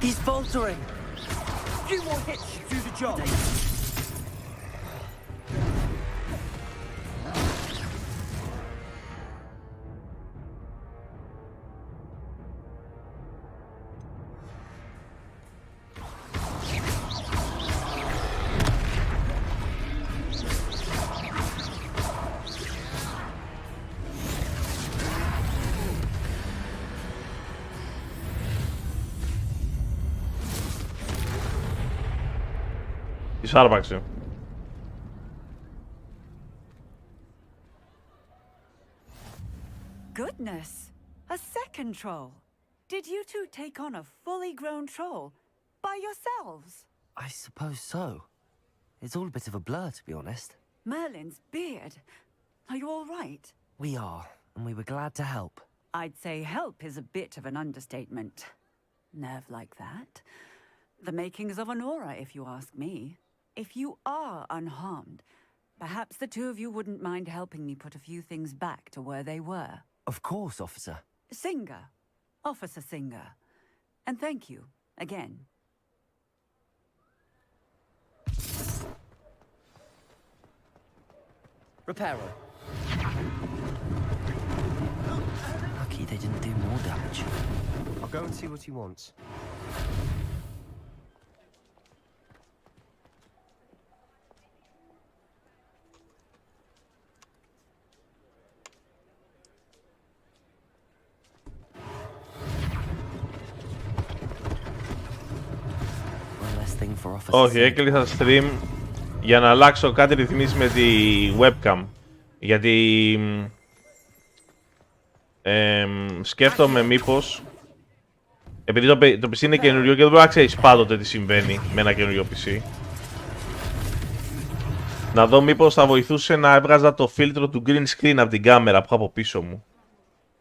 He's faltering. Few more hits should do the job. Της άρπαξε. Goodness, a second troll. Did you two take on a fully grown troll by yourselves? I suppose so. It's all a bit of a blur, to be honest. Merlin's beard. Are you all right? We are, and we were glad to help. I'd say help is a bit of an understatement. Nerve like that. The makings of an aura, if you ask me. If you are unharmed, perhaps the two of you wouldn't mind helping me put a few things back to where they were. Of course, officer. Singer. Officer Singer. And thank you, again. Reparo. Lucky they didn't do more damage. I'll go and see what he wants. Όχι, έκλεισα stream για να αλλάξω κάτι ρυθμίσεις με τη webcam. Γιατί σκέφτομαι μήπως, επειδή το PC είναι καινούριο και δεν μπορεί να ξέρεις πάντοτε τι συμβαίνει με ένα καινούριο PC, να δω μήπως θα βοηθούσε να έβγαζα το φίλτρο του green screen από την κάμερα που έχω από πίσω μου.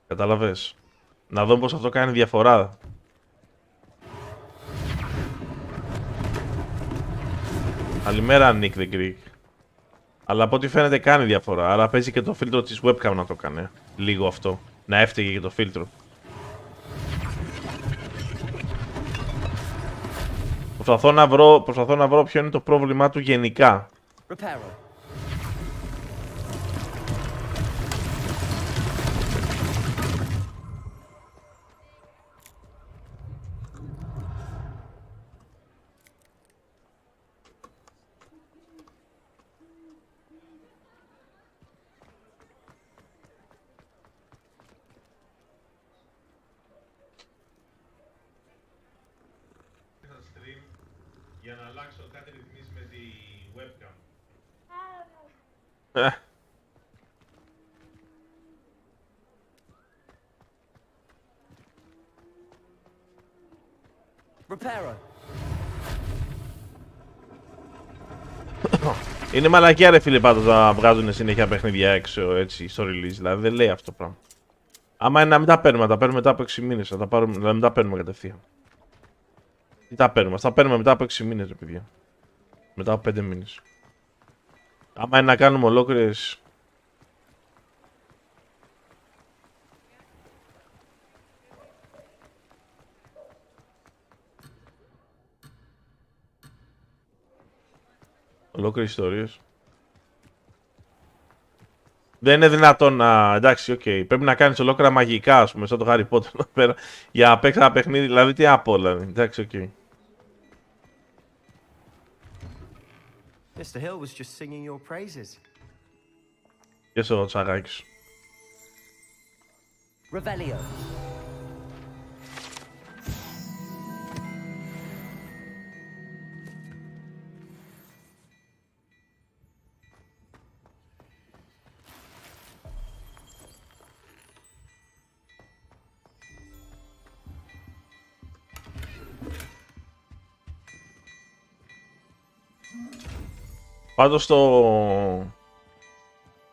Καταλαβες. Να δω πως αυτό κάνει διαφορά. Καλημέρα, Nick the Greek. Αλλά από ό,τι φαίνεται κάνει διαφορά. Άρα παίζει και το φίλτρο της webcam να το κάνει. Λίγο αυτό. Να έφταιγε και το φίλτρο. Προσπαθώ να βρω ποιο είναι το πρόβλημά του γενικά. Για να αλλάξω κάτι ρυθμίσεις με τη webcam. Είναι μαλακιά ρε φίλε πάντως να βγάζουν συνέχεια παιχνίδια έξω έτσι στο release, δηλαδή δεν λέει αυτό το πράγμα. Άμα είναι να μην τα παίρνουμε, να τα παίρνουμε μετά από 6 μήνες, να μην τα παίρνουμε κατευθείαν. Τι τα παίρνουμε, θα τα παίρνουμε μετά από 6 μήνες ρε παιδιά. Μετά από 5 μήνες. Άμα είναι να κάνουμε ολόκληρες... ολόκληρες ιστορίες. Δεν είναι δυνατόν να... εντάξει, οκ. Πρέπει να κάνεις ολόκληρα μαγικά, ας πούμε, σαν το Harry Potter εδώ πέρα, για να παίξεις ένα παιχνίδι, δηλαδή τι απ' όλα. Εντάξει, οκ. Mr. Hill was just singing your praises. Και στο τσαγάκι σου. Revelio. Πάντως το...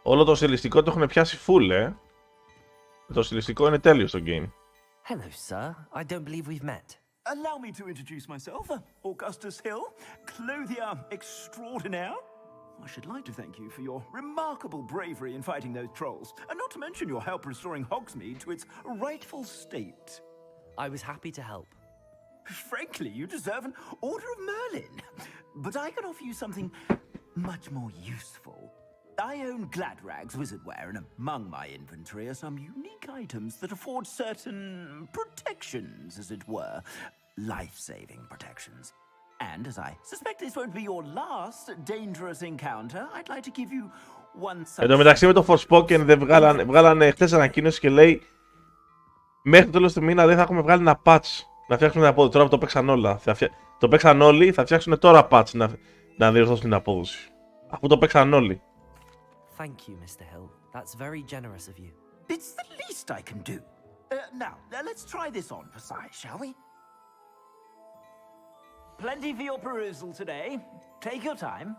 όλο το στιλιστικό το έχουν πιάσει full, Το στιλιστικό είναι τέλειο στο game. Hello, sir. I don't believe we've met. Allow me to introduce myself, Augustus Hill, clothier extraordinaire. I should like to thank you for your remarkable bravery in fighting those trolls, and not to mention your help restoring Hogsmeade to its rightful state. I was happy to help. Frankly, you deserve an Order of Merlin. But I can offer you something much more useful. I own Gladrag's wizardware, and among my inventory are some unique items that afford certain protections, as it were. Life-saving protections. And as I suspect this won't be your last dangerous encounter, I'd like to give you one such... Εν τω μεταξύ με το Forspoken δεν βγάλανε χτες ανακοίνωση και λέει μέχρι το τέλος του μήνα δεν θα έχουμε βγάλει ένα patch να φτιάξουμε την απόδοση. Τώρα που το παίξαν όλα. Το παίξαν όλοι, θα φτιάξουν τώρα patch να διορθώσουν την απόδοση. Αφού το παίξαν όλοι. Thank you, Mr. Hill. That's very generous of you. It's the least I can do. Now, let's try this on for size, shall we? Plenty for your perusal today. Take your time.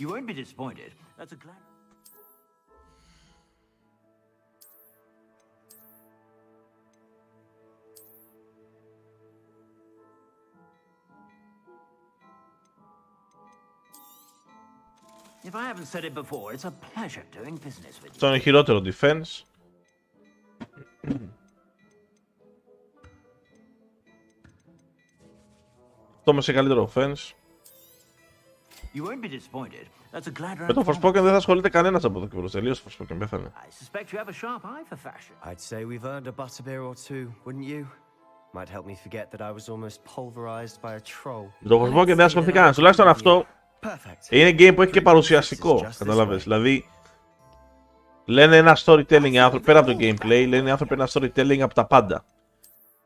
You won't be disappointed. That's a glad... If I haven't said it before, it's a pleasure doing business with you. Αυτό είναι χειρότερο defense. Αυτό όμως είναι καλύτερο offense. You won't be disappointed. That's a glad Με το Forspoken δεν θα ασχολείται κανένας από εδώ και μπρος. Τελείως το Forspoken, πέθανε. I suspect you have a sharp eye for fashion. I'd say we've earned a butterbeer or two, wouldn't you? Might help me forget that I was almost pulverized by a troll. Με το Forspoken δεν ασχοληθεί κανένας. Τουλάχιστον αυτό είναι game που έχει και παρουσιαστικό. Καταλάβες. Δηλαδή λένε ένα storytelling άνθρωποι πέρα από το gameplay, λένε άνθρωποι ένα storytelling από τα πάντα.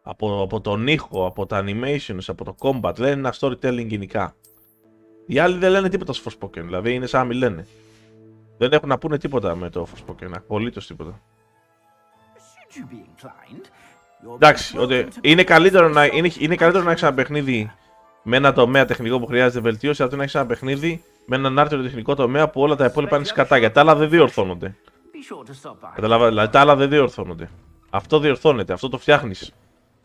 Από τον ήχο, από τα animations, από το combat, λένε ένα storytelling γενικά. Οι άλλοι δεν λένε τίποτα στο Forspoken, δηλαδή είναι σαν να μην λένε. Δεν έχουν να πούνε τίποτα με το Forspoken, απολύτως τίποτα. Εντάξει, ότι είναι καλύτερο να έχεις ένα παιχνίδι με ένα τομέα τεχνικό που χρειάζεται βελτίωση, από το να έχεις ένα παιχνίδι με έναν άρτιο τεχνικό τομέα που όλα τα υπόλοιπα είναι σκατά, γιατί τα άλλα δεν διορθώνονται. Καταλάβατε, δηλαδή τα άλλα δεν διορθώνονται. Αυτό διορθώνεται, αυτό το φτιάχνεις.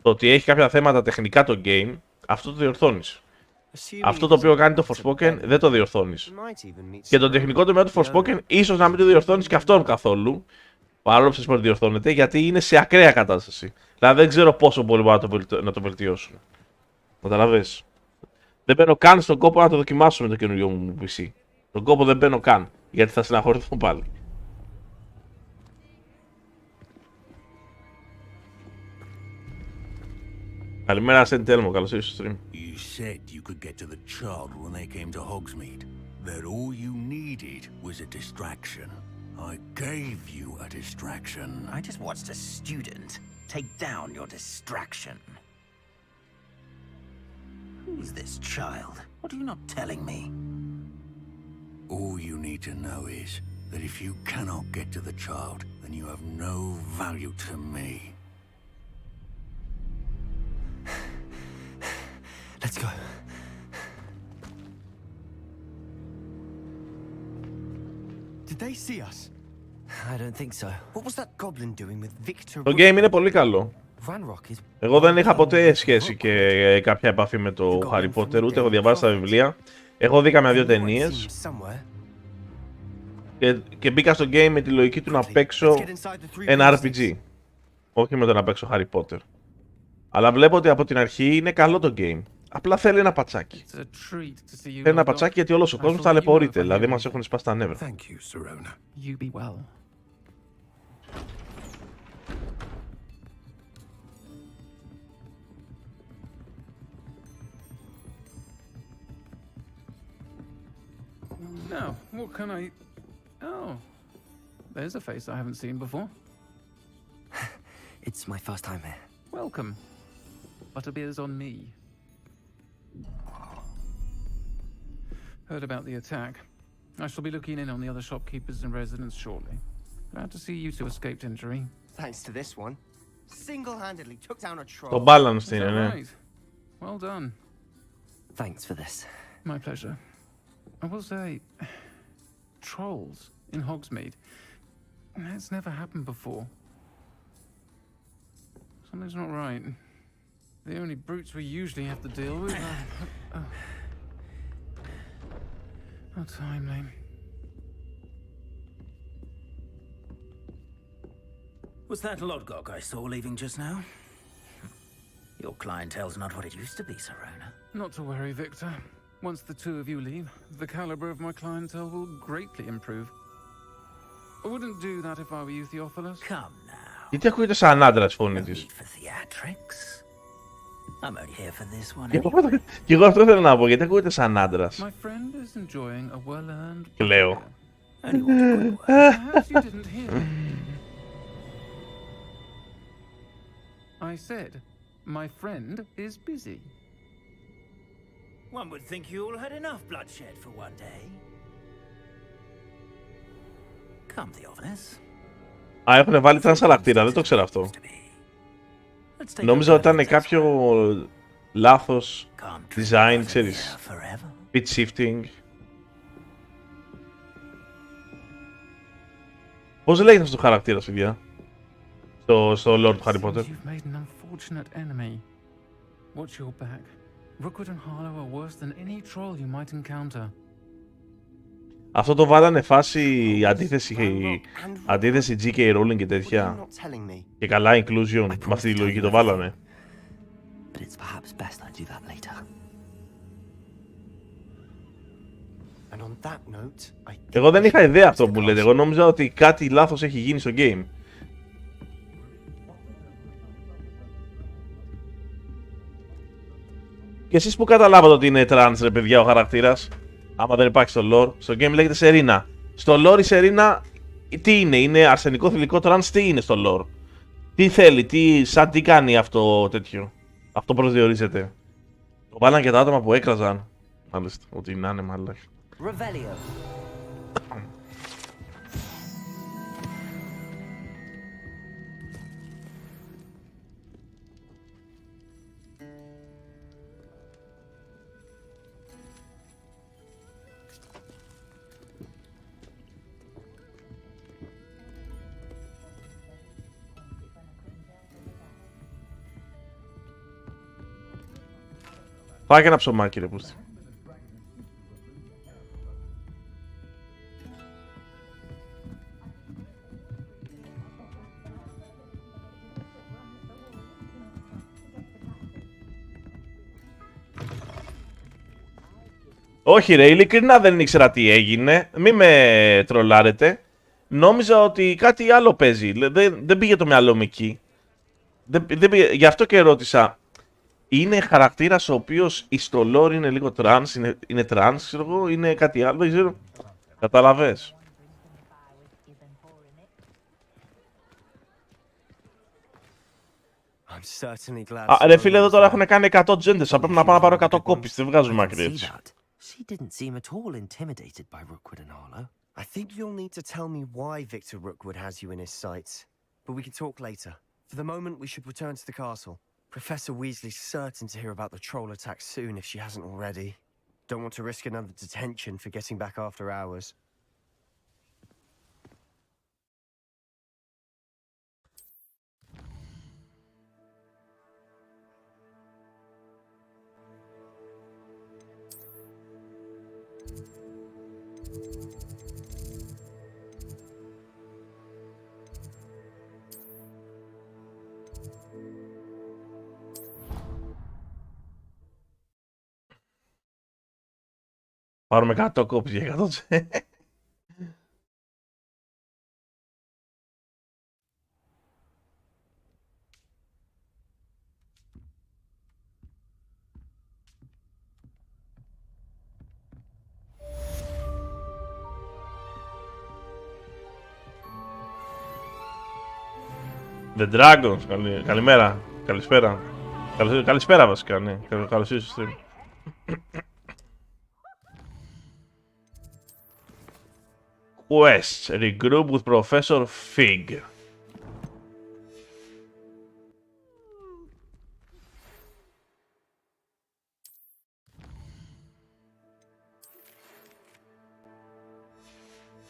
Το ότι έχει κάποια θέματα τεχνικά το game, αυτό το διορθώνεις. Αυτό το οποίο κάνει το Forspoken δεν το διορθώνεις. Και το τεχνικό τομέα του Forspoken ίσως να μην το διορθώνεις και αυτόν καθόλου. Παρόλο που σας διορθώνεται, γιατί είναι σε ακραία κατάσταση. Δηλαδή δεν ξέρω πόσο πολύ μπορούν να το βελτιώσουν. Καταλαβες. Δεν μπαίνω καν στον κόπο να το δοκιμάσω με το καινούριο μου PC. Τον κόπο δεν μπαίνω καν, γιατί θα συναχωρηθώ πάλι. Καλημέρα, Σεντέλμο, καλώς ήρθες στο stream. You said you could get to the child when they came to Hogsmeade. That all you needed was a distraction. I gave you a distraction. I just watched a student take down your distraction. Who's this child? What are you not telling me? All you need to know is that if you cannot get to the child, then you have no value to me. Let's go. Did they see us? I don't think so. What was that goblin doing with Victor? Το game είναι πολύ καλό. Ranrock is... Εγώ δεν είχα ποτέ σχέση και κάποια επαφή με το Harry Potter, ούτε έχω διαβάσει τα βιβλία. Έχω δει καμιά δύο ταινίες και μπήκα στο game με τη λογική του να παίξω ένα RPG. Όχι με το να παίξω Harry Potter. Αλλά βλέπω ότι από την αρχή είναι καλό το game. Απλά θέλει ένα πατσάκι. Θέλει ένα πατσάκι γιατί όλος ο κόσμος ταλαιπωρείται. Δηλαδή μας έχουν σπάσει τα νεύρα. Now, what can I... Oh, there's a face I haven't seen before. It's my first time here. Welcome. Butterbeer's on me. Heard about the attack. I shall be looking in on the other shopkeepers and residents shortly. Glad to see you two escaped injury. Thanks to this one. Single-handedly took down a troll. Το balance Is είναι, that ναι. right? Well done. Thanks for this. My pleasure. I will say, trolls in Hogsmeade. That's never happened before. Something's not right. The only brutes we usually have to deal with are... How timely. Was that Lodgok I saw leaving just now? Your clientele's not what it used to be, Sirona. Not to worry, Victor. Once the two of you leave, the caliber of my clientele will greatly improve. I wouldn't do that if I were you, Theophilus. Come now. Γιατί ακούγεται σαν άντρας φωνή No της. need for theatrics. I'm only here for this one Και εγώ αυτό θέλω να πω, γιατί ακούγεται σαν άντρας. My friend is enjoying a well-earned Κλαίω. Only want a good word. Perhaps you didn't hear me. I said, my friend is busy. One would think you all had enough bloodshed for one day. Come, Theophilus. Α, έχουν βάλει τρανς χαρακτήρα, δεν το ξέρω αυτό. Νόμιζα ότι ήταν κάποιο λάθος design, ξέρεις. Pitch shifting. Πώς λέγεται αυτό το χαρακτήρα, παιδιά, στο lore του Harry Potter? You've made an unfortunate enemy. Watch your back. Rookwood and Harlow are worse than any troll you might encounter. Αυτό το βάλανε φάση αντίθεση GK Rowling και τέτοια. Και καλά inclusion, με αυτή τη λογική το βάλανε. But it's perhaps best I do that later. And on that note, I... Εγώ δεν είχα ιδέα αυτό που μου λέτε. Εγώ νόμιζα ότι κάτι λάθος έχει γίνει στο game. Και εσείς που καταλάβατε ότι είναι trans, ρε παιδιά, ο χαρακτήρας? Άμα δεν υπάρχει στο lore. Στο game λέγεται Σερίνα. Στο lore η Σερίνα τι είναι? Είναι αρσενικό θηλυκό trans? Τι είναι στο lore? Τι θέλει? Τι κάνει αυτό τέτοιο? Αυτό προσδιορίζεται. Το βάλαν και τα άτομα που έκραζαν. Μάλιστα, ότι να είναι μάλλον. Revelio. Πάει και ένα ψωμάκι, ρε πούστη. Όχι ρε, ειλικρινά δεν ήξερα τι έγινε. Μη με τρολάρετε. Νόμιζα ότι κάτι άλλο παίζει. Δεν πήγε το μυαλό μου εκεί. Γι' αυτό και ρώτησα. Είναι χαρακτήρας ο οποίος στο lore είναι λίγο trans, είναι trans, ξέρω εγώ, είναι κάτι άλλο, δεν ξέρω. Καταλαβες. Ρε φίλε, εδώ τώρα έχουν κάνει 100 genders, θα πρέπει να πάω να πάρω 100 κόπις, δεν βγάζουν άκρη έτσι. She didn't seem at all intimidated by Rookwood and Harlow. I think you'll need to tell me why Victor Rookwood has you in his sights. But we can talk later. For the moment, we should return to the castle. Professor Weasley's certain to hear about the troll attack soon if she hasn't already. Don't want to risk another detention for getting back after hours. Πάρουμε 100 κόπεις για 100. The Dragons, καλημέρα, καλησπέρα. Καλησπέρα βασικά, ναι. Καλώς ήρθατε στο stream. Quest, regroup with Professor Fig.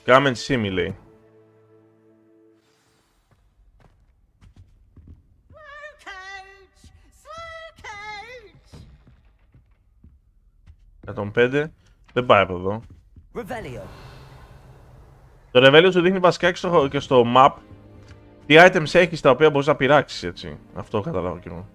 Come and see me, λέει. Για τον 5 δεν πάει από εδώ. Revelio. Το Revelio σου δείχνει βασικά και στο map Τι items έχεις τα οποία μπορείς να πειράξεις, έτσι. Αυτό καταλάβω κι εγώ.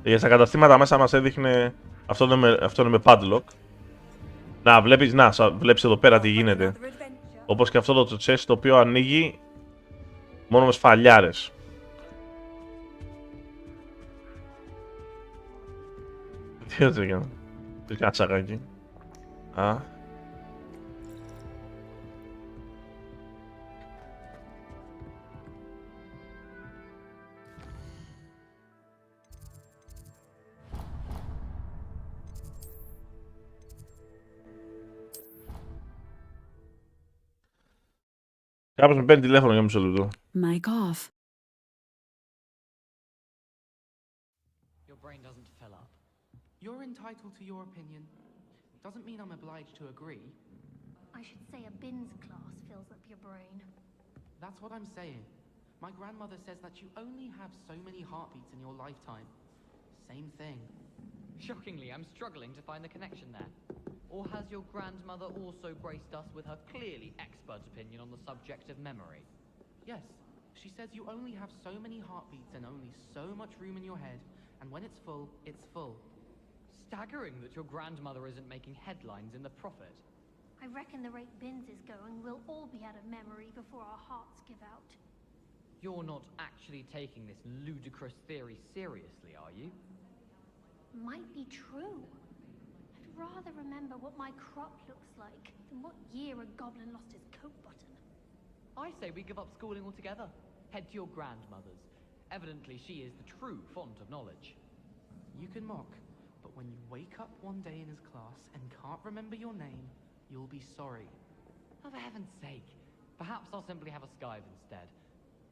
Για στα καταστήματα μέσα μας έδειχνε αυτό είναι με padlock. Να, βλέπεις εδώ πέρα τι γίνεται. Όπως και αυτό το chest το οποίο ανοίγει μόνο με σφαλιάρες. Τι έτσι έκανα. Τι κάτσαγα εκεί. Α. Κάποιος με παίρνει τηλέφωνο για μισό λεπτό. Mic off. Your brain doesn't fill up. You're entitled to your opinion. Doesn't mean I'm obliged to agree. I should say a bins class fills up your brain. That's what I'm saying. My grandmother says that you only have so many heartbeats in your lifetime. Same thing. Shockingly, I'm struggling to find the connection there. Or has your grandmother also graced us with her clearly expert opinion on the subject of memory? Yes, she says you only have so many heartbeats and only so much room in your head, and when it's full, it's full. Staggering that your grandmother isn't making headlines in the Prophet. I reckon the rate bins is going, we'll all be out of memory before our hearts give out. You're not actually taking this ludicrous theory seriously, are you? Might be true. I'd rather remember what my crop looks like than what year a goblin lost his coat button. I say we give up schooling altogether. Head to your grandmother's. Evidently she is the true font of knowledge. You can mock, but when you wake up one day in his class and can't remember your name, you'll be sorry. Oh, for heaven's sake. Perhaps I'll simply have a skive instead.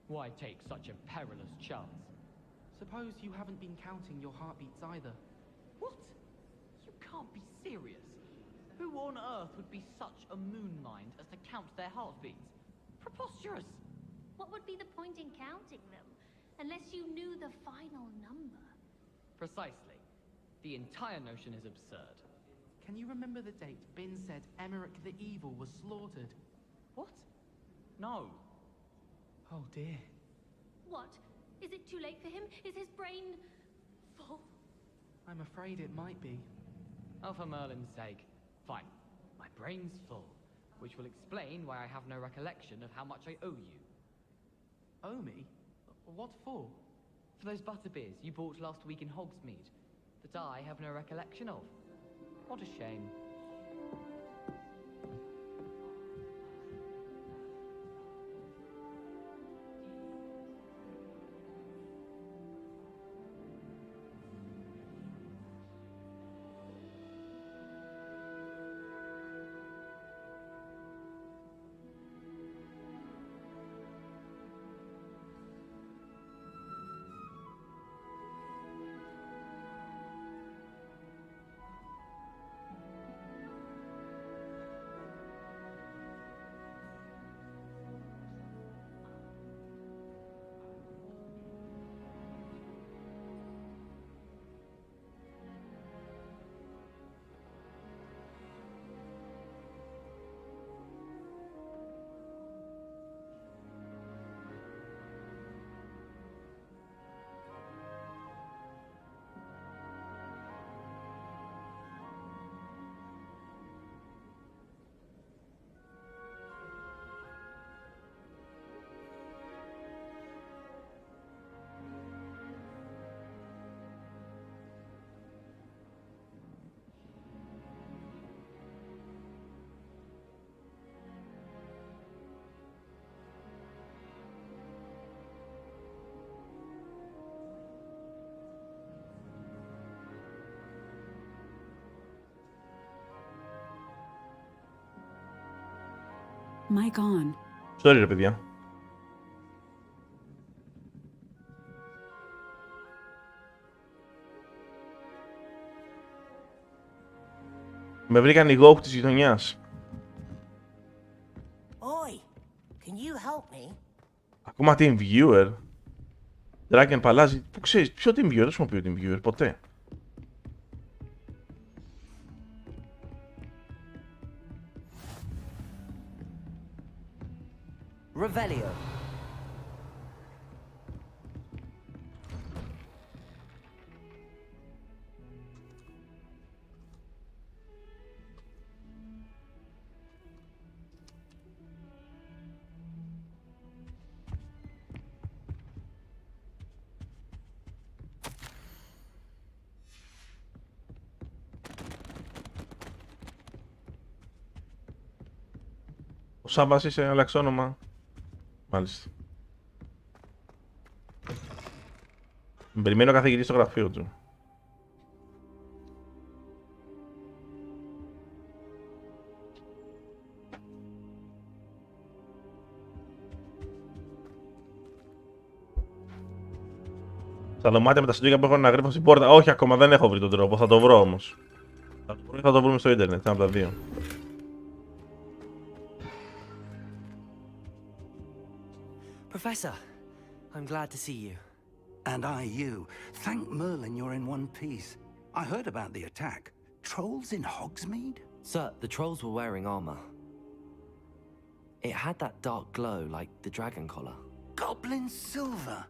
Why take such a perilous chance? Suppose you haven't been counting your heartbeats either. What? You can't be serious. Who on earth would be such a moon mind as to count their heartbeats? Preposterous! What would be the point in counting them, unless you knew the final number? Precisely. The entire notion is absurd. Can you remember the date Bin said Emmerich the Evil was slaughtered? What? No. Oh dear. What? Is it too late for him? Is his brain full? I'm afraid it might be. Oh, for Merlin's sake. Fine. My brain's full, which will explain why I have no recollection of how much I owe you. Owe me? What for? For those butterbeers you bought last week in Hogsmeade, that I have no recollection of. What a shame. Mic on. Sorry ρε παιδιά. Με βρήκαν οι γόχοι της γειτονιάς. Oi, can you help me? Ακόμα team viewer. Dragon παλάζει. Πού ξέρεις, ποιο TeamViewer, δεν χρησιμοποιώ TeamViewer ποτέ. Revelio. Ο Σάββας είσαι αλλαξόνομα. Μάλιστα. Περιμένω καθηγητή στο γραφείο του. Στα δωμάτια με τα συντρίγια που έχω να γρύφω στην πόρτα. Όχι, ακόμα δεν έχω βρει τον τρόπο. Θα το βρω όμως. Θα το βρούμε στο ίντερνετ. Ένα από τα δύο. Professor, I'm glad to see you. And I you. Thank Merlin you're in one piece. I heard about the attack. Trolls in Hogsmeade? Sir, the trolls were wearing armor. It had that dark glow like the dragon collar. Goblin silver.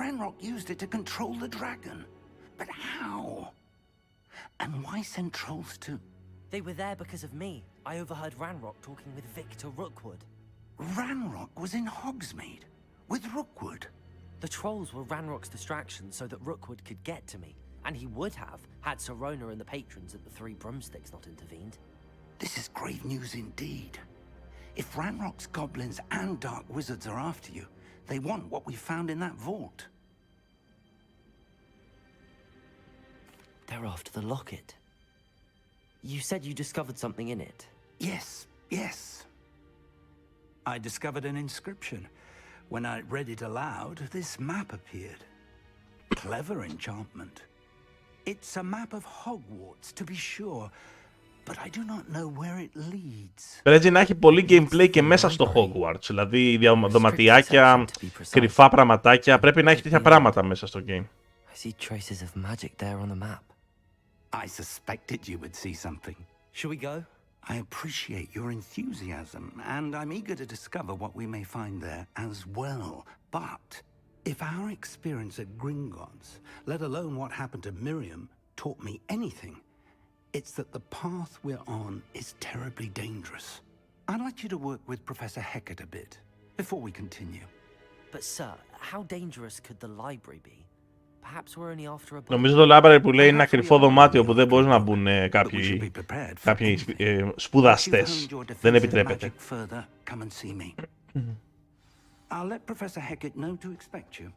Ranrock used it to control the dragon. But how? And why send trolls too? They were there because of me. I overheard Ranrock talking with Victor Rookwood. Ranrock was in Hogsmeade with Rookwood. The trolls were Ranrock's distraction so that Rookwood could get to me. And he would have, had Sirona and the patrons at the Three Broomsticks not intervened. This is grave news indeed. If Ranrock's goblins and dark wizards are after you, they want what we found in that vault. They're after the locket. You said you discovered something in it. Yes, yes. I discovered an inscription. When I read it aloud, this map appeared. Clever enchantment. It's a map of Hogwarts, to be sure, but I do not know where it leads. Πρέπει να έχει πολύ gameplay και μέσα στο Hogwarts. Δηλαδή δωματιάκια, κρυφά πραγματάκια. Πρέπει να έχει τέτοια πράγματα μέσα στο game. I see traces of magic there on the map. I suspected you would see something. Shall we go? I appreciate your enthusiasm, and I'm eager to discover what we may find there as well. But if our experience at Gringotts, let alone what happened to Miriam, taught me anything, it's that the path we're on is terribly dangerous. I'd like you to work with Professor Hecat a bit before we continue. But sir, how dangerous could the library be? Perhaps we're only after a... Νομίζω το library που λέει είναι ένα κρυφό δωμάτιο που δεν μπορούν να μπουν κάποιοι σπουδαστές. Δεν επιτρέπεται. I'll let Professor Hecat know to expect you.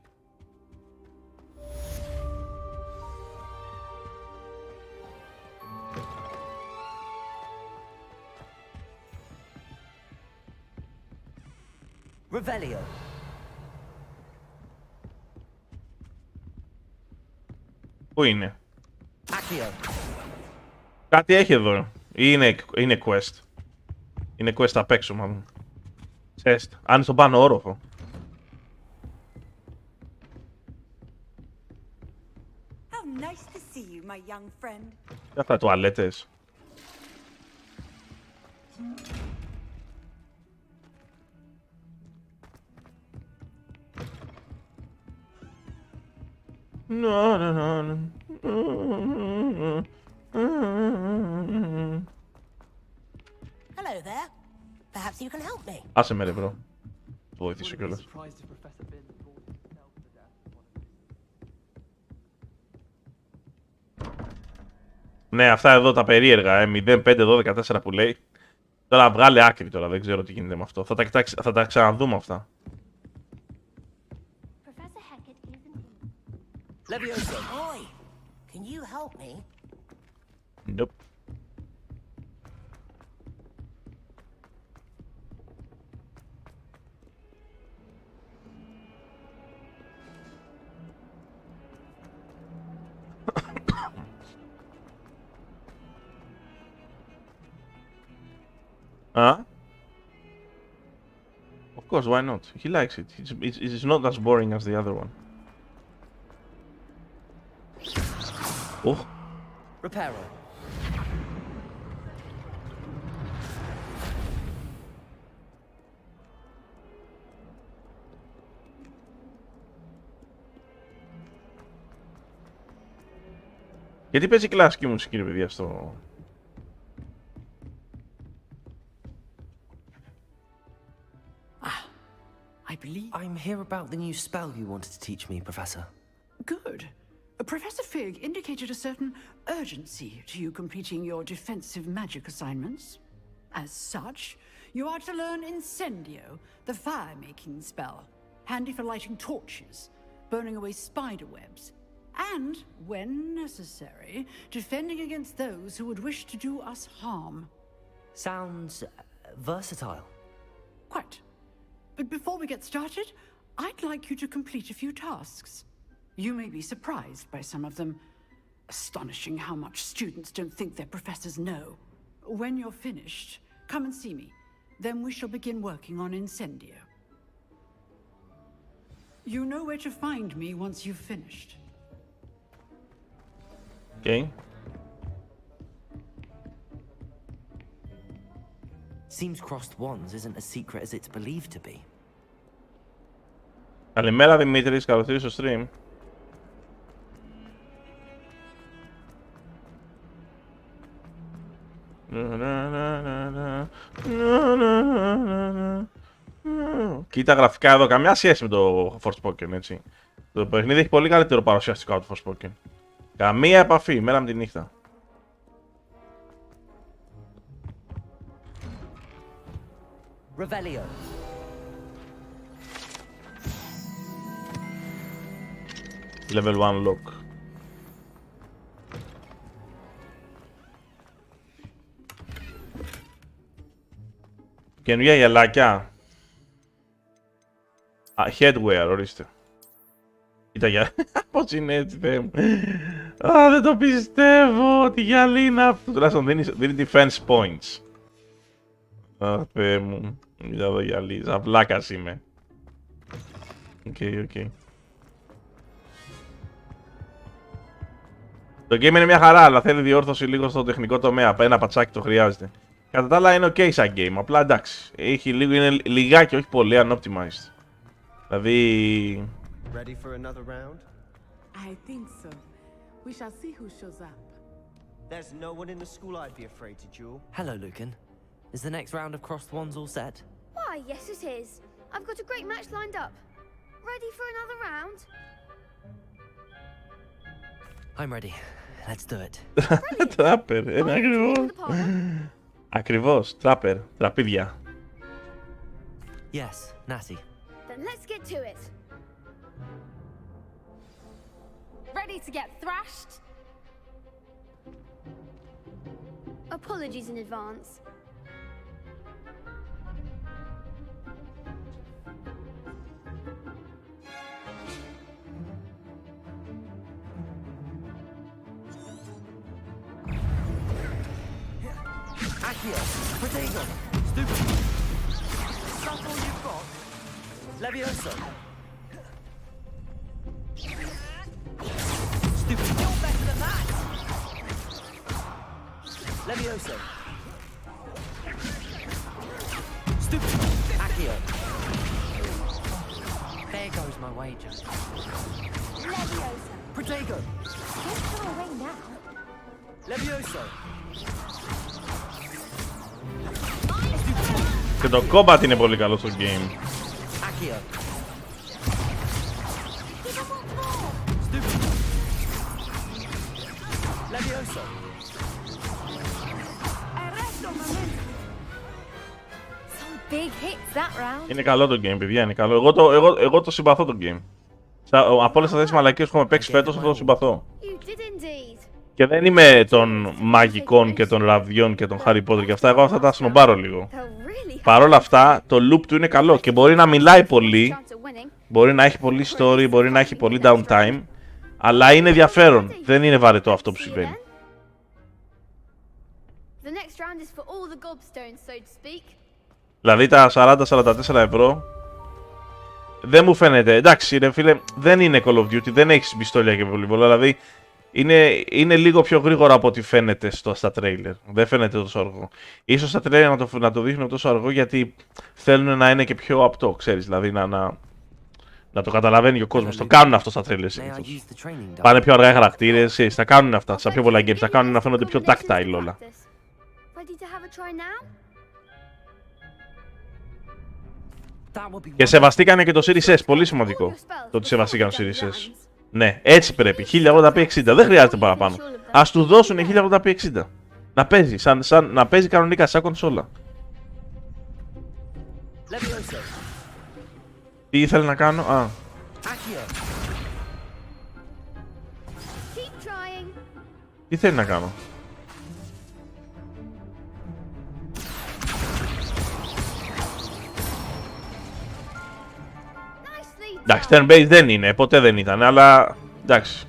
Revelio. Πού είναι? Accio. Κάτι έχει εδώ. Ή είναι quest. Είναι quest απ' έξω μάλλον. Chest. Αν στον πάνω όροφο. How nice to see you, my young friend. Και αυτά τουαλέτες. Hello there. Perhaps you can help me. Άσε με ρε bro. Βοηθήσω κιόλας. Ναι, αυτά εδώ τα περίεργα, 0, 5, 12, 4 που λέει. Τώρα βγάλε άκρη τώρα, δεν ξέρω τι γίνεται με αυτό. Θα τα ξαναδούμε αυτά. Levioso. Oi, can you help me? Nope. Huh? Of course, why not? He likes it. It's not as boring as the other one. Reparo. Γιατί παίζει κλασική μουσική, ρε παιδιά, στο... I believe... I'm here about the new spell you wanted to teach me, Professor. Good. Professor Fig indicated a certain urgency to you completing your defensive magic assignments. As such, you are to learn Incendio, the fire-making spell, handy for lighting torches, burning away spider webs, and, when necessary, defending against those who would wish to do us harm. Sounds versatile. Quite. But before we get started, I'd like you to complete a few tasks. You may be surprised by some of them. Astonishing how much students don't think their professors know. When you're finished, come and see me. Then we shall begin working on Incendio. You know where to find me once you've finished. Okay. Seems crossed wands isn't as secret as it's believed to be. Καλημέρα Δημήτρης, καλώς ήρθες στο stream. Κοίτα γραφικά εδώ, καμιά σχέση με το Forspoken, έτσι. Το παιχνίδι έχει πολύ καλύτερο παρουσιαστικό από το Forspoken. Καμία επαφή, μέρα με τη νύχτα. Revelio. Level 1 lock. Καινούργια γυαλάκια. Headwear, ορίστε. Κοίτα για... Πώς είναι έτσι, Θεέ μου. Δεν το πιστεύω. Τι γυαλί είναι αυτό. Τουλάχιστον δίνει defense points. Θεέ μου. Κοίτα εδώ γυαλί. Σαν βλάκας είμαι. Οκ. Το game είναι μια χαρά, αλλά θέλει διόρθωση λίγο στο τεχνικό τομέα. Ένα πατσάκι το χρειάζεται. Κατά τα άλλα είναι ok σαν game, απλά εντάξει. Είναι λιγάκι, όχι πολύ, unoptimized. Δηλαδή... Ready for another round? I think so. We shall see who shows up. There's no one in the school I'd be afraid to duel. Hello, Lucan. Is the next round of crossed wands all set? Why, yes it is. I've got a great match lined up. Ready for another round? I'm ready. Let's do it. Τράπερ, είναι ακριβώς. Ακριβώς, τράπερ, τραπίδια. Yes, Natty. Then let's get to it. Ready to get thrashed? Apologies in advance. Accio, Protego, Stupid. That's all you've got? Levioso. Stupid, you're better than that! Levioso. Stupid, Accio. There goes my wager. Leviosa. Protego. Don't go away now. Levioso. Και το combat είναι πολύ καλό στο game. Accio. Levioso. Some big hits that round. Είναι καλό το game, παιδιά, είναι καλό. Εγώ το συμπαθώ το game. Από όλες αυτές τις μαλακίες που έχουμε παίξει φέτος, αυτό το συμπαθώ. You did indeed. Και δεν είμαι των μαγικών και των ραβδιών και των Harry Potter και αυτά. Εγώ αυτά τα σνομπάρω λίγο. Παρ' όλα αυτά, το loop του είναι καλό και μπορεί να μιλάει πολύ. Μπορεί να έχει πολύ story, μπορεί να έχει πολύ downtime. Αλλά είναι ενδιαφέρον. Δεν είναι βαρετό αυτό που συμβαίνει. The next round is for all the gobstones, so to speak. Δηλαδή τα 40-44 ευρώ δεν μου φαίνεται. Εντάξει, ρε φίλε, δεν είναι Call of Duty, δεν έχεις πιστόλια και πολύ πολλά. Δηλαδή είναι λίγο πιο γρήγορο από ό,τι φαίνεται στα τρέιλερ. Δεν φαίνεται τόσο αργό. Ίσως στα τρέιλερ να το δείχνουν τόσο αργό γιατί θέλουν να είναι και πιο απτό, ξέρεις. Δηλαδή να το καταλαβαίνει και ο κόσμος. Το κάνουν αυτό στα τρέιλερ συνήθως. Πάνε πιο αργά οι χαρακτήρες, θα κάνουν αυτά. Στα πιο πολλά games θα κάνουν να φαίνονται πιο tactile όλα. Και σεβαστήκανε και το Series S, πολύ σημαντικό. Το ότι σεβαστήκανε το Series S. Ναι, έτσι πρέπει. 1080p60, δεν χρειάζεται παραπάνω. Ας του δώσουν 1080p60. Να παίζει, να παίζει κανονικά, σαν κονσόλα. Τι ήθελε να κάνω, Τι θέλει να κάνω. Εντάξει, turn-based δεν είναι, ποτέ δεν ήταν, αλλά εντάξει.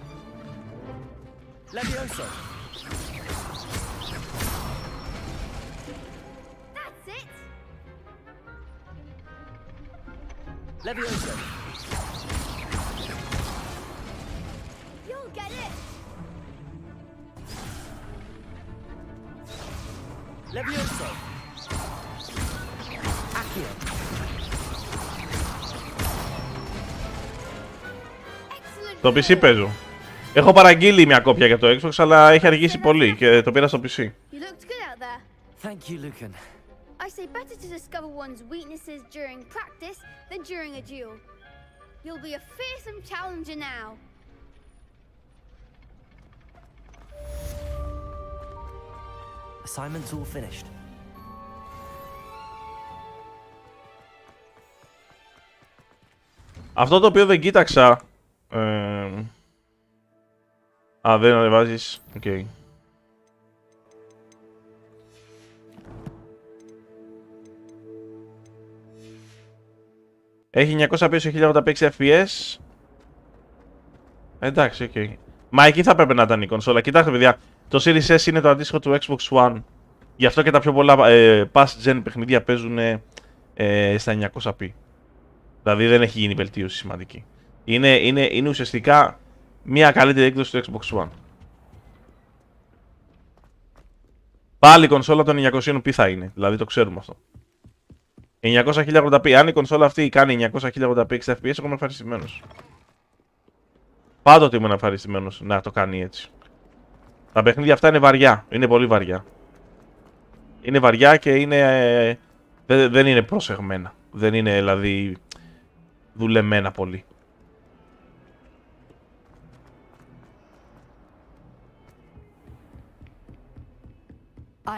Το PC παίζω. Έχω παραγγείλει μια κόπια για το Xbox, αλλά έχει αργήσει πολύ και το πήρα στο PC. Thank you, Lucan. I say better to discover one's weaknesses during practice than during a duel. You'll be a fearsome challenger now. Assignment's all finished. Αυτό το οποίο δεν κοίταξα. Δεν ανεβάζεις. Οκ. Έχει 900p σε 1080p 60 fps. Εντάξει, οκ. Μα εκεί θα πρέπει να ήταν η κονσόλα. Κοιτάξτε, παιδιά, το Series S είναι το αντίστοιχο του Xbox One. Γι' αυτό και τα πιο πολλά past gen παιχνίδια παίζουν στα 900p. Δηλαδή δεν έχει γίνει βελτίωση σημαντική. Είναι ουσιαστικά μια καλύτερη έκδοση του Xbox One. Πάλι η κονσόλα των 900p θα είναι, δηλαδή το ξέρουμε αυτό. 900-1080p, αν η κονσόλα αυτή κάνει 900-1080p 60 fps, εγώ είμαι ευχαριστημένος. Πάντοτε ήμουν ευχαριστημένος να το κάνει έτσι. Τα παιχνίδια αυτά είναι βαριά, είναι πολύ βαριά. Είναι βαριά και δεν είναι προσεγμένα. Δεν είναι δηλαδή δουλεμένα πολύ.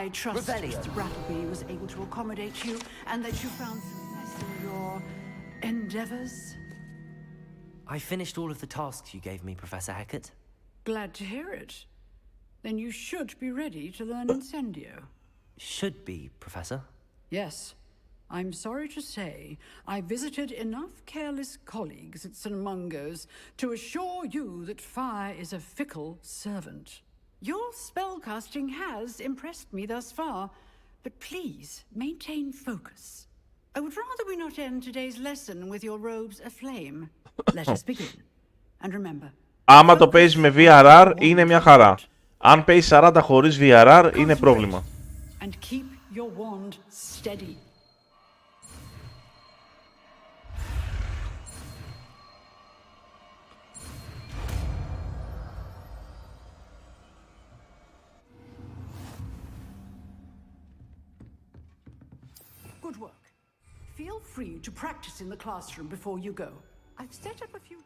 I trust Mr. Brattleby was able to accommodate you and that you found success in your endeavors. I finished all of the tasks you gave me, Professor Hecat. Glad to hear it. Then you should be ready to learn Incendio. Should be, Professor. Yes. I'm sorry to say, I visited enough careless colleagues at St. Mungo's to assure you that fire is a fickle servant. Your spellcasting has impressed me thus far, but please maintain focus. I would rather we not end today's lesson with your robes aflame. Let us begin. And remember, άμα το παίζεις με VRR είναι μια χαρά. Αν παίζεις 40 χωρίς VRR είναι πρόβλημα. And keep your wand steady. Good work. Feel free to practice in the classroom before you go. I've set up a few...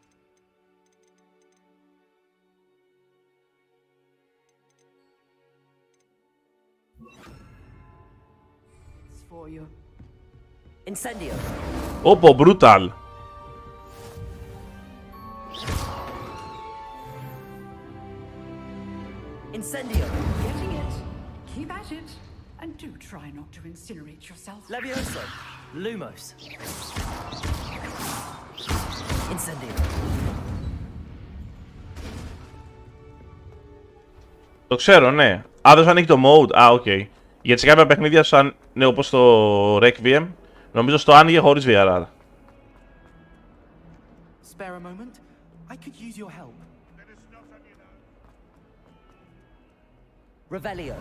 for you. Incendio. Όπο, brutal. Incendio. Getting it. Keep at it. And do try not to incinerate yourself. Levioso. Lumos. Incendio. Το ξέρω, ναι. Δεν σου ανοίγει το mode. Οκ. Γιατί σε κάποια παιχνίδια, σαν, ναι, όπως το Requiem, νομίζω στο άνοιγε χωρίς VRR. Spare a moment? I could use your help. Revelio.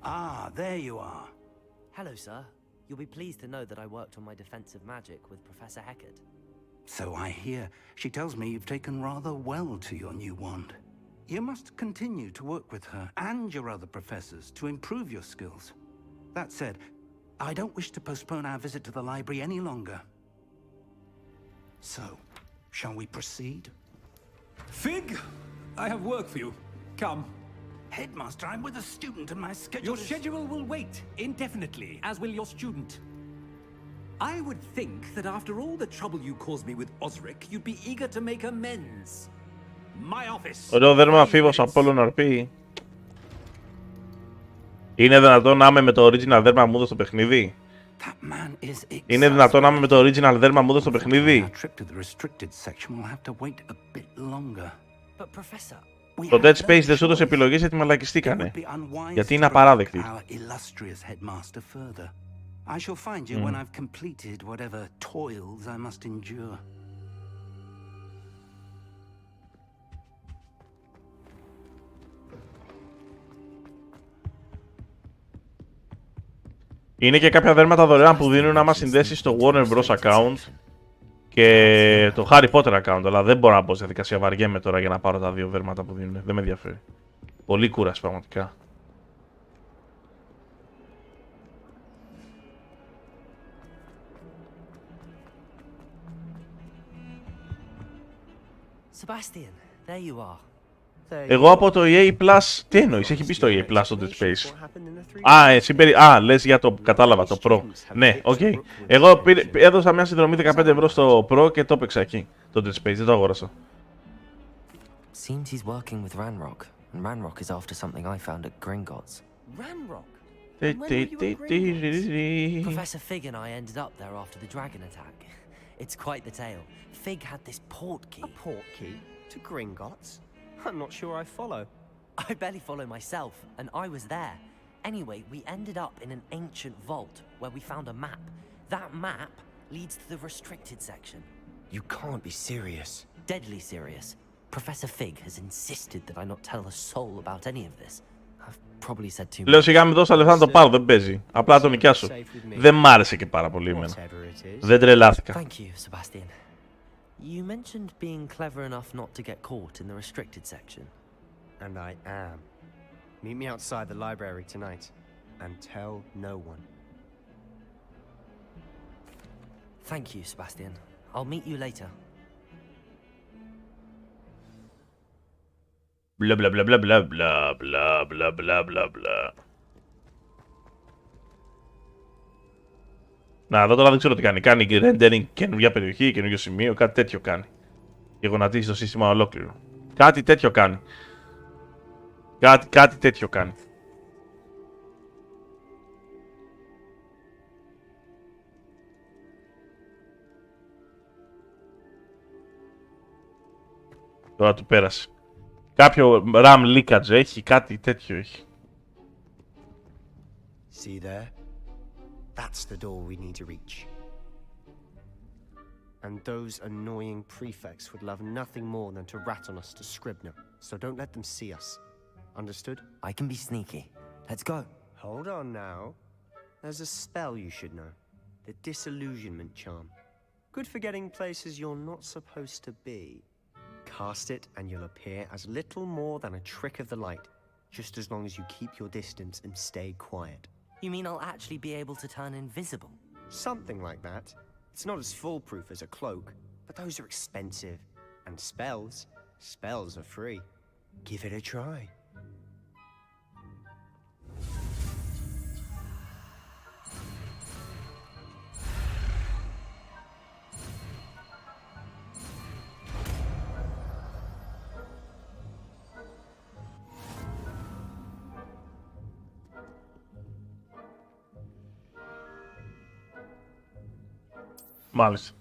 Ah, there you are. Hello, sir. You'll be pleased to know that I worked on my defensive magic with Professor Heckard. So I hear. She tells me you've taken rather well to your new wand. You must continue to work with her and your other professors to improve your skills. That said, I don't wish to postpone our visit to the library any longer. So, shall we proceed? Fig, I have work for you. Come. Headmaster, I'm with a student and my schedule Your schedule will wait indefinitely, as will your student. I would think that after all the trouble you caused me with Osric, you'd be eager to make amends. My office. Ωραίο δέρμα φίβος από όλον αρπή. Είναι δυνατόν να είμαι με το original δέρμα μου εδώ στο παιχνίδι? Είναι δυνατόν να είμαι με το original δέρμα μου εδώ στο παιχνίδι? Το Dead Space δεν σου έδωσε επιλογές γιατί μαλακιστήκανε. Γιατί είναι απαράδεκτη. I shall find you when I've completed whatever toils I must endure. Είναι και κάποια δέρματα δωρεάν που δίνουν άμα συνδέσεις το Warner Bros. Account και το Harry Potter account. Αλλά δεν μπορώ να μπω στη διαδικασία, βαριέμαι τώρα για να πάρω τα δύο δέρματα που δίνουν. Δεν με ενδιαφέρει. Πολύ κούραση πραγματικά. Sebastian, there you are. Εγώ από το EA Plus, τι εννοείς, έχει πει στο EA Plus το Dead Space? Α, εσύ λες για το, κατάλαβα, το Pro. Ναι, οκ. Εγώ έδωσα μια συνδρομή 15 ευρώ στο Pro και το έπαιξα εκεί, το Dead Space, δεν το αγόρασα. Seems he's working with Ranrock, and Ranrock is after something I found at Gringotts. Ranrock? Professor Fig and I ended up there after the dragon attack. It's quite the tale. Fig had this port key. A port key? To Gringotts? I'm not sure I follow. I barely follow myself, and I was there. Anyway, we ended up in an ancient vault where we found a map. That map leads to the restricted section. You can't be serious. Deadly serious. Professor Fig has insisted that I not tell a soul about any of this. I've probably said too much. Λέω σιγά μην δώσα λεφτά να το πάρω, δεν παίζει. Απλά το νοικιάσω. Δεν μ' άρεσε και πάρα πολύ εμένα. Δεν τρελάθηκα. Thank you, Sebastian. You mentioned being clever enough not to get caught in the restricted section. And I am. Meet me outside the library tonight, and tell no one. Thank you, Sebastian. I'll meet you later. Blah blah blah blah blah blah blah blah blah blah blah. Να, εδώ τώρα δεν ξέρω τι κάνει. Κάνει rendering καινούργια περιοχή, καινούργιο σημείο, κάτι τέτοιο κάνει. Και γονατίζει το σύστημα ολόκληρο. Κάτι τέτοιο κάνει. Κάτι τέτοιο κάνει. Τώρα του πέρασε. Κάποιο RAM leakage έχει, κάτι τέτοιο έχει. See there? That's the door we need to reach. And those annoying prefects would love nothing more than to rat on us to Scribner, so don't let them see us. Understood? I can be sneaky. Let's go. Hold on now. There's a spell you should know. The Disillusionment Charm. Good for getting places you're not supposed to be. Cast it and you'll appear as little more than a trick of the light, just as long as you keep your distance and stay quiet. You mean I'll actually be able to turn invisible? Something like that. It's not as foolproof as a cloak, but those are expensive. And spells are free. Give it a try. Μάλιστα.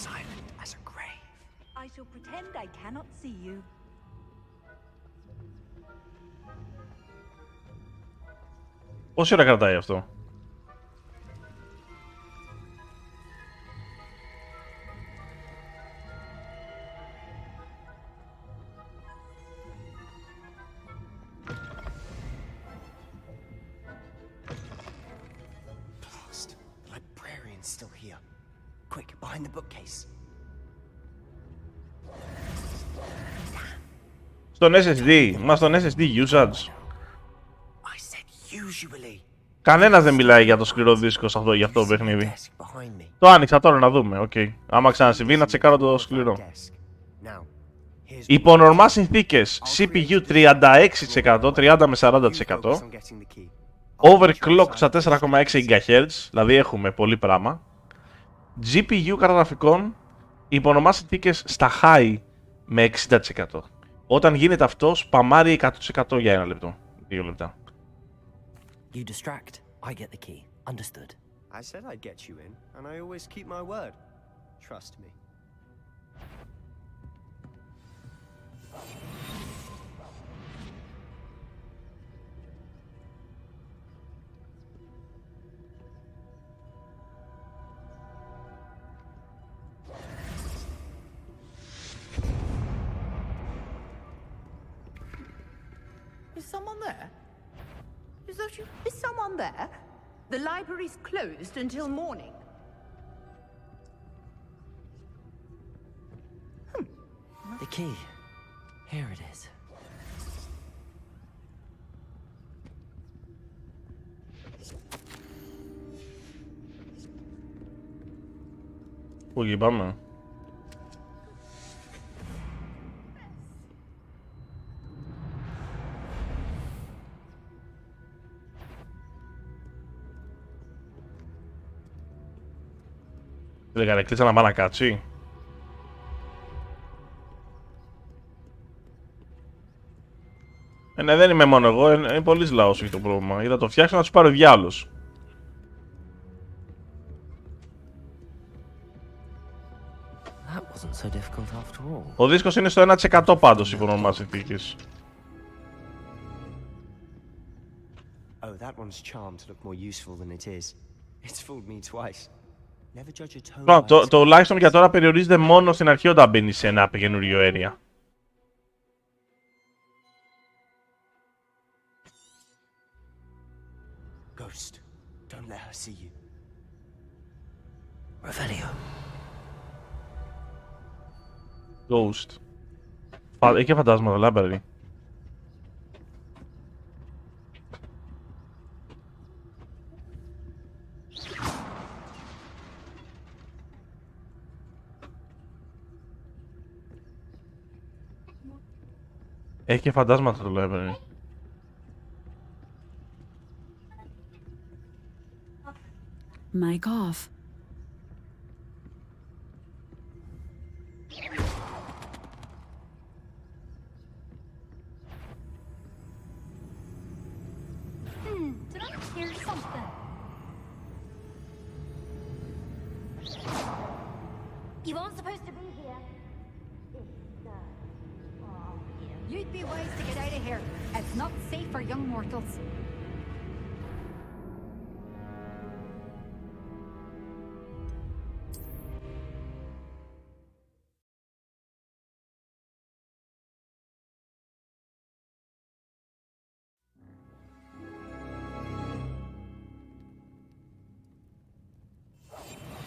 Silent as a grave. I shall pretend I cannot see you. Πόση ώρα κρατάει αυτό? Blast. The librarian's still here. Quick, behind the bookcase. Στον SSD, μα στον SSD usage. Usually. Κανένας δεν μιλάει για το σκληρό δίσκο σε αυτό, για αυτό το παιχνίδι. Το άνοιξα τώρα να δούμε, οκ. Άμα ξανασυμβεί να τσεκάρω το σκληρό. Υπό νορμά συνθήκες, CPU 36%, 30 με 40%. Overclock στα 4,6 GHz, δηλαδή έχουμε πολύ πράγμα. GPU καταγραφικών, υπό νορμά συνθήκες στα high με 60%. Όταν γίνεται αυτό, σπαμάρει 100% για 1 λεπτό, 2 λεπτά. You distract, I get the key. Understood. I said I'd get you in, and I always keep my word. Trust me. Is someone there? Is someone there? The library's closed until morning. The key. Here it is. Πού εκεί πάμε? Δεν κλείτσα να πάει να κάτσει. Ναι, δεν είμαι μόνο εγώ, είναι πολλής λαός έχει το πρόβλημα. Είδα το φτιάξω να τους πάρει ο διάολος. So difficult after all. Ο δίσκος είναι στο 1% πάντως υπό νορμάς συνθήκες. Oh, that one's charmed to look more useful than it is. It's fooled me twice. Never judge a tone. Το τουλάχιστον για τώρα περιορίζεται μόνο στην αρχή όταν μπαίνει σε ένα καινούριο area. Ghost, don't let her see you. Revelio. Ghost. Έχει και φαντάσματα, λάμπερι. Έχει και φαντάσματα το library. Mic off. Did I hear something? You aren't supposed to be here. You'd be wise to get out of here. It's not safe for young mortals.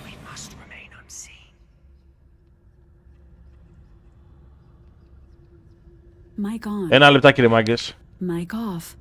We must remain unseen. Mic on. Ένα λεπτά, κύριε μάγκες. Mic off.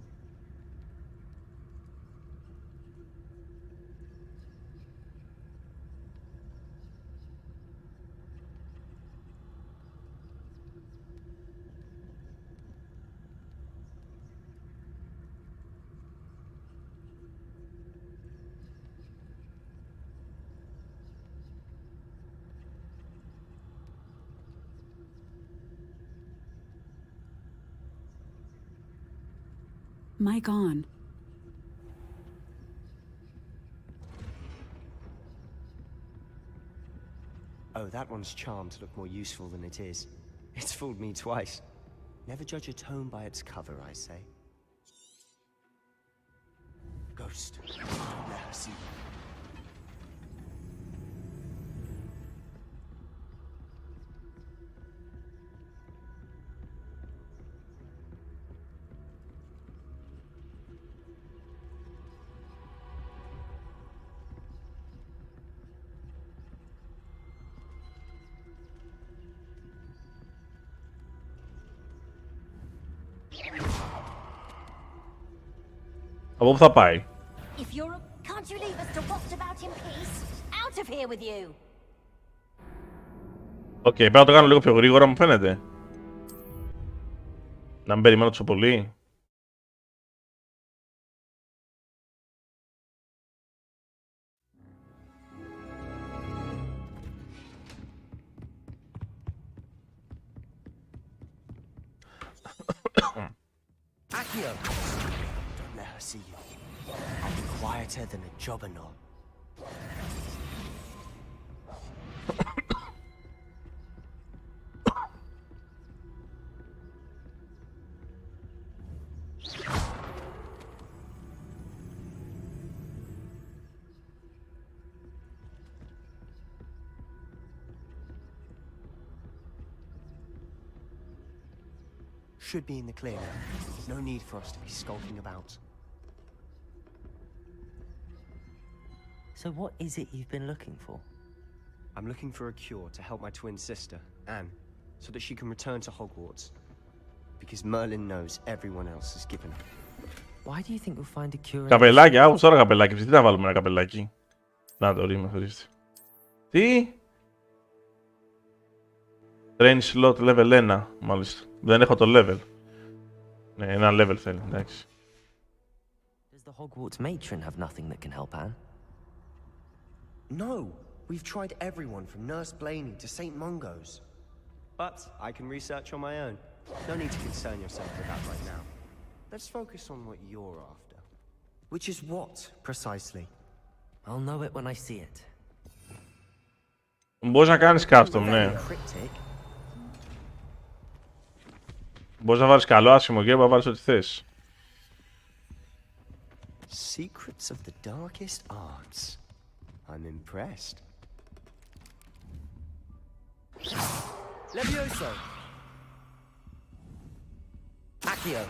Mic on. Oh, that one's charmed to look more useful than it is. It's fooled me twice. Never judge a tome by its cover, I say. Ghost. Let her see. Από πού θα πάει? If you're, can't you leave us to waft about in peace? Out of here with you. Οκ, πρέπει να το κάνω λίγο πιο γρήγορα, μου φαίνεται. Να μην περιμένω τόσο πολύ. Accio! Don't let her see you. I'll be quieter than a jobberknoll. Should be in the clear now. No need for us to be skulking about. So what is it you've been looking for? I'm looking for a cure to help my twin sister, Anne, so that she can return to Hogwarts. Because Merlin knows everyone else has given up. Why do you think we'll find a cure? Καπελάκι, άκουσα τώρα καπελάκι. Τι να βάλουμε ένα καπελάκι? Να το ρίμω, ορίστε. Τι? Train slot level 1, μάλιστα. Δεν έχω το level. Ναι, ένα level θέλει, εντάξει. Does the Hogwarts matron have nothing that can help Anne? No, we've tried everyone from Nurse Blaney to St. Mungo's. But I can research on my own. No need to concern yourself with that right now. Let's focus on what you're after. Which is what, precisely? I'll know it when I see it. Μπορείς να κάνεις custom, ναι. Μπορείς να βάλεις καλό, άσχημο και να βάλεις ό,τι θες. Secrets of the darkest arts. I'm impressed. Levioso. Accio.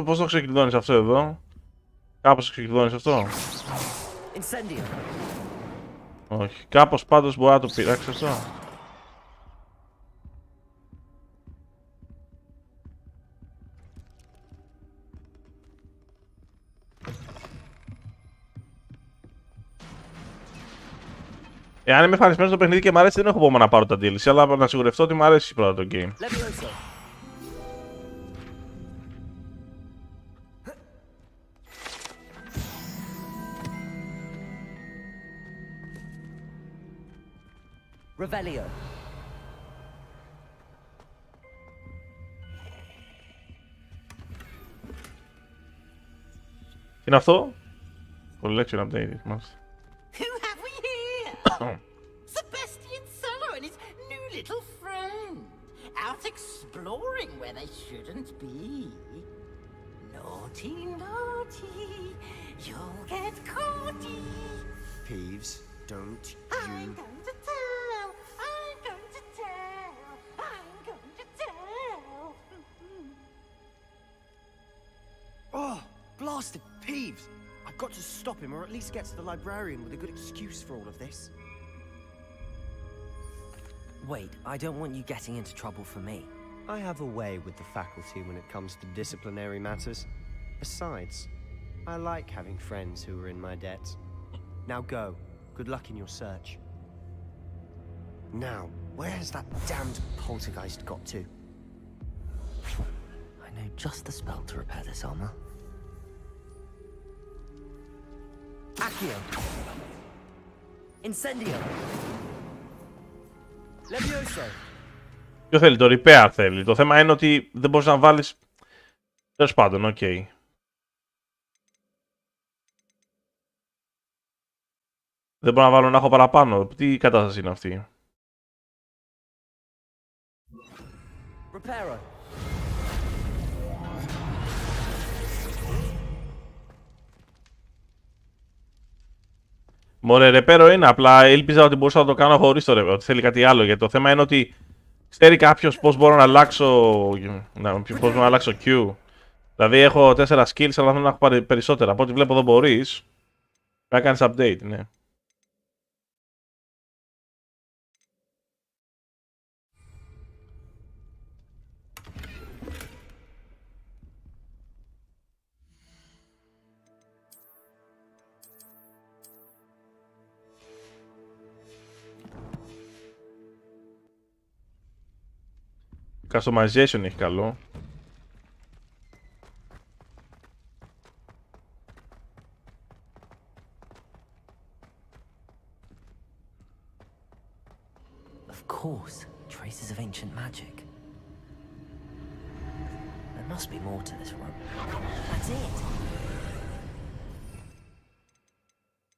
Πώς το ξεκλειδώνεις αυτό εδώ? Κάπως το ξεκλειδώνεις αυτό? Incendio. Όχι. Κάπως πάντως μπορεί να το πειράξει αυτό. Εάν είμαι ευχαριστημένος στο παιχνίδι και μου αρέσει, δεν έχω πόνο να πάρω τα DLC, αλλά να σιγουρευτώ ότι μου αρέσει πρώτα το game. Revelio. Είναι αυτό? Collection updated, μάλιστα. Who have we here? Sebastian Solo and his new little friend. Out exploring where they shouldn't be. Naughty, naughty. You'll get caughty. Peeves, don't you... I'm going to tell. I'm going to tell. I'm going to tell. Oh, blasted Peeves! I've got to stop him, or at least get to the librarian with a good excuse for all of this. Wait, I don't want you getting into trouble for me. I have a way with the faculty when it comes to disciplinary matters. Besides, I like having friends who are in my debt. Now go. Good luck in your search. Now, where has that damned poltergeist got to? I know just the spell to repair this armor. Accio. Incendio. Levioso. Ποιο θέλει, το repair θέλει. Το θέμα είναι ότι δεν μπορείς να βάλεις... Τέλος πάντων, οκ. Δεν μπορώ να βάλω να έχω παραπάνω. Τι κατάσταση είναι αυτή? Reparo. Μωρέ, ρεπέρο είναι. Απλά ήλπιζα ότι μπορούσα να το κάνω χωρίς το ρεπέρο. Ότι θέλει κάτι άλλο. Γιατί το θέμα είναι ότι ξέρει κάποιος πώς μπορώ να αλλάξω. Πώς μπορώ να αλλάξω Q. Δηλαδή έχω 4 skills, αλλά θέλω να έχω πάρει περισσότερα. Από ό,τι βλέπω εδώ μπορείς να κάνεις update, ναι. Customization έχει καλό. Of course, traces of ancient magic. There must be more to this room. That's it.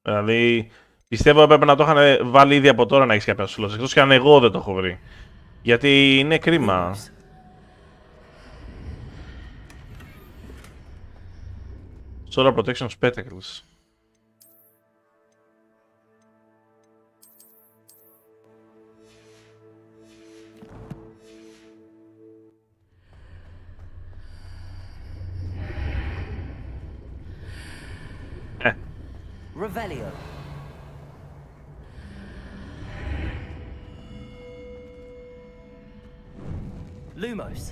Δηλαδή, πιστεύω έπρεπε να το είχαν βάλει ήδη από τώρα να έχεις κάποια slots. Εκτός και αν εγώ δεν το έχω βρει. Γιατί είναι κρίμα. Solar Protection Spectacles. Revelio. Lumos.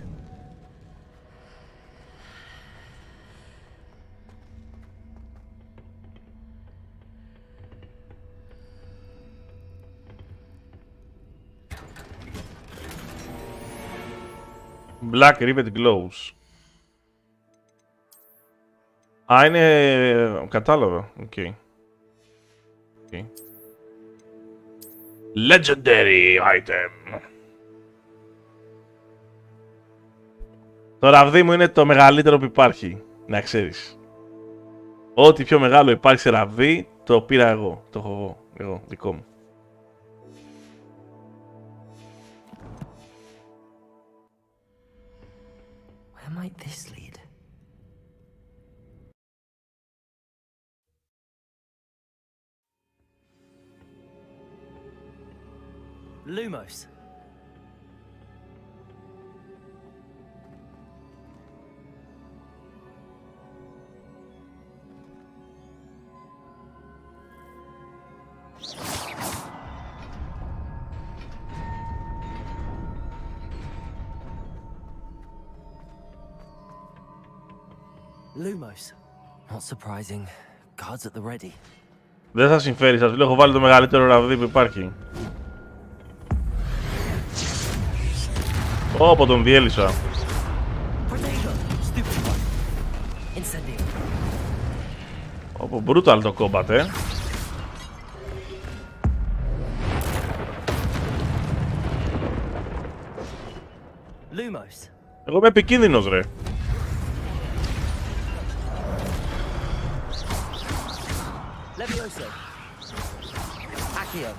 Black Rivet Glows. Α, είναι κατάλαβα. Οκ. Okay. Okay. Legendary item. Το ραβδί μου είναι το μεγαλύτερο που υπάρχει. Να ξέρεις. Ό,τι πιο μεγάλο υπάρχει σε ραβδί, το πήρα εγώ. Το έχω εγώ, δικό μου. Where might this lead? Lumos. Lumos. Not surprising. Guards at the ready. Δεν θα συμφέρει, σας λέω, έχω βάλει το μεγαλύτερο ραβδί που υπάρχει. Όπο, τον διέλυσα. Όπο, brutal το combat, Lumos. Εγώ είμαι επικίνδυνος, ρε. Levioso. Accio.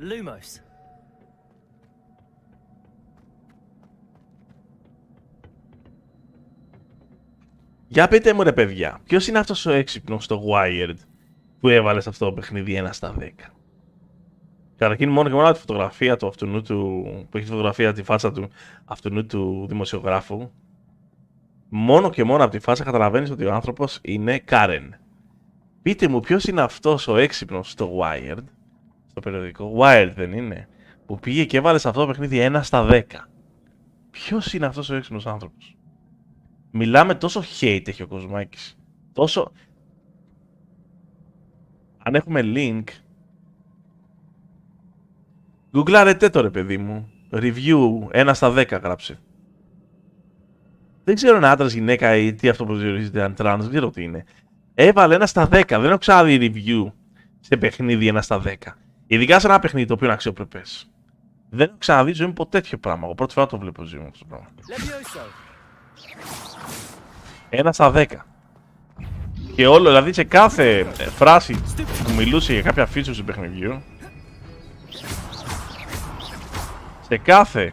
Lumos. Για πείτε μου ρε παιδιά, ποιος είναι αυτός ο έξυπνος στο Wired που έβαλε σε αυτό το παιχνίδι 1 στα 10. Καταρχήν μόνο και μόνο από τη φωτογραφία του αυτού του, που έχει φωτογραφία τη φάτσα του αυτού του δημοσιογράφου, μόνο και μόνο από τη φάτσα καταλαβαίνεις ότι ο άνθρωπος είναι Karen. Πείτε μου ποιος είναι αυτός ο έξυπνος στο Wired, στο περιοδικό, Wired δεν είναι, που πήγε και έβαλε σε αυτό το παιχνίδι 1 στα 10. Ποιος είναι αυτός ο έξυπνος άνθρωπος? Μιλάμε τόσο hate έχει ο Κοσμάκης. Τόσο... Αν έχουμε link... Γκουγκλάρετε το ρε παιδί μου. Review 1 στα 10 γράψε. Δεν ξέρω αν άντρας, γυναίκα ή τι αυτό που προσδιορίζεται, αν trans, δεν ξέρω τι είναι. Έβαλε 1 στα 10. Δεν έχω ξαναδεί review σε παιχνίδι 1 στα 10. Ειδικά σε ένα παιχνίδι το οποίο είναι αξιοπρεπές. Δεν έχω ξαναδεί ζωή μου ποτέ τέτοιο πράγμα. Εγώ πρώτη φορά το βλέπω ζωή μου αυτό το πράγμα. 1 στα 10. Και όλο, δηλαδή σε κάθε φράση που μιλούσε για κάποια feature του παιχνιδιού, σε κάθε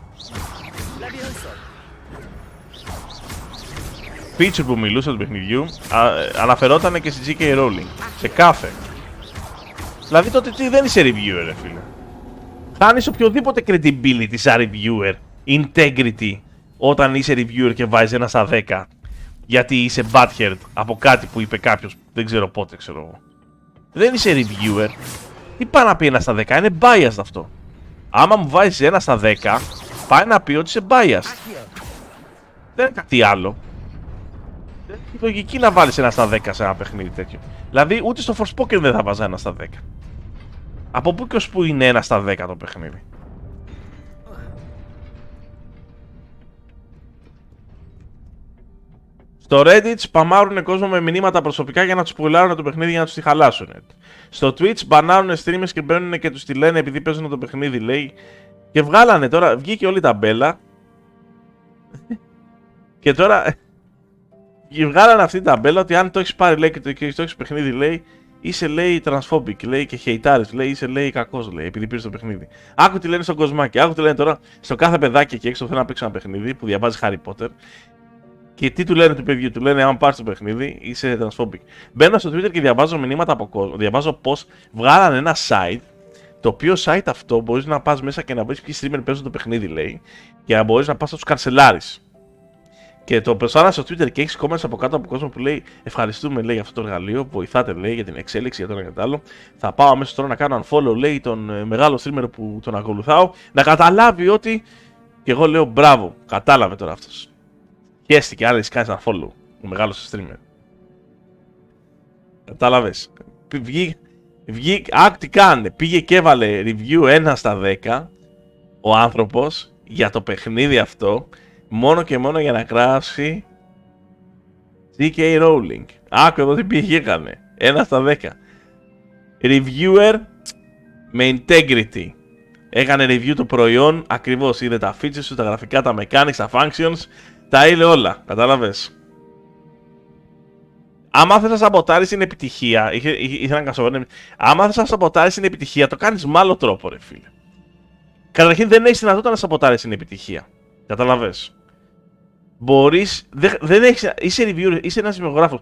feature που μιλούσε του παιχνιδιού, αναφερόταν και στη GK Rowling. Σε κάθε. Δηλαδή τότε τι, δεν είσαι reviewer, ρε φίλε. Χάνεις οποιοδήποτε credibility σαν reviewer, integrity, όταν είσαι reviewer και βάζεις 1 στα 10. Γιατί είσαι butthurt από κάτι που είπε κάποιος, δεν ξέρω πότε, ξέρω εγώ. Δεν είσαι reviewer. Τι πάει να πει 1 στα 10, είναι biased αυτό. Άμα μου βάζεις 1 στα 10, πάει να πει ότι είσαι biased. Δεν είναι κάτι άλλο. Δεν έχει λογική να βάλεις 1 στα 10 σε ένα παιχνίδι τέτοιο. Δηλαδή ούτε στο Forspoken δεν θα βάζα 1 στα 10. Από πού και ως πού είναι 1 στα 10 το παιχνίδι. Στο Reddit σπαμάρουν κόσμο με μηνύματα προσωπικά για να τους πουλάρουν το παιχνίδι για να τους τη χαλάσουν. Στο Twitch μπανάρουν streamers και μπαίνουν και τους τη λένε επειδή παίζουν το παιχνίδι, λέει. Και βγάλανε τώρα, βγήκε όλη η ταμπέλα. Και τώρα βγάλανε αυτή την ταμπέλα ότι αν το έχεις πάρει, λέει, και το έχεις παιχνίδι, λέει, είσαι, λέει, transphobic, λέει, και χεϊτάρης, λέει, είσαι, λέει, κακός, λέει, επειδή πήρες το παιχνίδι. Άκου τι λένε στον κοσμάκι, άκου τι λένε τώρα στο κάθε παιδάκι εκεί έξω που θέλει να παίξει ένα παιχνίδι που διαβάζει Harry Potter. Και τι του λένε του παιδιού, του λένε: αν πάρεις το παιχνίδι, είσαι transphobic. Μπαίνω στο Twitter και διαβάζω μηνύματα από κόσμο. Διαβάζω πως βγάλανε ένα site. Το οποίο site αυτό μπορείς να πας μέσα και να βρεις ποιοι streamer παίζουν το παιχνίδι, λέει. Και να μπορείς να πας να τους κανσελάρεις. Και το προσάρα στο Twitter και έχεις comments από κάτω από κόσμο που λέει: ευχαριστούμε, λέει, για αυτό το εργαλείο. Βοηθάτε, λέει, για την εξέλιξη, για το ένα και το άλλο. Θα πάω αμέσως τώρα να κάνω unfollow, λέει, τον μεγάλο streamer που τον ακολουθάω. Να καταλάβει ότι. Και εγώ λέω: μπράβο, κατάλαβε τώρα αυτός. Χαίστηκε, άρα εσύ κάνεις ένα follow, ο μεγάλος streamer. Κατάλαβες. Άκου τι κάνε. Πήγε και έβαλε review 1 στα 10 ο άνθρωπος για το παιχνίδι αυτό, μόνο και μόνο για να γράψει GK Rowling. Άκου εδώ τι πήγε και έκανε. 1 στα 10. Reviewer με integrity. Έκανε review το προϊόν, ακριβώς είδε τα features του, τα γραφικά, τα mechanics, τα functions. Τα είδε όλα, κατάλαβες. Άμα θες να σαμποτάρεις την επιτυχία, ήθελα να κασοβέρνει. Άμα θες να σαμποτάρεις την επιτυχία, το κάνεις με άλλο τρόπο, ρε φίλε. Καταρχήν δεν έχεις δυνατότητα να σαμποτάρεις την επιτυχία. Καταλαβες. Μπορείς, δεν έχεις, είσαι reviewer, είσαι ένας δημιουργός.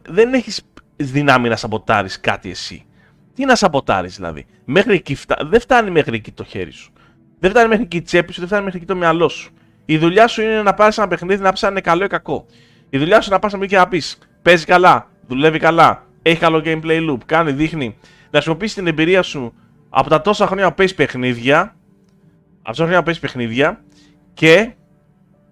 Δεν έχεις δυνάμει να σαμποτάρεις κάτι εσύ. Τι να σαμποτάρεις δηλαδή. Μέχρι εκεί δεν φτάνει μέχρι εκεί το χέρι σου. Δεν φτάνει μέχρι εκεί η τσέπη σου, δεν φτάνει μέχρι εκεί το μυαλό σου. Η δουλειά σου είναι να πάρεις ένα παιχνίδι να πεις αν είναι καλό ή κακό. Η δουλειά σου είναι να πας να και να πεις: παίζει καλά, δουλεύει καλά, έχει καλό gameplay loop, κάνει, δείχνει. Να χρησιμοποιήσεις την εμπειρία σου από τα τόσα χρόνια που παίζεις παιχνίδια, και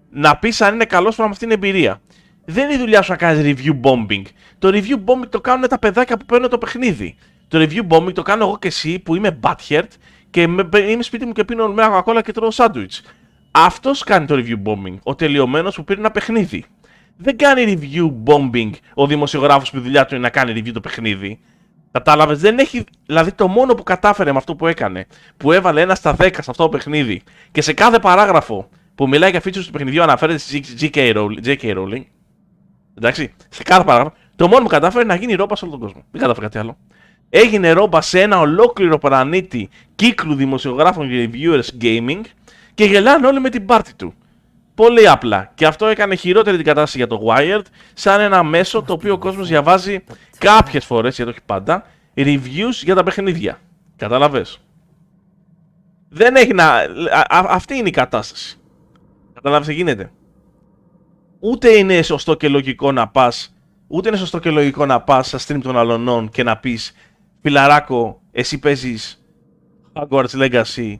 να πεις αν είναι καλός με αυτή την εμπειρία. Δεν είναι η δουλειά σου να κάνεις review bombing. Το review bombing το κάνουν τα παιδάκια που παίρνουν το παιχνίδι. Το review bombing το κάνω εγώ και εσύ που είμαι butthurt και είμαι σπίτι μου και πίνω μια κοκακόλα και τρώω σάντουιτς. Αυτός κάνει το review bombing, ο τελειωμένος που πήρε ένα παιχνίδι. Δεν κάνει review bombing ο δημοσιογράφος που η δουλειά του είναι να κάνει review το παιχνίδι. Κατάλαβες, δεν έχει. Δηλαδή το μόνο που κατάφερε με αυτό που έκανε, που έβαλε 1 στα 10 σε αυτό το παιχνίδι και σε κάθε παράγραφο που μιλάει για features του παιχνιδιού αναφέρεται στη GK Rowling. Εντάξει, σε κάθε παράγραφο, το μόνο που κατάφερε να γίνει ρόμπα σε όλο τον κόσμο. Δεν κατάφερε κάτι άλλο. Έγινε ρόμπα σε ένα ολόκληρο πλανήτη κύκλου δημοσιογράφων και reviewers gaming. Και γελάνε όλοι με την πάρτη του. Πολύ απλά. Και αυτό έκανε χειρότερη την κατάσταση για το Wired, σαν ένα μέσο το οποίο ο κόσμος διαβάζει κάποιες φορές, γιατί όχι πάντα, reviews για τα παιχνίδια. Καταλαβες. Δεν έχει να. Αυτή είναι η κατάσταση. Καταλάβεις τι γίνεται. Ούτε είναι σωστό και λογικό να πας. Ούτε είναι σωστό και λογικό να πας στα stream των αλωνών και να πεις: φιλαράκο, εσύ παίζεις Hogwarts Legacy.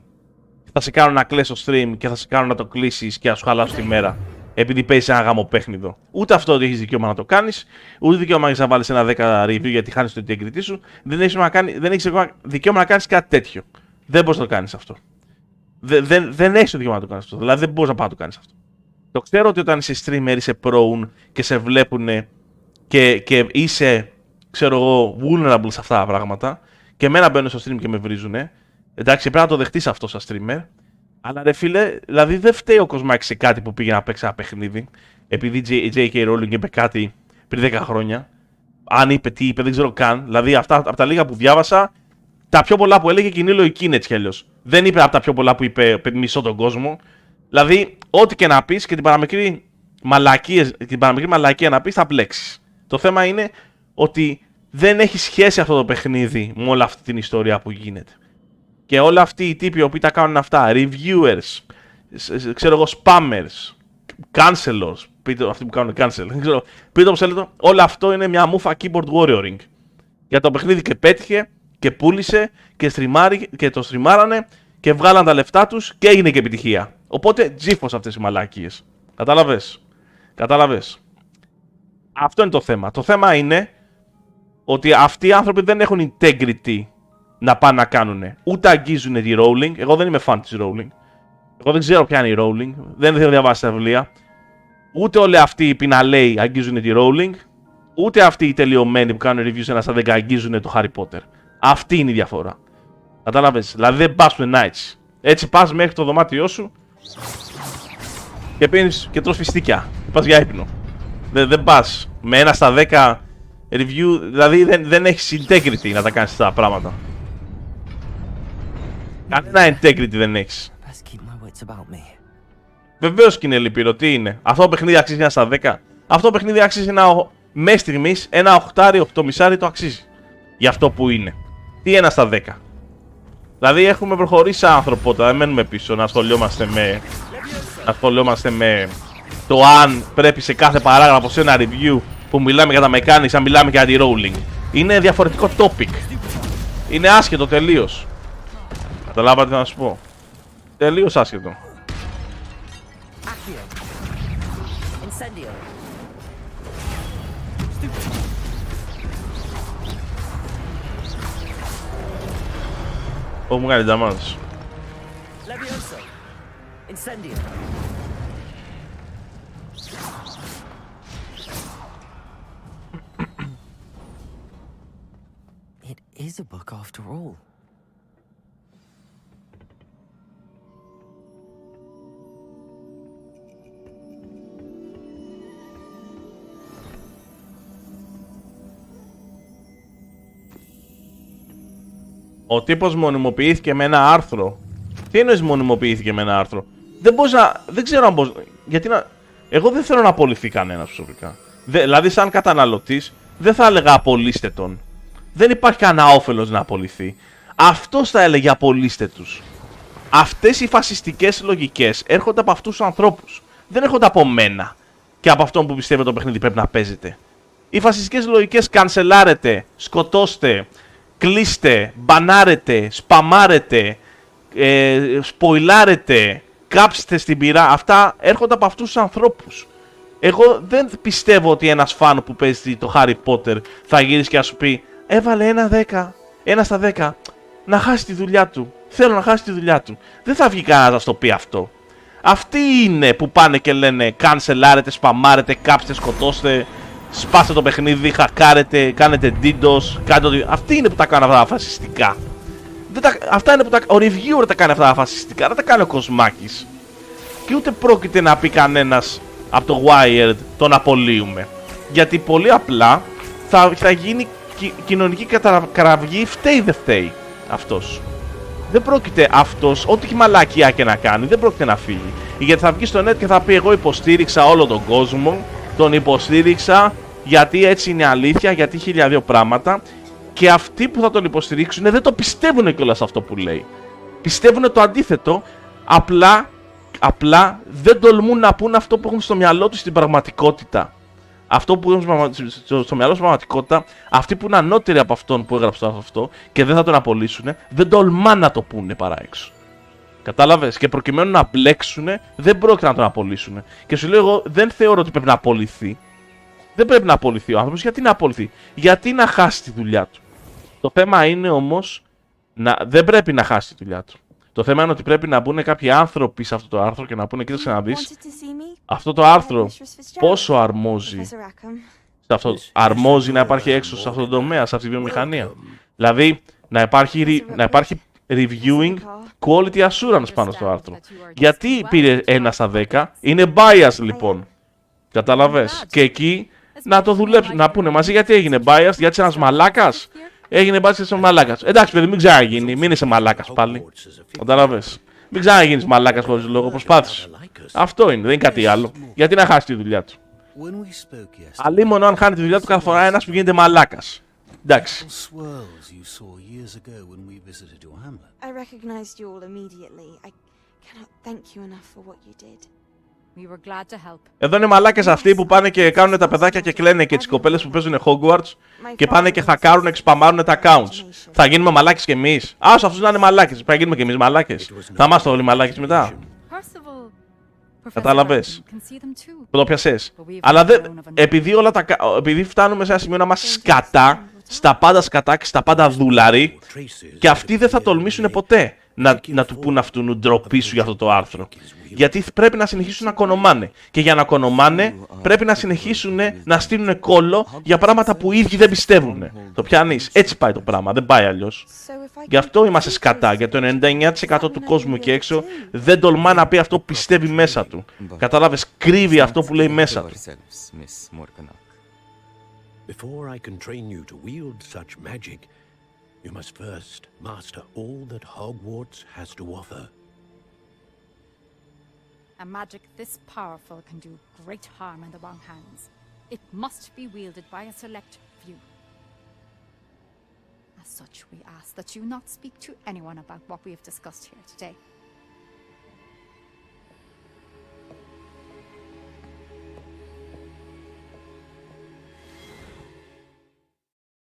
Θα σε κάνω να κλαίσω στο stream και θα σε κάνω να το κλείσεις και να σου χαλάσω τη μέρα επειδή παίζεις ένα γαμοπέχνιδο. Ούτε αυτό δεν έχεις δικαίωμα να το κάνεις, ούτε δικαίωμα έχεις να βάλεις ένα 10 review γιατί χάνεις το integrity σου. Δεν έχεις δικαίωμα να κάνεις κάτι τέτοιο. Δεν μπορείς να το κάνεις αυτό. Δεν έχεις το δικαίωμα να το κάνεις αυτό. Δηλαδή δεν μπορείς να πάει να το κάνεις αυτό. Το ξέρω ότι όταν είσαι streamer είσαι prone και σε βλέπουν και είσαι, ξέρω εγώ, vulnerable σε αυτά τα πράγματα Και εμένα μπαίνουν στο stream και με βρίζουνε. Εντάξει, πρέπει να το δεχτείς αυτό σαν streamer. Αλλά ρε φίλε, δηλαδή δεν φταίει ο Κοσμάκης σε κάτι που πήγε να παίξει ένα παιχνίδι. Επειδή η J.K. Rowling είπε κάτι πριν 10 χρόνια. Αν είπε, τι είπε, δεν ξέρω καν. Δηλαδή, αυτά από τα λίγα που διάβασα, τα πιο πολλά που έλεγε κοινή λογική είναι έτσι κι αλλιώς. Δεν είπε από τα πιο πολλά που είπε μισό τον κόσμο. Δηλαδή, ό,τι και να πεις και την παραμικρή μαλακία να πεις, θα μπλέξεις. Το θέμα είναι ότι δεν έχει σχέση αυτό το παιχνίδι με όλη αυτή την ιστορία που γίνεται. Και όλοι αυτοί οι τύποι που τα κάνουν αυτά, reviewers, ξέρω εγώ, spammers, cancelers, πείτε αυτοί που κάνουν cancel, δεν ξέρω, πείτε όπως θέλετε, όλο αυτό είναι μια μούφα keyboard warrioring. Για το παιχνίδι και πέτυχε και πούλησε και το στριμάρανε και βγάλαν τα λεφτά τους και έγινε και επιτυχία. Οπότε τζίφος αυτές οι μαλακίες. Κατάλαβες. Αυτό είναι το θέμα. Το θέμα είναι ότι αυτοί οι άνθρωποι δεν έχουν integrity να πάνε να κάνουνε. Ούτε αγγίζουν τη Rowling. Εγώ δεν είμαι fan της Rowling. Εγώ δεν ξέρω ποια είναι η Rowling. Δεν θέλω να διαβάσει τα βιβλία. Ούτε όλοι αυτοί οι πιναλέοι αγγίζουν τη Rowling. Ούτε αυτοί οι τελειωμένοι που κάνουν reviews 1 στα 10 αγγίζουν το Harry Potter. Αυτή είναι η διαφορά. Κατάλαβες. Δηλαδή δεν πας πουθενά έτσι. Έτσι πας μέχρι το δωμάτιό σου και πίνεις και τρως φιστίκια. Και πας για ύπνο. Δεν πας με 1 στα 10 review. Δηλαδή δεν έχεις integrity να τα κάνεις αυτά τα πράγματα. Κανένα integrity δεν έχεις. Βεβαίως και είναι λυπηρό. Τι είναι. Αυτό το παιχνίδι αξίζει 1 στα 10. Αυτό το παιχνίδι αξίζει μέχρι στιγμής ένα 8,5 το αξίζει. Για αυτό που είναι. Τι 1 στα 10. Δηλαδή έχουμε προχωρήσει σαν ανθρωπότητα. Δεν μένουμε πίσω να ασχολιόμαστε με το αν πρέπει σε κάθε παράγραφο σε ένα review που μιλάμε για τα mechanics να μιλάμε για τη Rowling. Είναι διαφορετικό topic. Είναι άσχετο τελείως. Καταλάβατε να σου πω. Τελείως άσχετο. Μου κάνει damage. It is a book after all. Ο τύπος μονιμοποιήθηκε με ένα άρθρο. Τι εννοείς μονιμοποιήθηκε με ένα άρθρο? Δεν μπορείς να... Δεν ξέρω αν μπορείς... Γιατί να... Εγώ δεν θέλω να απολυθεί κανένας προσωπικά. Δηλαδή σαν καταναλωτής δεν θα έλεγα απολύστε τον. Δεν υπάρχει κανένα όφελος να απολυθεί. Αυτός θα έλεγε απολύστε τους. Αυτές οι φασιστικές λογικές έρχονται από αυτούς τους ανθρώπους. Δεν έρχονται από μένα και από αυτόν που πιστεύει το παιχνίδι πρέπει να παίζεται. Οι φασιστικές λογικές κανσελάρετε, σκοτώστε, κλείστε, μπανάρετε, σπαμάρετε, σποιλάρετε, κάψτε στην πυρά. Αυτά έρχονται από αυτούς τους ανθρώπους. Εγώ δεν πιστεύω ότι ένας φαν που παίζει το Harry Potter θα γυρίσει και να σου πει έβαλε 1 στα 10 να χάσει τη δουλειά του. Θέλω να χάσει τη δουλειά του. Δεν θα βγει κανένας να στο πει αυτό. Αυτοί είναι που πάνε και λένε κανσελάρετε, σπαμάρετε, κάψτε, σκοτώστε, σπάστε το παιχνίδι, χακάρετε, κάνετε DDoS, αυτοί είναι που τα κάνουν αυτά τα φασιστικά. Αυτά είναι που ο reviewer τα κάνει αυτά τα φασιστικά, δεν τα κάνει ο Κοσμάκης. Και ούτε πρόκειται να πει κανένας από το Wired τον απολύουμε. Γιατί πολύ απλά θα γίνει κοινωνική κατακραυγή, φταίει δεν φταίει αυτός. Δεν πρόκειται αυτός, ό,τι μαλακιά και να κάνει, δεν πρόκειται να φύγει. Γιατί θα βγει στο net και θα πει εγώ υποστήριξα όλο τον κόσμο, τον υποστήριξα γιατί έτσι είναι αλήθεια, γιατί 1002 πράγματα. Και αυτοί που θα τον υποστηρίξουν δεν το πιστεύουν κιόλας αυτό που λέει. Πιστεύουν το αντίθετο, απλά δεν τολμούν να πούν αυτό που έχουν στο μυαλό τους στην πραγματικότητα. Αυτό που έχουν στο μυαλό στην πραγματικότητα, αυτοί που είναι ανώτεροι από αυτόν που έγραψε αυτό και δεν θα τον απολύσουν, δεν τολμάν να το πούνε παρά έξω. Κατάλαβες? Και προκειμένου να μπλέξουν, δεν πρόκειται να τον απολύσουν. Και σου λέω εγώ, δεν θεωρώ ότι πρέπει να απολυθεί. Δεν πρέπει να απολυθεί ο άνθρωπος. Γιατί να απολυθεί? Γιατί να χάσει τη δουλειά του. Το θέμα είναι όμως, δεν πρέπει να χάσει τη δουλειά του. Το θέμα είναι ότι πρέπει να μπουν κάποιοι άνθρωποι σε αυτό το άρθρο και να πούνε, κοίταξε να δεις, αυτό το άρθρο πόσο αρμόζει, αρμόζει να υπάρχει έξω σε αυτό το τομέα, σε αυτή τη βιομηχανία. Δηλαδή, να υπάρχει reviewing quality assurance πάνω στο άρθρο. Γιατί πήρε 1 στα 10, είναι bias λοιπόν. Καταλαβες. Και εκεί να το δουλέψουν, να πούνε μαζί γιατί έγινε bias, γιατί είσαι ένας μαλάκας. Έγινε bias γιατί είσαι μαλάκας. Εντάξει παιδί, μην ξαναγίνει, μην είσαι μαλάκας πάλι. Καταλαβες. Μην ξαναγίνεις μαλάκας χωρίς λόγο, προσπάθησε. Αυτό είναι, δεν είναι κάτι άλλο. Γιατί να χάσει τη δουλειά του. Αλλήμον αν χάνει τη δουλειά του κάθε φορά ένας που γίνεται μαλάκας. Εντάξει. I recognized you all immediately. I cannot thank you enough for what you did. We were glad to help. Εδώ είναι μαλάκες αυτοί που πάνε και κάνουν τα παιδάκια και κλαίνε και τις κοπέλες που παίζουν Hogwarts και πάνε και χακάρουν και σπαμάρουν τα accounts. Θα γίνουμε μαλάκες κι εμείς. Άσο αυτούς να είναι μαλάκες. Πρέπει να γίνουμε κι εμείς μαλάκες. Θα είμαστε όλοι μαλάκες μετά. Κατάλαβες. Το πιασες. Αλλά επειδή φτάνουμε σε ένα σημείο να είμαστε σκατά, στα πάντα σκατά και στα πάντα δούλαροι, και αυτοί δεν θα τολμήσουν ποτέ να του πούν αυτού ντροπή σου για αυτό το άρθρο. Γιατί πρέπει να συνεχίσουν να κονομάνε. Και για να κονομάνε πρέπει να συνεχίσουν να στείλουν κόλλο για πράγματα που οι ίδιοι δεν πιστεύουν. Το πιάνεις. Έτσι πάει το πράγμα. Δεν πάει αλλιώς. Γι' αυτό είμαστε σκατά. Για το 99% του κόσμου εκεί έξω δεν τολμά να πει αυτό που πιστεύει μέσα του. Κατάλαβες, κρύβει αυτό που λέει μέσα του. Before I can train you to wield such magic, you must first master all that Hogwarts has to offer. A magic this powerful can do great harm in the wrong hands. It must be wielded by a select few. As such, we ask that you not speak to anyone about what we have discussed here today.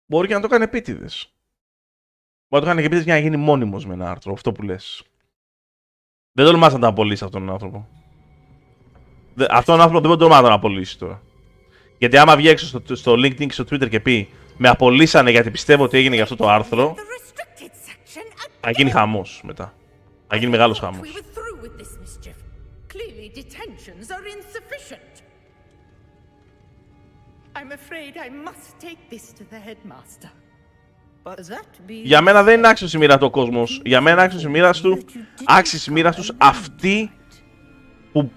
Μπορεί και να το κάνει επίτηδες. Μπορεί να το κάνει επίτηδες για να γίνει μόνιμος με ένα άρθρο, αυτό που λες. Δεν τολμάς να τον απολύσει αυτόν τον άνθρωπο. Αυτόν τον άνθρωπο δεν τολμάς να τον απολύσει τώρα. Γιατί άμα βγει έξω στο LinkedIn και στο Twitter και πει με απολύσανε γιατί πιστεύω ότι έγινε για αυτό το άρθρο, θα γίνει χαμός μετά. Θα γίνει μεγάλος χαμός. Για μένα δεν είναι άξιος η μοίρα του ο κόσμος. Για μένα άξιος η μοίρα τους αυτοί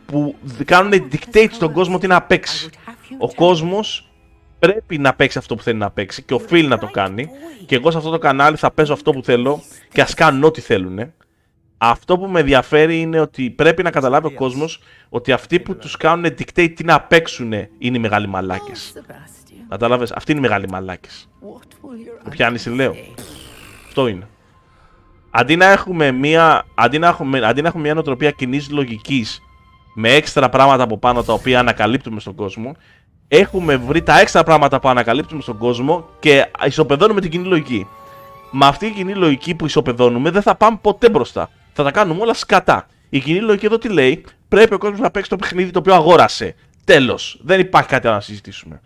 που κάνουν dictate στον κόσμο τι να παίξει. Ο κόσμος πρέπει να παίξει αυτό που θέλει να παίξει και οφείλει να το κάνει. Και εγώ σε αυτό το κανάλι θα παίζω αυτό που θέλω και ας κάνουν ό,τι θέλουν. Αυτό που με ενδιαφέρει είναι ότι πρέπει να καταλάβει ο κόσμος ότι αυτοί που τους κάνουν dictate τι να παίξουν είναι οι μεγάλοι μαλάκες. Κατάλαβες, αυτοί είναι οι μεγάλοι μαλάκες. Το πιάνεις τι λέω. Αυτό είναι. Αντί να έχουμε μια νοοτροπία κοινής λογικής με έξτρα πράγματα από πάνω τα οποία ανακαλύπτουμε στον κόσμο, έχουμε βρει τα έξτρα πράγματα που ανακαλύπτουμε στον κόσμο και ισοπεδώνουμε την κοινή λογική. Με αυτή η κοινή λογική που ισοπεδώνουμε δεν θα πάμε ποτέ μπροστά. Θα τα κάνουμε όλα σκατά. Η κοινή λογική εδώ τι λέει? Πρέπει ο κόσμος να παίξει το παιχνίδι το οποίο αγόρασε. Τέλος. Δεν υπάρχει κάτι άλλο να συζητήσουμε.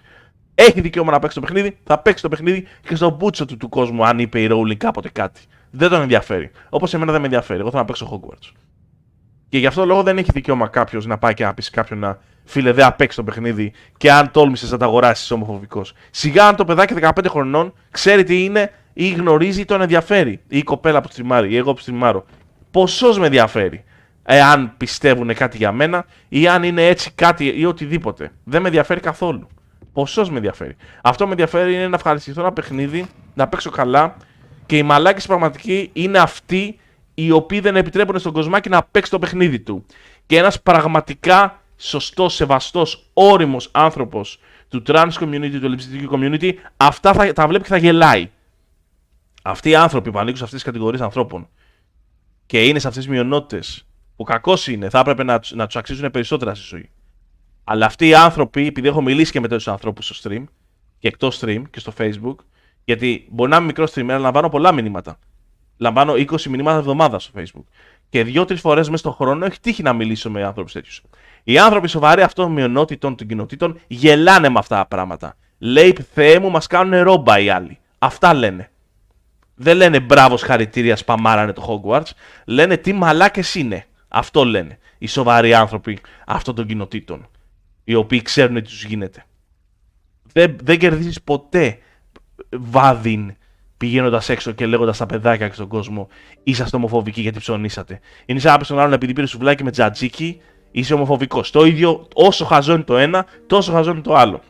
Έχει δικαίωμα να παίξει το παιχνίδι, θα παίξει το παιχνίδι και στο μπούτσο του κόσμου, αν είπε η Rowling κάποτε κάτι. Δεν τον ενδιαφέρει. Όπως εμένα δεν με ενδιαφέρει. Εγώ θέλω να παίξω Hogwarts. Και γι' αυτό λόγο δεν έχει δικαίωμα κάποιος να πάει και να πει σε κάποιον να φίλε, δεν παίξει το παιχνίδι και αν τόλμησες να τα αγοράσεις, είσαι ομοφοβικός. Σιγά αν το παιδάκι 15 χρονών ξέρει τι είναι ή γνωρίζει ή τον ενδιαφέρει. Ή η κοπέλα που στριμάρει, ή εγώ που στριμάρω. Ποσός με ενδιαφέρει. Εάν πιστεύουν κάτι για μένα ή αν είναι έτσι κάτι ή οτιδήποτε. Δεν με ενδιαφέρει καθόλου. Ποσός με ενδιαφέρει. Αυτό με ενδιαφέρει είναι να ευχαριστηθώ ένα παιχνίδι, να παίξω καλά και οι μαλάκες πραγματικοί είναι αυτοί οι οποίοι δεν επιτρέπουν στον κοσμάκι να παίξει το παιχνίδι του. Και ένας πραγματικά σωστός, σεβαστός, όριμος άνθρωπος του trans community, του LGBTQ community, αυτά θα τα βλέπει και θα γελάει. Αυτοί οι άνθρωποι που ανήκουν σε αυτές τις κατηγορίες ανθρώπων και είναι σε αυτές τις μειονότητες, που κακώς είναι, θα έπρεπε να τους αξίζουν περισσότερα στη ζωή. Αλλά αυτοί οι άνθρωποι, επειδή έχω μιλήσει και με τέτοιους ανθρώπους στο stream και εκτός stream και στο Facebook, γιατί μπορεί να είμαι μικρό streamer, αλλά λαμβάνω πολλά μηνύματα. Λαμβάνω 20 μηνύματα εβδομάδα στο Facebook. Και 2-3 φορές μέσα στον χρόνο έχει τύχει να μιλήσω με άνθρωπους τέτοιους. Οι άνθρωποι σοβαροί αυτών των μειονότητων, των κοινοτήτων, γελάνε με αυτά τα πράγματα. Λέει, Θεέ μου, μας κάνουν ρόμπα οι άλλοι. Αυτά λένε. Δεν λένε μπράβο, χαρητήρια, σπαμάρανε το Hogwarts. Λένε τι μαλάκες είναι. Αυτό λένε οι σοβαροί άνθρωποι αυτών των κοινοτήτων. Οι οποίοι ξέρουν τι τους γίνεται. Δεν κερδίζεις ποτέ βάδιν πηγαίνοντας έξω και λέγοντας στα παιδάκια και στον κόσμο είσαστε ομοφοβικοί γιατί ψωνίσατε. Είναι σαν να πει στον άλλον επειδή πήρε σουβλάκι με τζατζίκι, είσαι ομοφοβικός. Το ίδιο, όσο χαζό είναι το ένα, τόσο χαζό είναι το άλλο.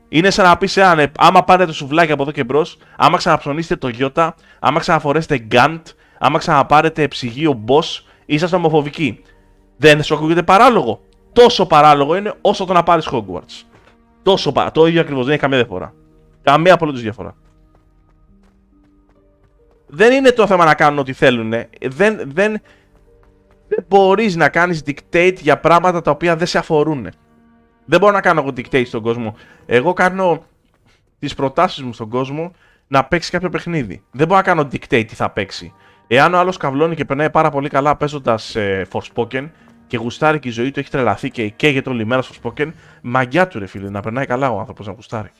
Είναι σαν να πει σε έναν, άμα πάρετε το σουβλάκι από εδώ και μπρος, άμα ξαναψωνίσετε το γιώτα, άμα ξαναφορέσετε γκάντ, άμα ξαναπάρετε ψυγείο boss, είσαστε ομοφοβικοί. Δεν σου ακούγεται παράλογο? Τόσο παράλογο είναι όσο το να πάρεις Hogwarts. Το ίδιο ακριβώς, δεν έχει καμία διαφορά. Καμία απολύτως διαφορά. Δεν είναι το θέμα να κάνουν ό,τι θέλουν. Δεν μπορείς να κάνεις dictate για πράγματα τα οποία δεν σε αφορούν. Δεν μπορώ να κάνω εγώ dictate στον κόσμο. Εγώ κάνω τις προτάσεις μου στον κόσμο να παίξει κάποιο παιχνίδι. Δεν μπορώ να κάνω dictate τι θα παίξει. Εάν ο άλλος καυλώνει και περνάει πάρα πολύ καλά παίζοντας Forspoken και γουστάρει και η ζωή του έχει τρελαθεί και καίγεται όλη μέρα στο Forspoken, μαγιά του ρε φίλε, να περνάει καλά ο άνθρωπος να γουστάρει.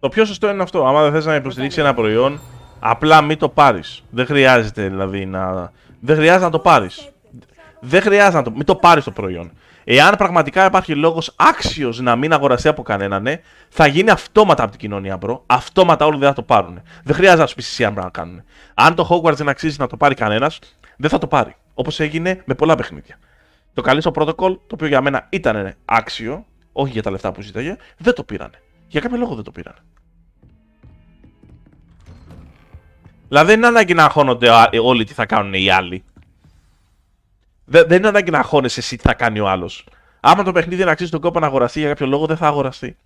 Το πιο σωστό είναι αυτό. Άμα δεν θες να υποστηρίξεις ένα προϊόν, απλά μην το πάρεις. Δεν χρειάζεται δηλαδή να... Δεν χρειάζεται να το πάρεις. Δεν χρειάζεται να το... Μην το πάρεις το προϊόν. Εάν πραγματικά υπάρχει λόγος άξιος να μην αγοραστεί από κανέναν, ναι, θα γίνει αυτόματα από την κοινωνία, μπρο. Αυτόματα όλοι δεν θα το πάρουν. Δεν χρειάζεται να σου πεις εσύ αν πρέπει να κάνουν. Αν το Hogwarts δεν αξίζει να το πάρει κανένας, δεν θα το πάρει. Όπως έγινε με πολλά παιχνίδια. Το Καλύστο Protocol, το οποίο για μένα ήταν άξιο, όχι για τα λεφτά που ζήταγε, δεν το πήρανε. Για κάποιο λόγο δεν το πήρανε. Δηλαδή δεν είναι ανάγκη να αγχώνονται όλοι τι θα κάνουν οι άλλοι. Δεν είναι ανάγκη να αγχώνεσαι εσύ τι θα κάνει ο άλλος. Άμα το παιχνίδι να αξίζει τον κόπο να αγοραστεί για κάποιο λόγο, δεν θα αγοραστεί.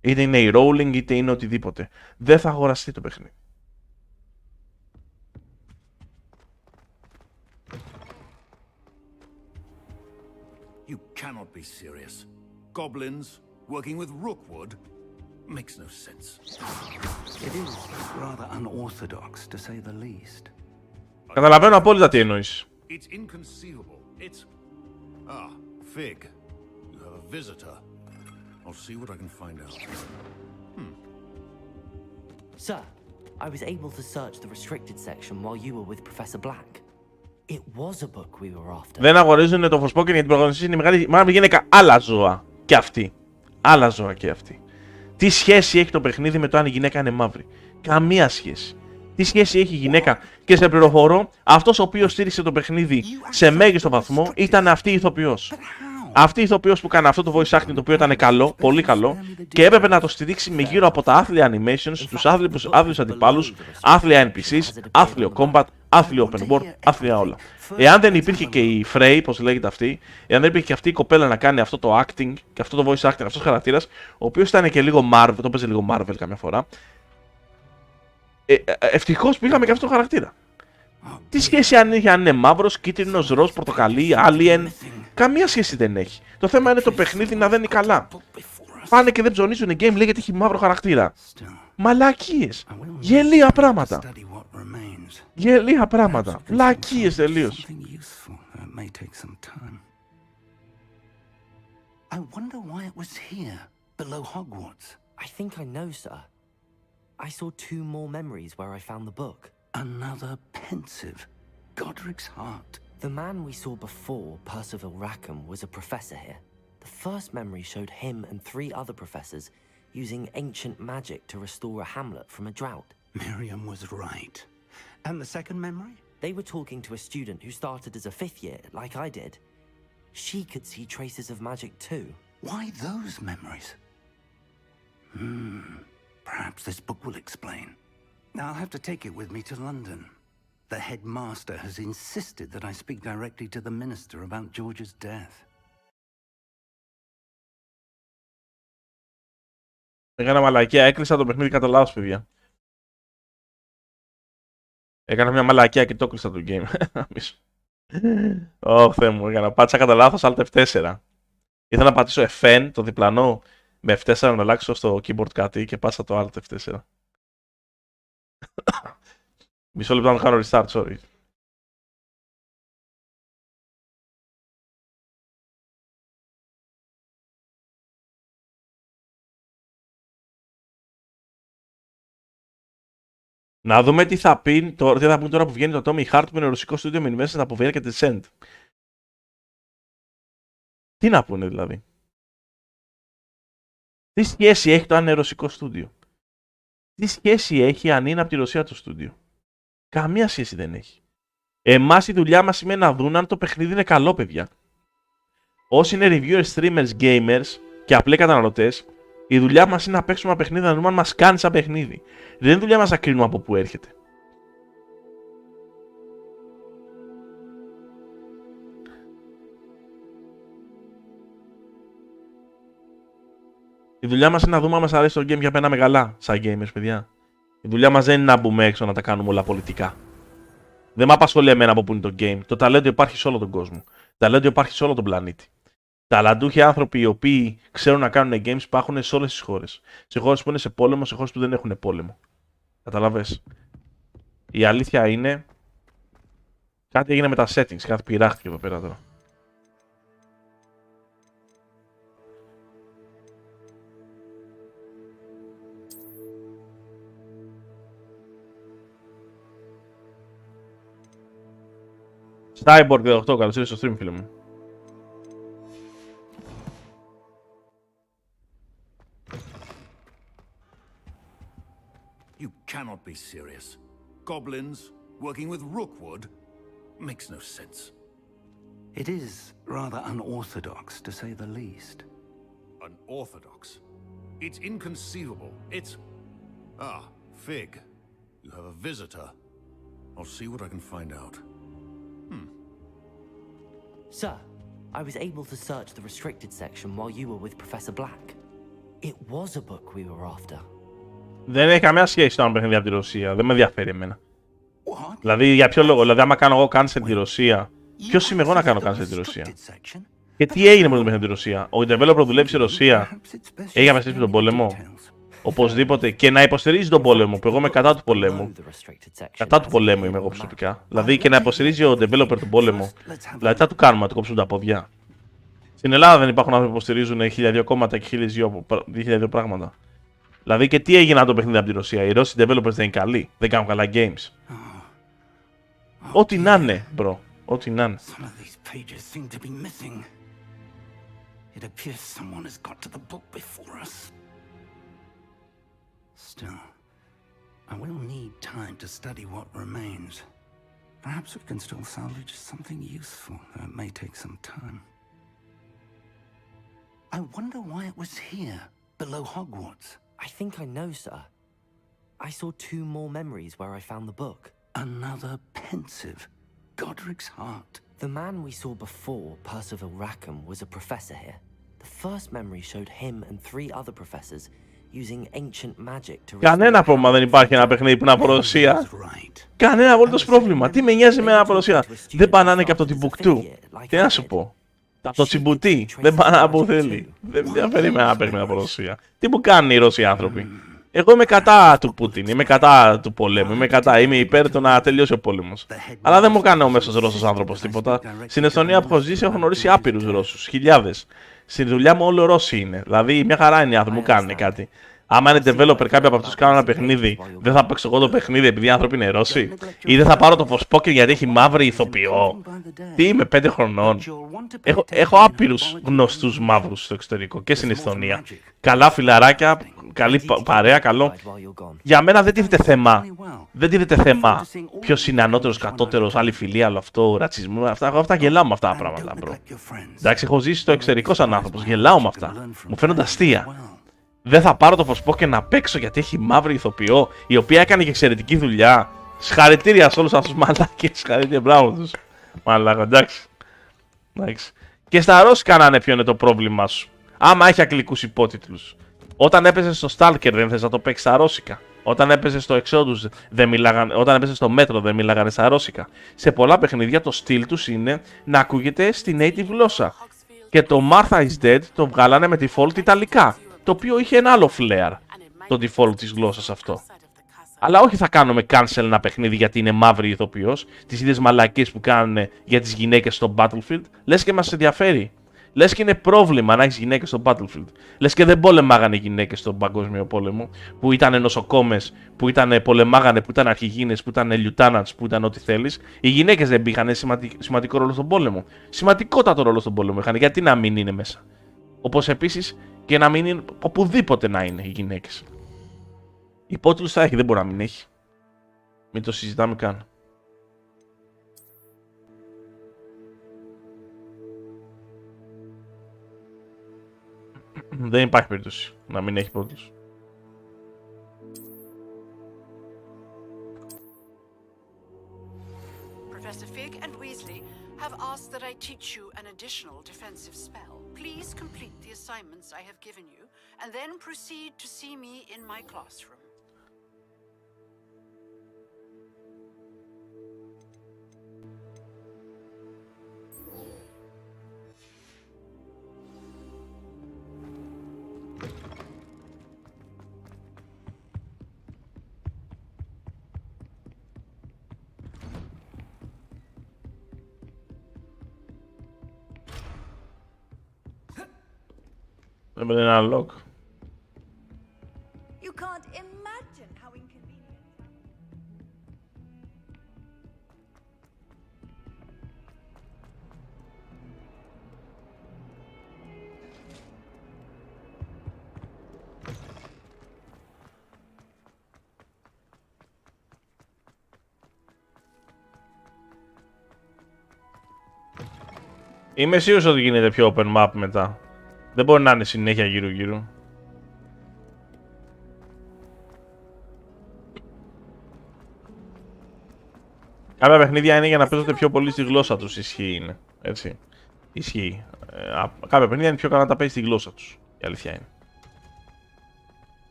Είτε είναι η rolling είτε είναι οτιδήποτε. Δεν θα αγοραστεί το παιχνίδι. You cannot be serious. Goblins working with Rookwood makes no sense. It is rather unorthodox, to say the least. Καταλαβαίνω απόλυτα τι εννοείς. It's inconceivable. It's... Ah, Fig. You have a visitor. I'll see what I can find out. Sir, I was able to search the restricted section while you were with Professor Black. It was a book we were after. Δεν αγορίζουν το Forspoken γιατί την πρωταγωνιστή είναι η μεγάλη γυναίκα. Άλλα ζώα και αυτή. Άλλα ζώα και αυτή. Τι σχέση έχει το παιχνίδι με το αν η γυναίκα είναι μαύρη? Καμία σχέση. Τι σχέση έχει η γυναίκα? Και σε πληροφορώ, αυτός ο οποίος στήριξε το παιχνίδι σε μέγιστο βαθμό ήταν αυτή η ηθοποιός. Αυτή η ηθοποιός που κάνει αυτό το voice acting, το οποίο ήταν καλό, πολύ καλό, και έπρεπε να το στηρίξει με γύρω από τα άθλια animations, τους άθλιους αντιπάλους, άθλια NPCs, άθλιο combat, άθλιο open world, άθλια όλα. Εάν δεν υπήρχε και η Frey, πώς λέγεται αυτή, εάν δεν υπήρχε και αυτή η κοπέλα να κάνει αυτό το acting και αυτό το voice acting, αυτός ο χαρακτήρας, ο οποίος ήταν και λίγο Marvel, το παίζει λίγο Marvel καμιά φορά, ευτυχώς πήγαμε και αυτό το χαρακτήρα. Τι σχέση αν είναι μαύρος, κίτρινος, ροζ, πορτοκαλί, alien? Καμία σχέση δεν έχει. Το θέμα είναι το παιχνίδι να δεν είναι καλά. Πάνε και δεν ψωνίζουν game, λέει γιατί έχει μαύρο χαρακτήρα. Μαλακίες. Γελία πράγματα. Γελία πράγματα. Λακίες τελείως. I wonder why it was here, below Hogwarts. I think I know, sir. I saw 2 more memories where I found the book. Another pensive. Godric's heart. The man we saw before, Percival Rackham, was a professor here. The first memory showed him and 3 other professors using ancient magic to restore a hamlet from a drought. Miriam was right. And the second memory? They were talking to a student who started as a 5th year, like I did. She could see traces of magic too. Why those memories? Perhaps this book will explain. I'll have to take it with me to London. The headmaster has insisted that I speak directly to the minister about George's death. Έκανα μαλακία, έκλεισα το παιχνίδι κατά λάθος, παιδιά. Έκανα μια μαλακία και το έκλεισα το game. Ωχ, Θεέ μου, έκανα. Πάτησα κατά λάθος Alt F4. Ήθελα να πατήσω FN, το διπλανό, με F4 να αλλάξω στο keyboard κάτι και πάσα το Alt F4. Μισό λεπτό να κάνω restart, sorry. Να δούμε τι θα πούν τώρα που βγαίνει το Tommy Heart που είναι ρωσικό στούντιο με investment από VR και Descent. Τι να πούνε δηλαδή. Τι σχέση έχει το αν είναι ρωσικό στούντιο. Τι σχέση έχει αν είναι από τη Ρωσία το στούντιο. Καμία σχέση δεν έχει. Εμάς η δουλειά μας είναι να δουν αν το παιχνίδι είναι καλό, παιδιά. Όσοι είναι reviewers, streamers, gamers και απλοί καταναλωτές, η δουλειά μας είναι να παίξουμε ένα παιχνίδι, να δούμε αν μας κάνει σαν παιχνίδι. Δεν είναι δουλειά μας να κρίνουμε από πού έρχεται. Η δουλειά μας είναι να δούμε αν μας αρέσει το game για πέναμε καλά, σαν gamers, παιδιά. Η δουλειά μας δεν είναι να μπούμε έξω να τα κάνουμε όλα πολιτικά. Δεν με απασχολεί εμένα από πού είναι το game. Το ταλέντο υπάρχει σε όλο τον κόσμο. Το ταλέντο υπάρχει σε όλο τον πλανήτη. Ταλαντούχοι άνθρωποι οι οποίοι ξέρουν να κάνουν games υπάρχουν σε όλες τις χώρες. Σε χώρες που είναι σε πόλεμο, σε χώρες που δεν έχουν πόλεμο. Καταλαβες. Η αλήθεια είναι. Κάτι έγινε με τα settings, κάτι πειράχτηκε εδώ πέρα τώρα. Cyborg 18, καλώς ήρθες στο stream, φίλε μου. You cannot be serious. Goblins working with Rookwood makes no sense. It is rather unorthodox, to say the least. Unorthodox? It's inconceivable. It's... Ah, Fig. You have a visitor. I'll see what I can find out. Sir, I was able to search the restricted section while you were with Professor Black. It was a book we were after. Δεν έχει καμία σχέση το αν παιχνίδι από τη Ρωσία. Δεν με ενδιαφέρει εμένα. Δηλαδή, για ποιο λόγο. Δηλαδή, άμα κάνω εγώ cancel τη Ρωσία, ποιος είμαι εγώ να κάνω cancel τη Ρωσία. Και τι έγινε με το παιχνίδι τη Ρωσία. Ο developer δουλεύει στη Ρωσία. Έχει απεστήσει τον πόλεμο. Οπωσδήποτε. Και να υποστηρίζει τον πόλεμο, που εγώ είμαι κατά του πολέμου. Κατά του πολέμου είμαι εγώ προσωπικά. Δηλαδή, και να υποστηρίζει ο developer τον πόλεμο. Δηλαδή, τι θα του κάνουμε, να του κόψουν τα πόδια. Στην Ελλάδα δεν υπάρχουν άνθρωποι που υποστηρίζουν 1002 κόμματα και 1002 πράγματα. Δηλαδή και τι έγινε το παιχνίδι από τη Ρωσία. Οι Ρώσοι developers δεν είναι καλοί. Δεν κάνουν καλά games. Ό,τι να είναι, bro. Ό,τι να είναι. Still, I will need time to study what remains. Perhaps we can still salvage something useful, though it may take some time. I wonder why it was here, below Hogwarts. I think I know, sir. I saw 2 more memories where I found the book. Another pensive, Godric's heart. The man we saw before, Percival Rackham, was a professor here. The first memory showed him and 3 other professors using ancient magic to... Κανένα πρόβλημα δεν υπάρχει ένα παιχνίδι που είναι από Ρωσία. Κανένα απολύτως πρόβλημα. Τι με νοιάζει με ένα από Ρωσία. Δεν πάνε να είναι και από το Timbuktu. Τι να σου πω. Από το Τσιμπουτί. Δεν πάνε να που θέλει. Δεν διαφέρει με ένα παιχνίδι από Ρωσία. Τι μου κάνουν οι Ρώσοι άνθρωποι. Εγώ είμαι κατά του Πούτιν, είμαι κατά του πολέμου, είμαι υπέρ του να τελειώσει ο πόλεμος. Αλλά δεν μου κάνει ο μέσος Ρώσος άνθρωπος τίποτα. Στην Εστονία που έχω ζήσει έχω γνωρίσει άπειρους Ρώσους, χιλιάδες. Στη δουλειά μου όλοι Ρώσοι είναι. Δηλαδή μια χαρά είναι οι άνθρωποι, μου κάνουν κάτι. Άμα είναι developer κάποιοι από αυτούς κάνουν ένα παιχνίδι, δεν θα παίξω εγώ το παιχνίδι επειδή οι άνθρωποι είναι Ρώσοι. Ή δεν θα πάρω το Forspoken γιατί έχει μαύρη ηθοποιό. Τι είμαι, 5 χρονών. Έχω άπειρους γνωστούς μαύρους στο εξωτερικό και στην Εσθονία. Καλά φιλαράκια, καλή παρέα, καλό. Για μένα δεν τίθεται θέμα. Δεν τίθεται θέμα ποιος είναι ανώτερος, κατώτερος, άλλη φιλία, άλλο αυτό, ρατσισμό. Αυτά γελάω με αυτά τα πράγματα, bro. Εντάξει, έχω ζήσει στο εξωτερικό σαν άνθρωπος, γελάω με αυτά. Μου φαίνονται αστεία. Δεν θα πάρω το Forspoken να παίξω γιατί έχει μαύρη ηθοποιό, η οποία έκανε και εξαιρετική δουλειά. Συγχαρητήρια σε όλους αυτούς τους μαλάκες. Συγχαρητήρια, μπράβο τους. Μαλάκα, εντάξει. Και στα ρώσικα να είναι ποιο είναι το πρόβλημά σου. Άμα έχει αγγλικούς υπότιτλους. Όταν έπαιζε στο Stalker δεν θες να το παίξεις στα ρώσικα. Όταν έπαιζε στο Exodus δεν μιλάγανε, όταν έπαιζε στο Μέτρο δεν μιλάγανε στα ρώσικα. Σε πολλά παιχνίδια το στυλ τους είναι να ακούγεται στη native γλώσσα. Και το Martha is Dead το βγάλανε με default ιταλικά. το οποίο είχε ένα άλλο flair, το default της γλώσσας αυτό. Αλλά όχι θα κάνουμε cancel ένα παιχνίδι γιατί είναι μαύρη ηθοποιός, τις ίδιες μαλακίες που κάνουν για τις γυναίκες στο Battlefield, λες και μας ενδιαφέρει. Λες και είναι πρόβλημα να έχεις γυναίκες στο Battlefield. Λες και δεν πολεμάγανε οι γυναίκες στον Παγκόσμιο Πόλεμο, που ήταν νοσοκόμες, που ήταν πολεμάγανε, που ήταν αρχηγίνες, που ήταν lieutenants, που ήταν ό,τι θέλεις. Οι γυναίκες δεν είχαν σημαντικό ρόλο στον πόλεμο. Σημαντικότατο ρόλο στον πόλεμο είχαν, γιατί να μην είναι μέσα. Όπως επίσης και να μην είναι οπουδήποτε να είναι οι γυναίκες. Υπότιτλους θα έχει, δεν μπορεί να μην έχει. Μην το συζητάμε καν. Δεν υπάρχει περίπτωση να μην έχει υπότιτλους. Professor Fig and Weasley have asked that I teach you an additional defensive spell. Please complete the assignments I have given you, and then proceed to see me in my classroom. Έβαλε ένα lock. You can't imagine how inconvenient. Είμαι σίγουρος ότι γίνεται πιο open map μετά. Δεν μπορεί να είναι συνέχεια γύρω-γύρω. Κάποια παιχνίδια είναι για να παίζονται πιο πολύ στη γλώσσα τους. Ισχύει είναι. Έτσι. Ισχύει. Κάποια παιχνίδια είναι πιο καλά να τα παίζει στη γλώσσα τους. Η αλήθεια είναι.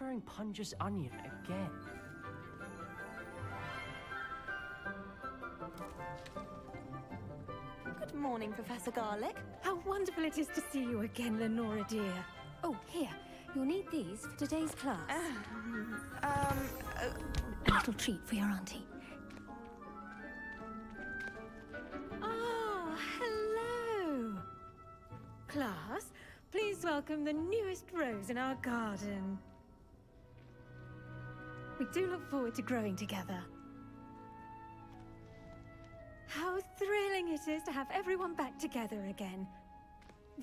Growing Punja's onion again. Good morning, Professor Garlick. How wonderful it is to see you again, Lenora dear. Oh, here, you'll need these for today's class. A little treat for your auntie. Ah, hello. Class, please welcome the newest rose in our garden. We do look forward to growing together. How thrilling it is to have everyone back together again.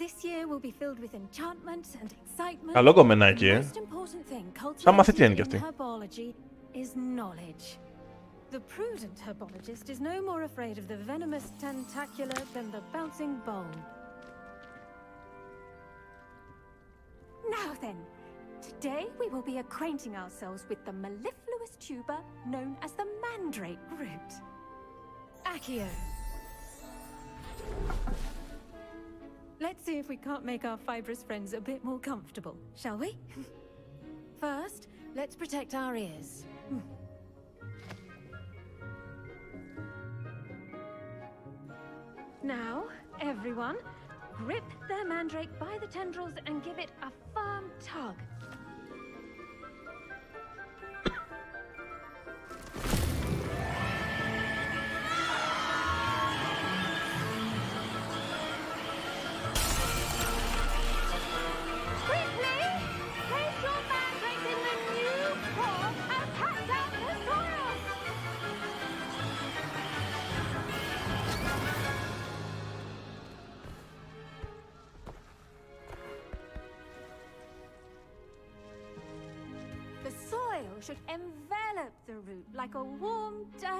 This year will be filled with enchantment and excitement. Καλό κομμενάκι, The most important thing Σαν μαθητή είναι κι cultivated αυτή. in herbology is knowledge. The prudent herbologist is no more afraid of the venomous tentacular than the bouncing bone. Now then, today we will be acquainting ourselves with the mellifluous tuber known as the mandrake root. Accio. Let's see if we can't make our fibrous friends a bit more comfortable, shall we? First, let's protect our ears. Now, everyone, grip their mandrake by the tendrils and give it a firm tug.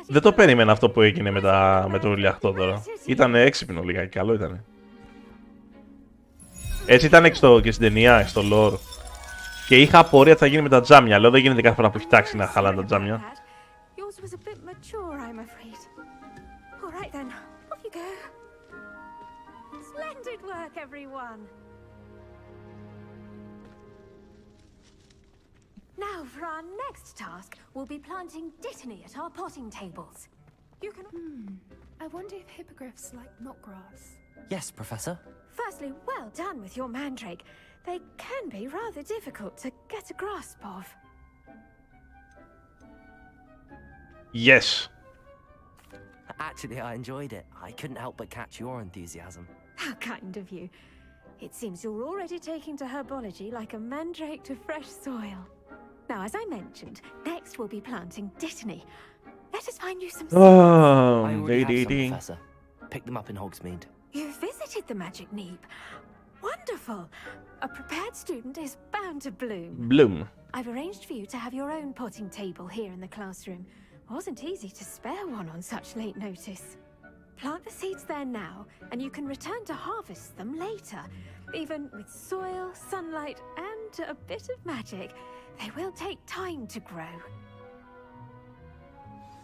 Δεν το περίμενα αυτό που έγινε με το ουλιαχτό τώρα. Ήταν έξυπνο λίγα, καλό ήταν. Έτσι ήταν και στην ταινία, στο lore. Και είχα απορία τι θα γίνει με τα τζάμια. Λέω δεν γίνεται κάθε φορά που έχει τάξει να χαλάνε τα τζάμια. Now for our next task, we'll be planting dittany at our potting tables. You can... I wonder if hippogriffs like knotgrass. Yes, Professor. Firstly, well done with your mandrake. They can be rather difficult to get a grasp of. Yes. Actually, I enjoyed it. I couldn't help but catch your enthusiasm. How kind of you. It seems you're already taking to herbology like a mandrake to fresh soil. Now, as I mentioned, next we'll be planting dittany. Let us find you some seeds. I already have some, Professor. Pick them up in Hogsmeade. You visited the Magic Neep. Wonderful. A prepared student is bound to bloom. Bloom. I've arranged for you to have your own potting table here in the classroom. Wasn't easy to spare one on such late notice. Plant the seeds there now, and you can return to harvest them later. Even with soil, sunlight, and a bit of magic, they will take time to grow.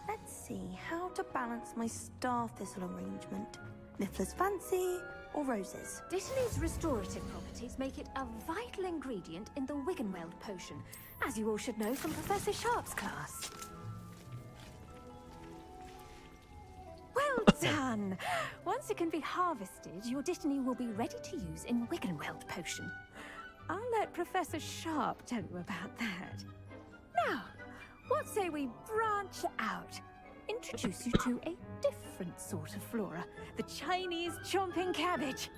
Let's see how to balance my star thistle arrangement. Niffler's fancy or roses? Dittany's restorative properties make it a vital ingredient in the Wiggenweld potion, as you all should know from Professor Sharp's class. Well done! Once it can be harvested, your dittany will be ready to use in Wiggenweld potion. I'll let Professor Sharp tell you about that. Now, what say we branch out? Introduce you to a different sort of flora, the Chinese chomping cabbage.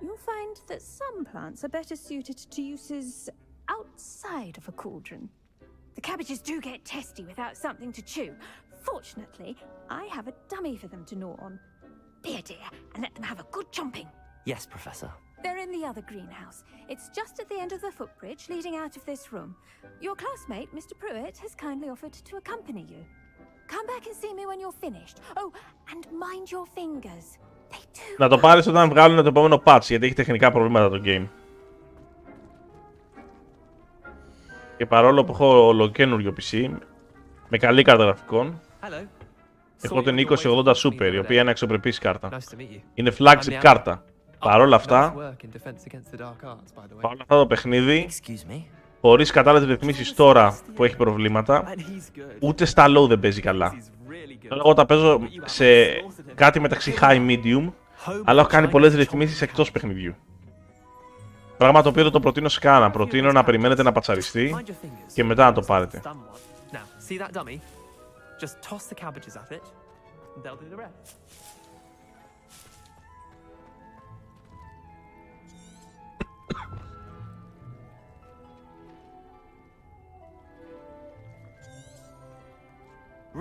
You'll find that some plants are better suited to uses outside of a cauldron. The cabbages do get testy without something to chew. Fortunately, I have a dummy for them to gnaw on. Be a dear and let them have a good chomping. Yes, Professor. They're in the other greenhouse. It's just at the end of the footbridge leading out of this room. Your classmate, Mr. Pruitt, has kindly offered to accompany you. Come back and see me when you're finished. Oh, and mind your fingers. They do... Να το πάρεις όταν βγάλουν το επόμενο patch, γιατί έχει τεχνικά προβλήματα το game. Και παρόλο που έχω ολοκένουργιο PC, με καλή κάρτα γραφικών, έχω την 2080 Super, η οποία είναι αξιοπρεπής κάρτα. Είναι flagship κάρτα. Παρόλα αυτά το παιχνίδι, χωρίς κατάλληλες ρυθμίσεις τώρα που έχει προβλήματα, ούτε στα low δεν παίζει καλά. Εγώ τα παίζω σε κάτι μεταξύ high-medium, αλλά έχω κάνει πολλές ρυθμίσεις εκτός παιχνιδιού. Πράγμα το οποίο δεν το προτείνω σε κανένα. Προτείνω να περιμένετε να πατσαριστεί και μετά να το πάρετε.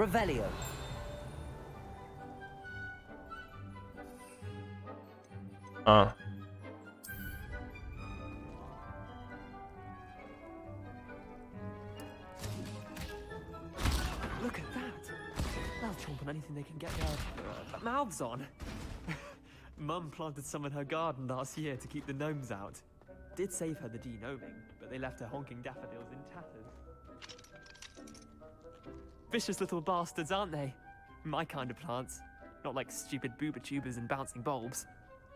Revelio. Α. Look at that. They'll chomp on anything they can get their mouths on. Mum planted some in her garden last year to keep the gnomes out. Did save her the de-gnoming, but they left her honking daffodils in tatters. Vicious little bastards, aren't they? My kind of plants. Not like stupid booba tubers and bouncing bulbs.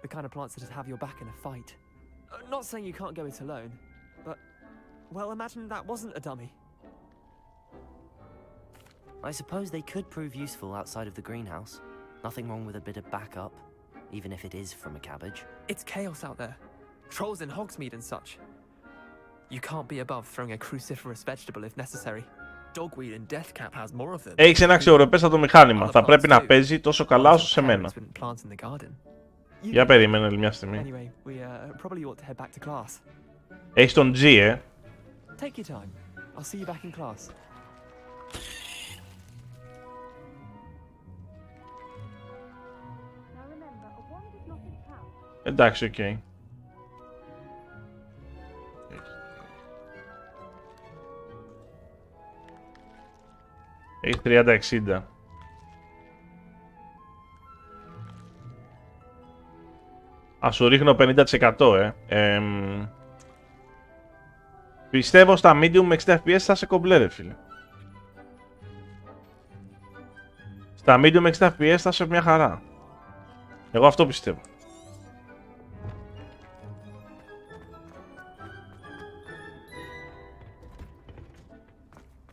The kind of plants that just have your back in a fight. Not saying you can't go it alone, but... well, imagine that wasn't a dummy. I suppose they could prove useful outside of the greenhouse. Nothing wrong with a bit of backup, even if it is from a cabbage. It's chaos out there. Trolls in Hogsmeade and such. You can't be above throwing a cruciferous vegetable if necessary. Dogweed and deathcap has more of them. Έχεις ένα αξιοπρεπέστατο μηχάνημα. Θα πρέπει να παίζει τόσο καλά όσο σε μένα. Για περίμενε μια στιγμή. Έχεις τον G, Take your time. I'll see you back in class. Εντάξει, οκ. Okay. Έχει 30-60. Ας σου ρίχνω 50%, Πιστεύω στα medium με 60 FPS θα σε κομπλέ, ρε φίλε. Στα medium με 60 FPS θα σε μια χαρά. Εγώ αυτό πιστεύω.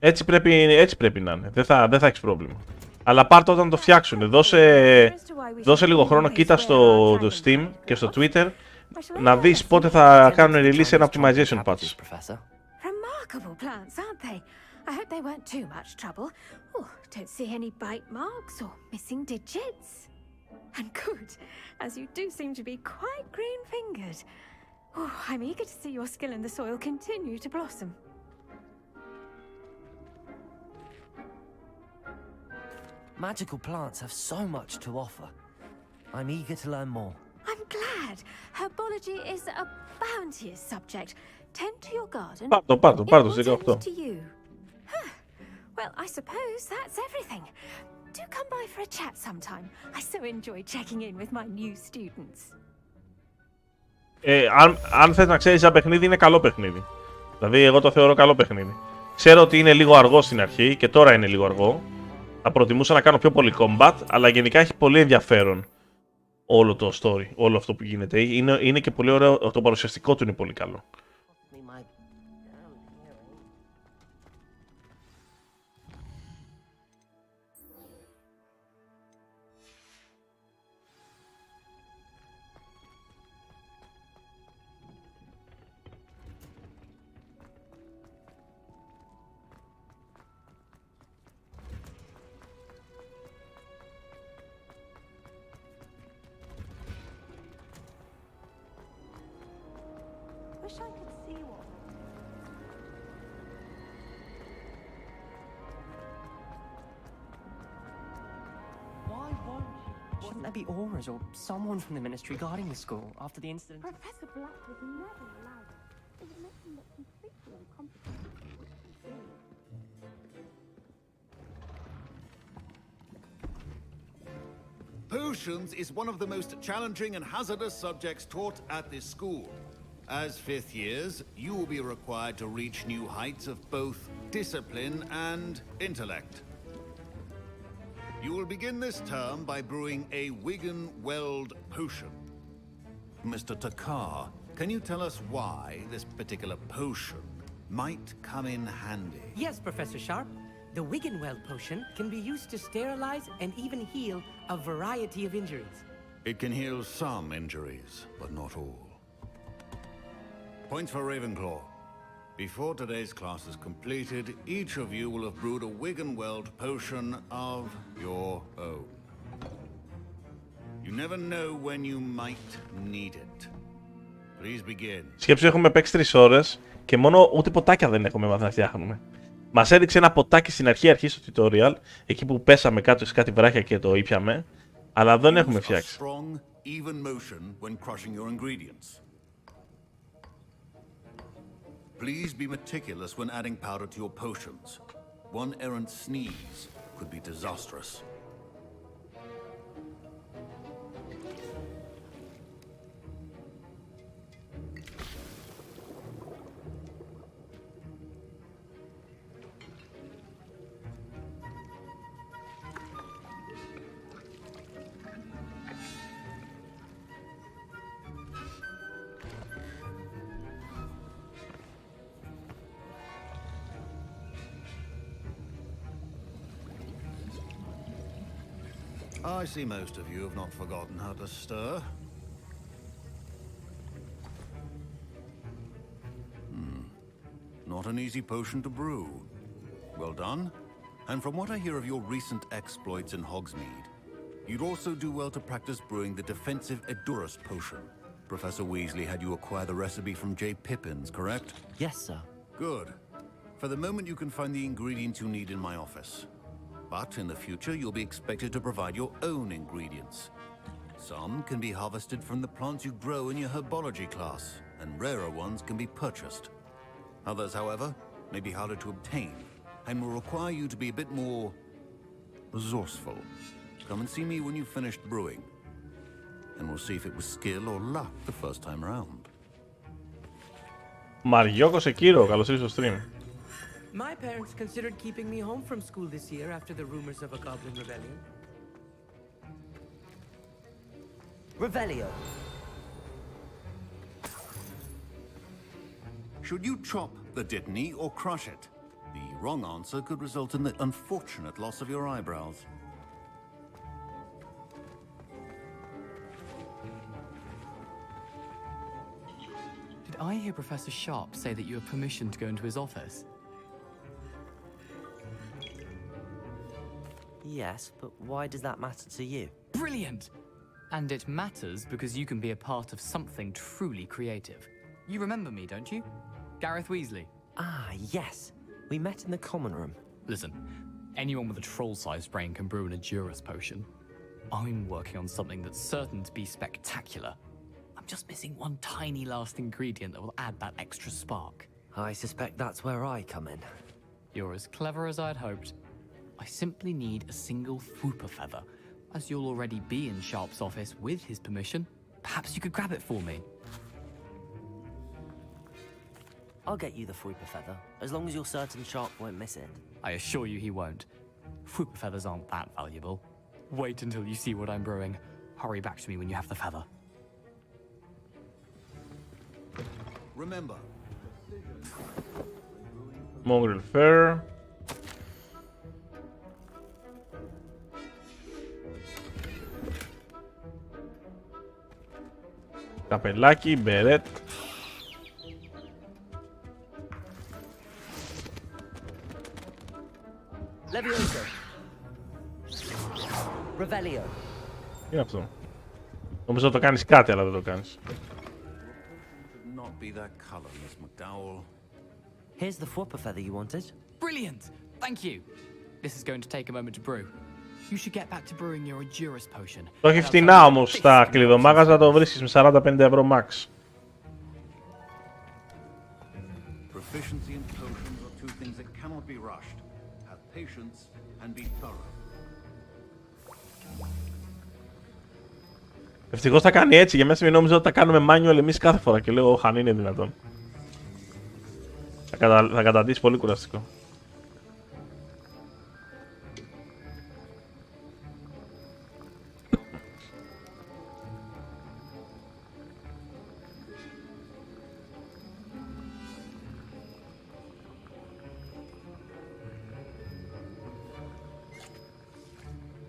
Έτσι πρέπει να είναι. Δεν θα έχεις πρόβλημα. Αλλά πάρ' όταν το φτιάξουν. Δώσε λίγο χρόνο, κοίτα στο Steam και στο Twitter να δεις πότε θα κάνουν release ένα optimization patch. Remarkable plants, aren't they? I hope they weren't too much trouble. Oh, don't see any bite marks or missing digits. And good, as you do seem to be quite green-fingered. Oh, I'm eager to see your skill in the soil continue to blossom. Magical plants have so much to offer. I'm eager to learn more. I'm glad. Herbology is a bounteous subject. Tend to your garden. Πάρ' το 18. To you. Huh. Well, I suppose that's everything. Do come by for a chat sometime. I so enjoy checking in with my new students. Αν θες να ξέρεις, ένα παιχνίδι είναι καλό παιχνίδι. Δηλαδή, εγώ το θεωρώ καλό παιχνίδι. Ξέρω ότι είναι λίγο αργό στην αρχή και τώρα είναι λίγο αργό. Θα προτιμούσα να κάνω πιο πολύ combat, αλλά γενικά έχει πολύ ενδιαφέρον όλο το story, όλο αυτό που γίνεται. Είναι και πολύ ωραίο, το παρουσιαστικό του είναι πολύ καλό. Shouldn't there be auras or someone from the ministry guarding the school after the incident? Professor Black was never allowed. It would make him look completely incompetent. Potions is one of the most challenging and hazardous subjects taught at this school. As fifth years, you will be required to reach new heights of both discipline and intellect. You will begin this term by brewing a Wigan-Weld potion. Mr. Takar, can you tell us why this particular potion might come in handy? Yes, Professor Sharp. The Wigan-Weld potion can be used to sterilize and even heal a variety of injuries. It can heal some injuries, but not all. Points for Ravenclaw. Before today's class is completed, each of you will have brewed a Wigan-Weld potion of your own. You never know when you might need it. Please begin. Σκέψου, έχουμε παίξει 3 ώρες και μόνο ούτε ποτάκια δεν έχουμε μάθει να φτιάχνουμε. Μας έδειξε ένα ποτάκι στην αρχή στο tutorial, εκεί που πέσαμε κάτω σε κάτι βράχια και το ήπιαμε, αλλά δεν έχουμε φτιάξει. Strong, even motion when crushing your ingredients. Please be meticulous when adding powder to your potions. One errant sneeze could be disastrous. I see most of you have not forgotten how to stir. Not an easy potion to brew. Well done. And from what I hear of your recent exploits in Hogsmeade, you'd also do well to practice brewing the defensive Edurus potion. Professor Weasley had you acquire the recipe from J. Pippin's, correct? Yes, sir. Good. For the moment you can find the ingredients you need in my office. But in the future, you'll be expected to provide your own ingredients. Some can be harvested from the plants you grow in your herbology class, and rarer ones can be purchased. Others, however, may be harder to obtain, and will require you to be a bit more resourceful. Come and see me when you've finished brewing, and we'll see if it was skill or luck the first time around. Μαριόκο Σεκύρο, καλώς ήρθες στο stream. My parents considered keeping me home from school this year after the rumors of a goblin rebellion. Revelio. Should you chop the Dittany or crush it? The wrong answer could result in the unfortunate loss of your eyebrows. Did I hear Professor Sharp say that you have permission to go into his office? Yes, but why does that matter to you? Brilliant! And it matters because you can be a part of something truly creative. You remember me, don't you? Gareth Weasley. Ah, yes. We met in the common room. Listen, anyone with a troll-sized brain can brew an Agurus potion. I'm working on something that's certain to be spectacular. I'm just missing one tiny last ingredient that will add that extra spark. I suspect that's where I come in. You're as clever as I'd hoped. I simply need a single Fwooper feather. As you'll already be in Sharp's office with his permission, perhaps you could grab it for me. I'll get you the Fwooper feather, as long as you're certain Sharp won't miss it. I assure you he won't. Fwooper feathers aren't that valuable. Wait until you see what I'm brewing. Hurry back to me when you have the feather. Remember. Mongrel Fair. Καπελάκι, μπερέτ. Levioso. Revelio. Τι είναι αυτό? Νομίζω ότι το κάνεις κάτι, αλλά δεν το κάνεις. Not be that color, Miss McDowell. Here's the Fwooper feather you wanted. Brilliant! Thank you. This is going to take a moment to brew. You should get back to brewing your Agurus potion. Το έχει φτηνά όμως στα κλειδομάγαζα, το βρίσκεις με 45 ευρώ max. Proficiency in potions are two things that cannot be rushed. Have patience and be thorough. Ευτυχώς θα κάνει έτσι, για μέσα μην νόμιζα ότι τα κάνουμε manual εμείς κάθε φορά και λέω αν είναι δυνατόν. Θα καταντήσει πολύ κουραστικό.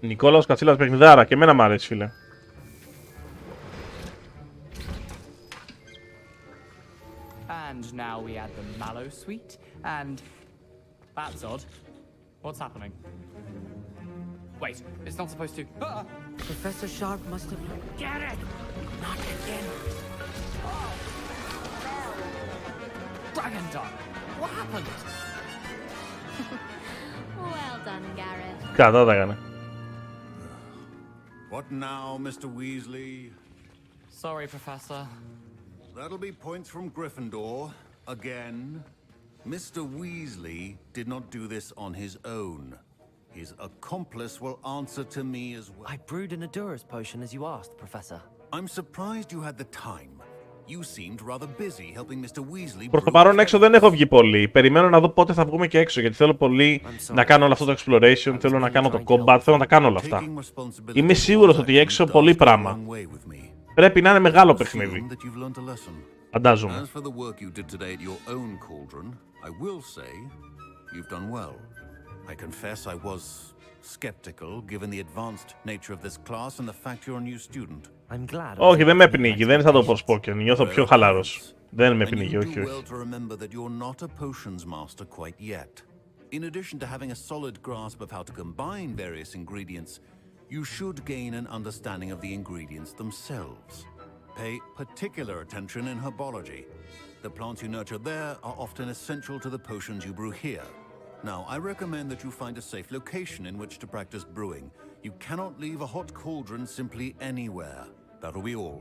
Νικόλαος Κατσίλας παιχνιδάρα και εμένα μ' αρέσει, φίλε. And now we add the mallow sweet, and that's odd. What's happening? Wait, it's not supposed to. Ah! Professor Sharp must have. Get it! Not again. Oh. Dragon Duck! What happened? Well done, Gareth. Κατά τα έκανε. What now, Mr. Weasley? Sorry, Professor. That'll be points from Gryffindor, again. Mr. Weasley did not do this on his own. His accomplice will answer to me as well. I brewed an Agurus potion as you asked, Professor. I'm surprised you had the time. You seemed rather busy helping Mr. Weasley. Προς το παρόν έξω δεν έχω βγει πολύ. Περιμένω να δω πότε θα βγούμε και έξω, γιατί θέλω πολύ να κάνω όλο αυτό το exploration, θέλω να κάνω το combat, θέλω να τα κάνω όλα αυτά. Είμαι σίγουρος ότι έξω πολύ πράγμα. Πρέπει να είναι μεγάλο παιχνίδι. Φαντάζομαι. As for the work you did today at your own cauldron, I will say you've done well. I confess I was skeptical given the advanced nature of this class and the fact you're a new student. I'm glad. Όχι, δεν με πνίγει, δεν είναι σαν το Forspoken. Νιώθω πιο χαλάρος. Δεν με πνίγει, όχι, όχι. Well to remember that you're not a potions master quite yet. In addition to having a solid grasp of how to combine various ingredients, you should gain an understanding of the ingredients themselves. Pay particular attention in herbology. The plants you nurture there are often essential to the potions you brew here. Now, I recommend that you find a safe location in which to practice brewing. You cannot leave a hot cauldron simply anywhere. That'll be all.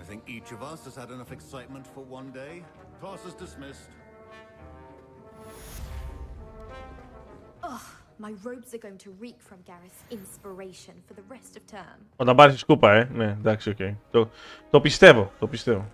I think each of us has had enough excitement for one day. Class is dismissed. Ugh, my robes are going to reek from Gareth's inspiration for the rest of term. Όταν πάρεις τη σκούπα, ναι, εντάξει, οκ. Το πιστεύω, το πιστεύω.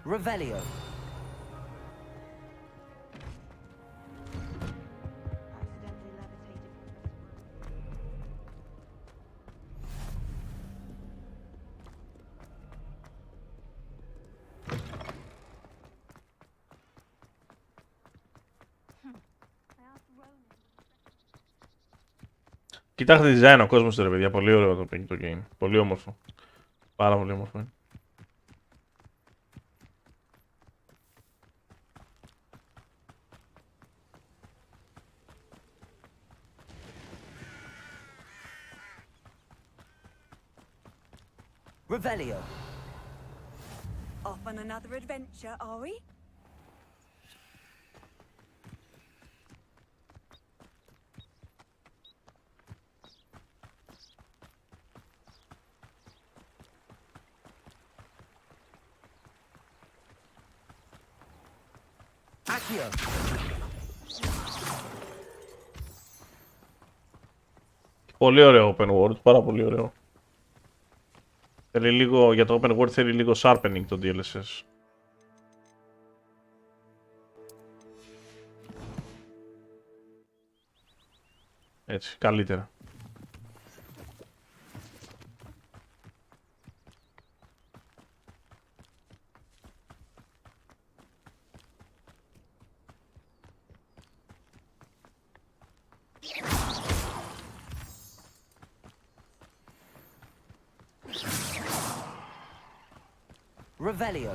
Revelio. Κοιτάξτε τη design ο κόσμος του ρε παιδιά, πολύ ωραίο το game, πολύ όμορφο, πάρα πολύ όμορφο. Revelio. Off on another adventure, are we? Accio. Πολύ ωραίο open world, πάρα πολύ ωραίο. Θέλει λίγο, για το open world θέλει λίγο sharpening το DLSS. Έτσι, καλύτερα. Revelio.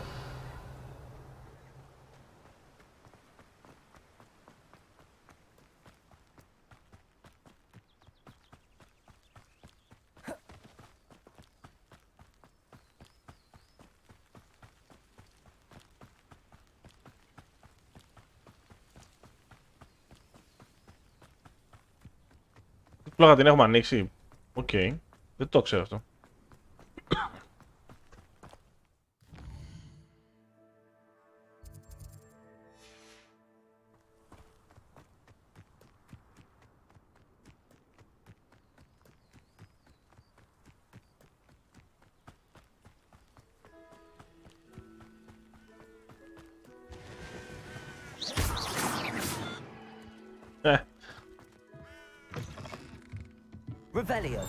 Πλάκα την έχουμε ανοίξει. Οκ. Δεν το ξέρω αυτό. Revelio.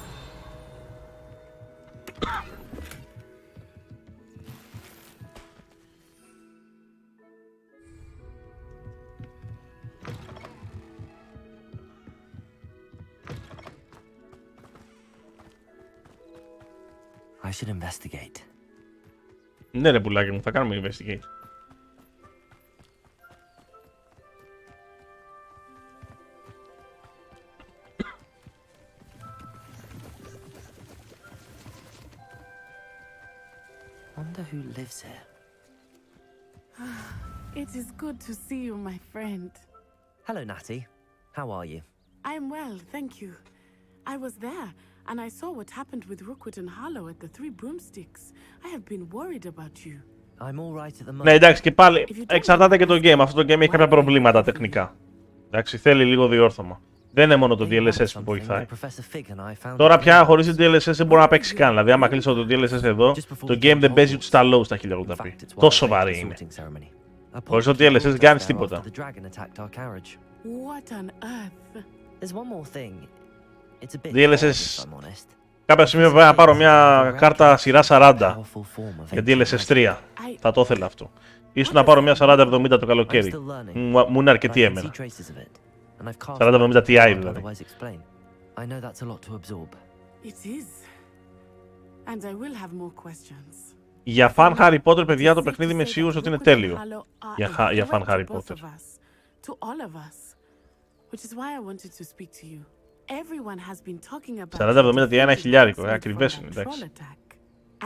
I should investigate. Ναι ρε πουλάκι μου, θα κάνουμε investigate. Wonder who lives here. It is good to see you, my friend. Hello, Natty. How are you? I'm well, thank you. I was there, and I saw what happened with Rookwood and Harlow at the Three Broomsticks. I have been worried about you. I'm all right at the moment. Ναι, εντάξει, και πάλι εξαρτάται και το game. Αυτό το game έχει κάποια προβλήματα τεχνικά. Εντάξει, θέλει λίγο διόρθωμα. Δεν είναι μόνο το DLSS που βοηθάει. Τώρα πια χωρίς το DLSS δεν μπορεί να παίξει καν. Δηλαδή, άμα κλείσω το DLSS εδώ, το game δεν παίζει ούτε στα low στα 1080p. Τόσο βαρύ είναι. Χωρίς το DLSS δεν κάνεις τίποτα. DLSS. Κάποια στιγμή πρέπει να πάρω μια κάρτα σειρά 40 για DLSS 3. Θα το ήθελα αυτό. Ίσως να πάρω μια 4070 το καλοκαίρι. Μου είναι αρκετή εμένα. 4070 Ti δηλαδή. I know that's a lot to absorb. It is. And I will have more questions. Για φαν Harry Potter, παιδιά, το παιχνίδι είμαι σίγουρος ότι είναι τέλειο. Για φαν Harry Potter. To all of us. Which is why I wanted to speak to you. Everyone has been talking about 4070 Ti είναι χιλιάρικο, ακριβές είναι, εντάξει.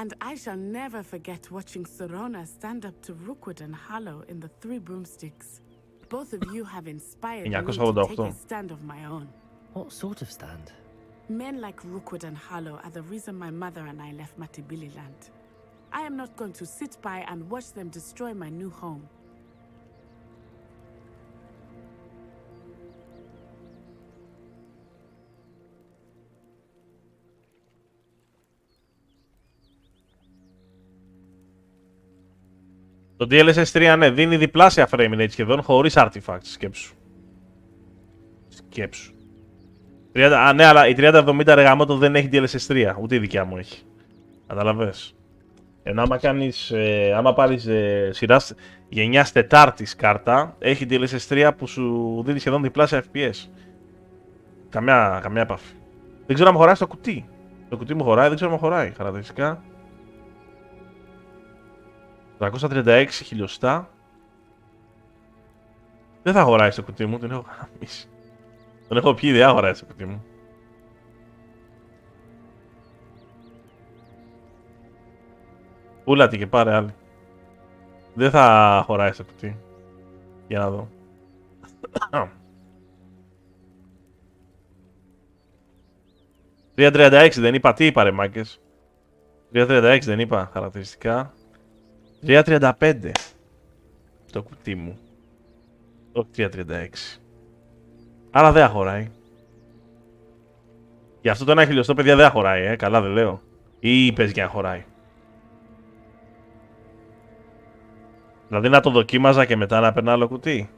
And I shall never forget watching Serona stand up to Rookwood and Harlow in the Three Broomsticks. Both of you have inspired me to take a stand of my own. What sort of stand? Men like Rookwood and Harlow are the reason my mother and I left Matibililand. I am not going to sit by and watch them destroy my new home. Το DLSS 3, ναι, δίνει διπλάσια frame rate σχεδόν χωρίς artifacts. Σκέψου. Σκέψου. Ναι, αλλά η 3070 ρε γαμώτο δεν έχει DLSS 3. Ούτε η δικιά μου έχει. Καταλαβες. Ενώ άμα πάρεις σειρά γενιάς τετάρτης κάρτα, έχει DLSS 3 που σου δίνει σχεδόν διπλάσια FPS. Καμιά επαφή. Δεν ξέρω αν χωράει στο κουτί. Το κουτί μου χωράει, δεν ξέρω αν χωράει χαρακτηριστικά. 336 χιλιοστά. Δεν θα χωράει στο κουτί μου, τον έχω γαμίσει. Τον έχω πει, δεν χωράει στο κουτί μου. Πούλα τη και πάρε άλλη. Δεν θα χωράει στο κουτί. Για να δω. 336 δεν είπα, τι είπα ρε μάγκες. 336 δεν είπα χαρακτηριστικά. 335 το κουτί μου. Όχι 336. Άρα δεν χωράει. Γι' αυτό το 1 χιλιοστό παιδιά δεν χωράει, καλά δεν λέω. Ή είπες για να χωράει. Δηλαδή να το δοκίμαζα και μετά να περνά άλλο κουτί.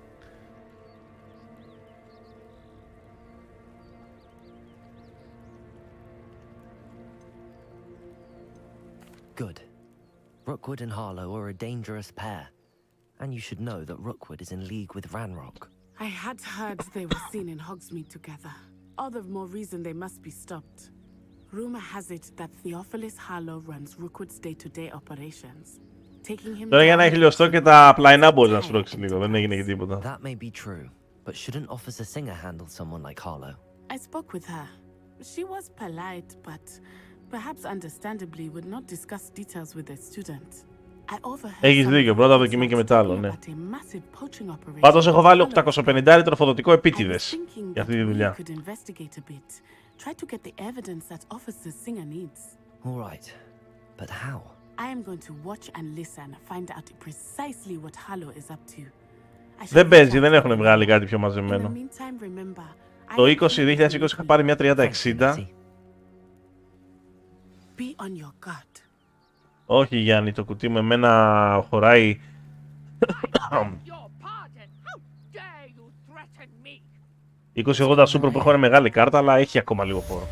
Good. Rookwood and Harlow are a dangerous pair. And you should know that Rookwood is in league with Ranrock. I had heard they were seen in Hogsmeade together. All the more reason they must be stopped. Rumor has it that Theophilus Harlow runs Rookwood's day-to-day operations. Taking him Τώρα για 1 χιλιοστό και τα πλαϊνά μπορείς να σπρώξεις λίγο, δεν έγινε και τίποτα. That may be true, but shouldn't Officer Singer handle someone like Harlow? I spoke with her. She was polite, but perhaps understandably would not discuss details with a student. Έχεις δίκιο, πρώτα δοκιμή και μετά άλλο, ναι. Πάντως έχω βάλει 850 τροφοδοτικό επίτηδες για αυτή τη δουλειά. Alright, but how? Δεν παίζει, δεν έχουν βγάλει κάτι πιο μαζεμένο. Το 2020 είχα πάρει μια 3060. Όχι Γιάννη, το κουτί μου εμένα χωράει. 2080 Super που έχω είναι μεγάλη κάρτα, αλλά έχει ακόμα λίγο χώρο.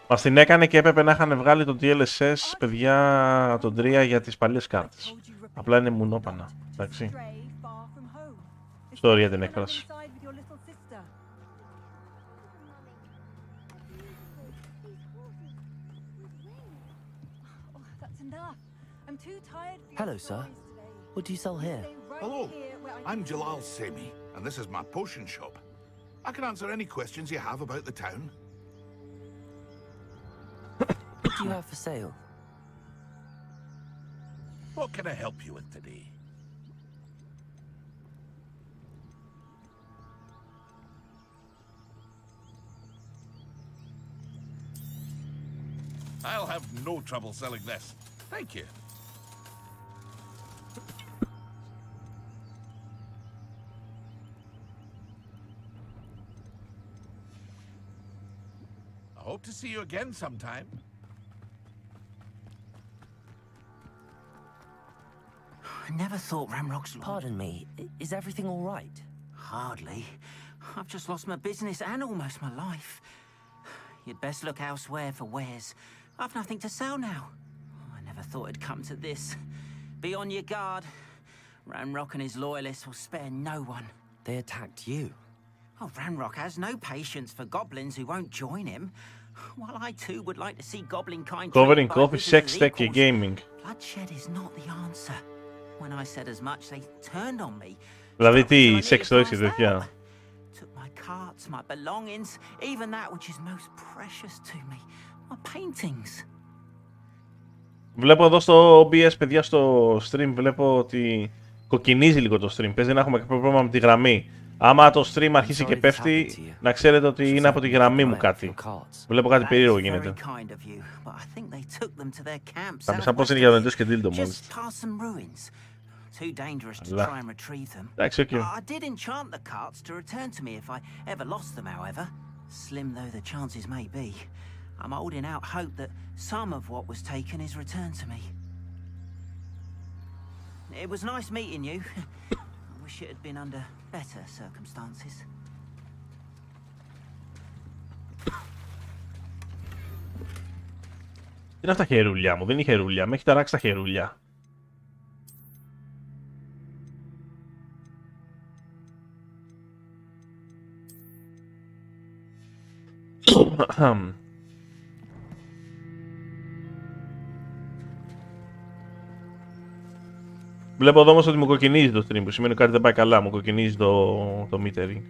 Μας την έκανε και έπρεπε να είχαν βγάλει το DLSS, παιδιά, τον 3 για τις παλιές κάρτες. Απλά είναι μουνόπανα, εντάξει. Sorry για την έκφραση. Hello, sir. What do you sell here? Hello, I'm Jalal Semi, and this is my potion shop. I can answer any questions you have about the town. What do you have for sale? What can I help you with today? I'll have no trouble selling this. Thank you. I hope to see you again sometime. I never thought Ramrock's... Pardon me, is everything all right? Hardly. I've just lost my business and almost my life. You'd best look elsewhere for wares. I've nothing to sell now. I never thought it'd come to this. Be on your guard. Ranrock and his loyalists will spare no one. They attacked you. Oh, Ranrock has no patience for goblins who won't join him. While I too would like to see goblin kind... Covering coffee, sex, tech and gaming. Bloodshed is not the answer. When I said as much, they turned on me. Δηλαδή τι, σεξ το έχεις τέτοια. Took my carts, my belongings, even that which is most precious to me. My paintings. Βλέπω εδώ στο OBS, παιδιά, στο stream, βλέπω ότι κοκκινίζει λίγο το stream. Παίζει να έχουμε κάποιο πρόβλημα με τη γραμμή. Άμα το stream αρχίσει και πέφτει, να ξέρετε ότι είναι από τη γραμμή μου κάτι. Βλέπω κάτι περίεργο γίνεται. Θα με σαν πως είναι για δοντές και δίλτο μόλις. Too dangerous to try and retrieve them. I did enchant the carts to return to me if I ever lost them, however. Slim though the chances may be, I'm holding out hope that some of what was taken is returned to me. It was nice meeting you. I wish it had been under better circumstances. Τι είναι αυτά χερούλια μου, δεν είναι χερούλια, με έχει ταράξει τα χερούλια. Βλέπω εδώ όμως ότι μου κοκκινίζει το stream, που σημαίνει ότι κάτι δεν πάει καλά, μου κοκκινίζει το metering.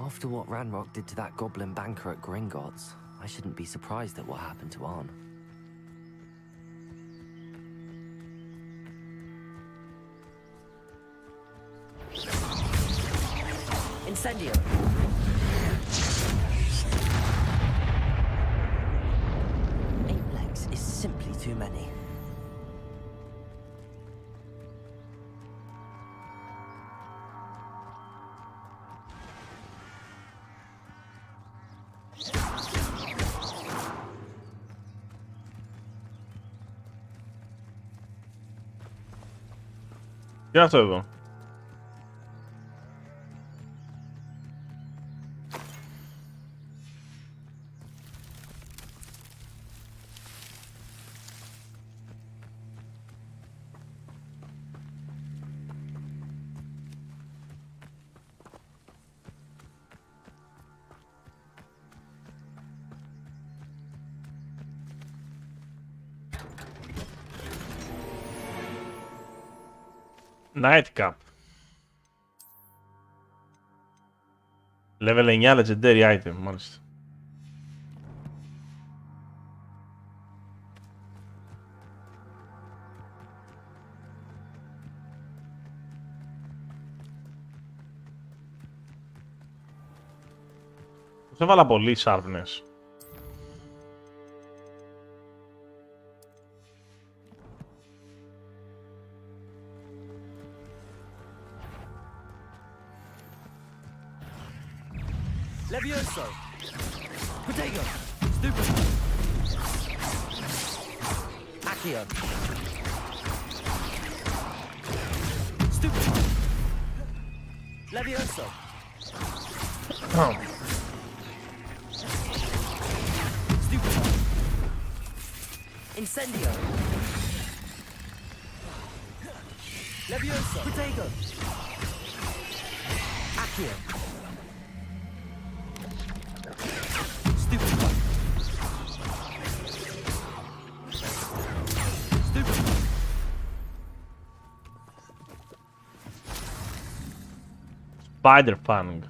After what Ranrock did to that goblin banker at Gringotts, I shouldn't be surprised at what happened to Arn. Incendio. Is simply too many. Τι είναι αυτό εδώ? Nightcap. Level 9 legendary item, μάλιστα. Τους έβαλα πολύ sharpness. Levioso! Protego! Stupid! Accio! Stupid! Levioso! Stupid! Incendio! Levioso! Protego! Accio! Stupid one. Stupid. Spider Fang.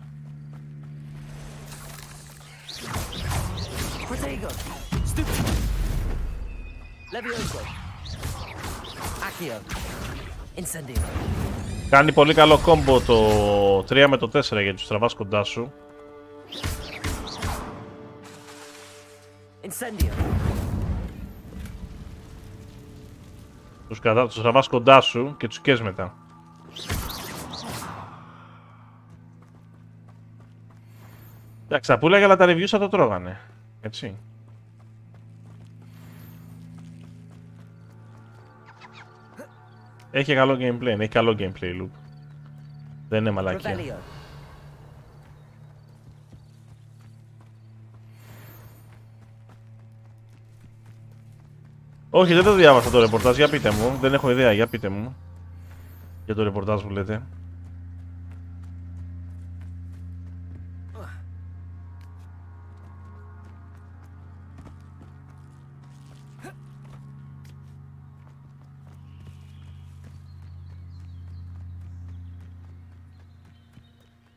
Protego. Stupid. Levioso. Accio. Incendio. Κάνει πολύ καλό κόμπο το 3 με το 4 γιατί τους τραβάς κοντά σου. Τους τραβάς κοντά σου και τους καίς μετά. Εντάξει, τα πουλάγια αλλά τα reviews θα το τρώγανε. Έτσι. Έχει καλό gameplay, έχει καλό gameplay loop. Δεν είναι μαλακία. Όχι, δεν το διάβασα το ρεπορτάζ, για πείτε μου. Δεν έχω ιδέα, για πείτε μου. Για το ρεπορτάζ που λέτε.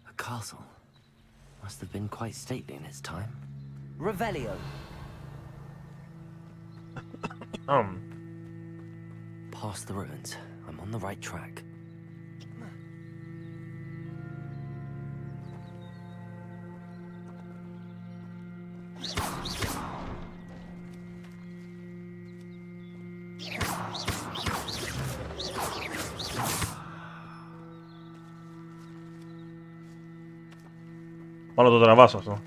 A castle. Must have been quite stately in its time. Revelio. Past the ruins. I'm on on the right track. Μόνο το τραβάς αυτό.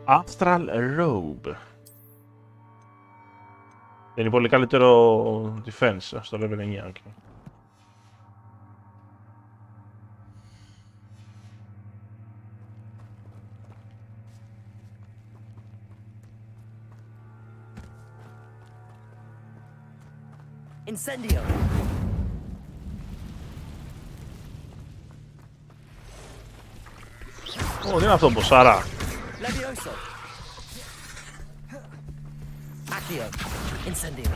Astral Robe. Είναι πολύ καλύτερο defense στο level 9. Okay. Incendio. Ω, τι είναι αυτό, μποσάρα. Levioso. Accio. Incendio.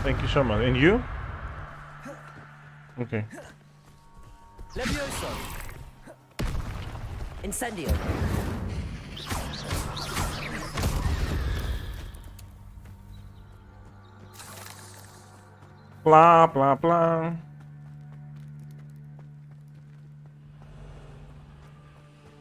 Thank you so much. And you? Okay. Levioso. Incendio. Πλα, πλα, πλα.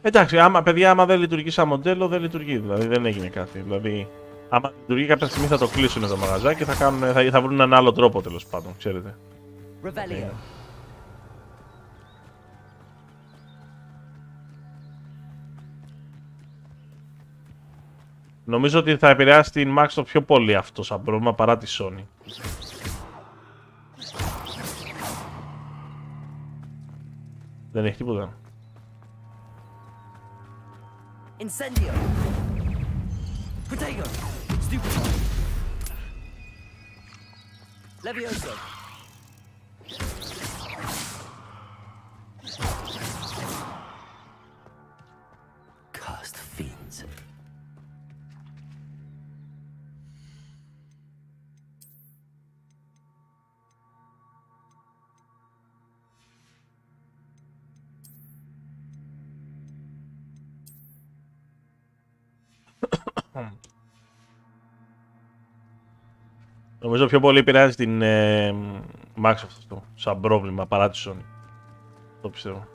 Εντάξει, παιδιά, άμα δεν λειτουργεί σαν μοντέλο, δεν λειτουργεί. Δηλαδή δεν έγινε κάτι. Δηλαδή, άμα λειτουργεί κάποια στιγμή θα το κλείσουν το μαγαζάκι και θα βρουν έναν άλλο τρόπο, τέλος πάντων, ξέρετε. Revelio. Νομίζω ότι θα επηρεάσει την Microsoft πιο πολύ αυτό σαν πρόβλημα παρά τη Sony. Δεν έχει τίποτα. Incendio. Protego. Stupefy. Levioso. Cursed fiends. Νομίζω πιο πολύ επηρεάζει την Microsoft αυτό, σαν πρόβλημα παρά τη Sony. Το πιστεύω.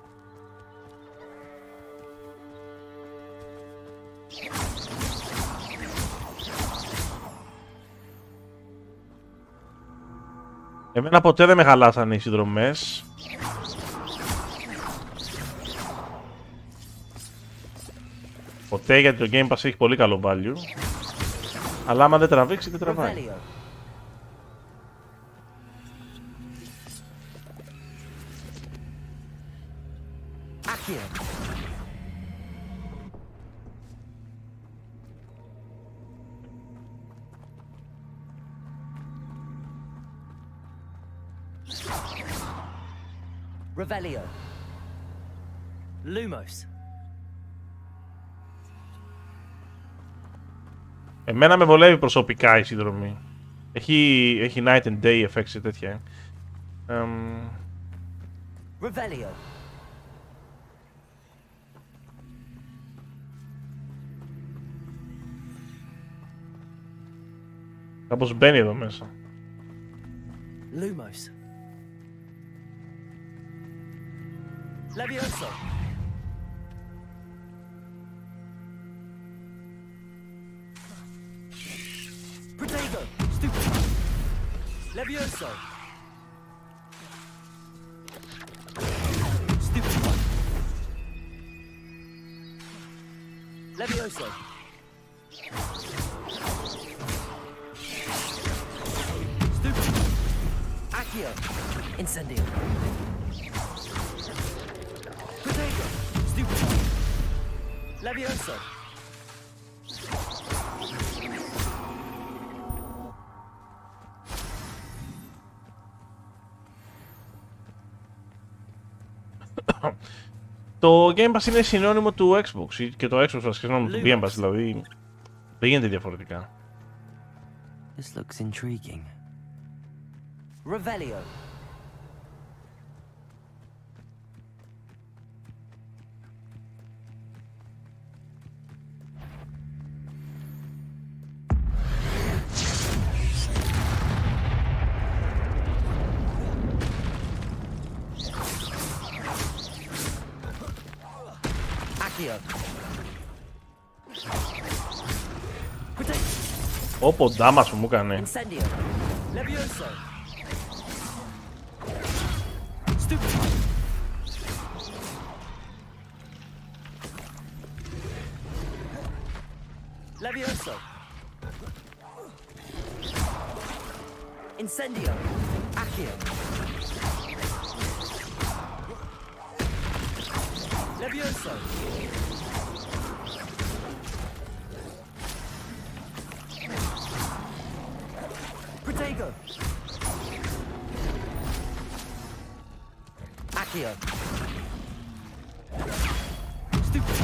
Εμένα ποτέ δεν με χαλάσανε οι συνδρομές. Ποτέ, γιατί το Game Pass έχει πολύ καλό value. Αλλά άμα δεν τραβήξει, δεν τραβάει. Revelio. Lumos. Εμένα με βολεύει προσωπικά η συνδρομή. Έχει night and day effects και τέτοια. Revelio. Κάπως μπαίνει εδώ μέσα. Lumos. Levioso. Protego. Stupid. Levioso. Stupid one. Levioso. Stupid. Accio. Incendio. Protego. Stupid one. Levioso. Το Game Pass είναι συνώνυμο του Xbox και το Xbox είναι συνώνυμο του Game Pass, δηλαδή Δεν γίνεται διαφορετικά. This looks intriguing. Revelio. Όπο ντάμας που μου έκανε. Levioso. Incendio. Accio. Levioso. Protego. Accio. Stupid.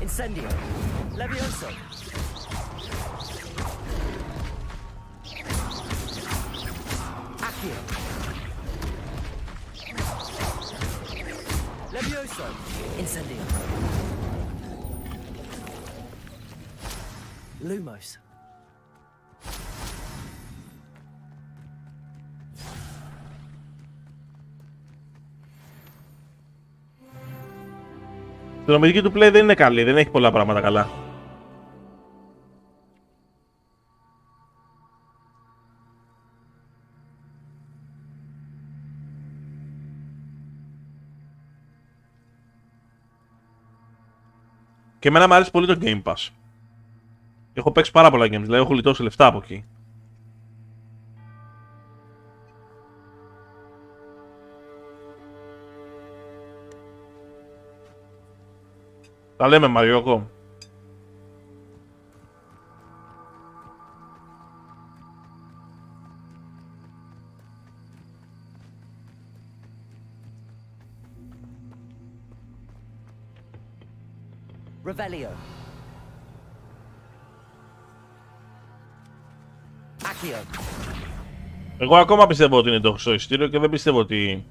Incendio. Levioso. Accio. Levioso. Incendio. Lumos. Η νομική του play δεν είναι καλή, δεν έχει πολλά πράγματα καλά. Και εμένα μου αρέσει πολύ το Game Pass. Έχω παίξει πάρα πολλά games, δηλαδή έχω γλιτώσει λεφτά από εκεί. Τα λέμε Μαριώκο. Revelio. Accio. Εγώ ακόμα πιστεύω ότι είναι το χρυσό εισιτήριο και δεν πιστεύω ότι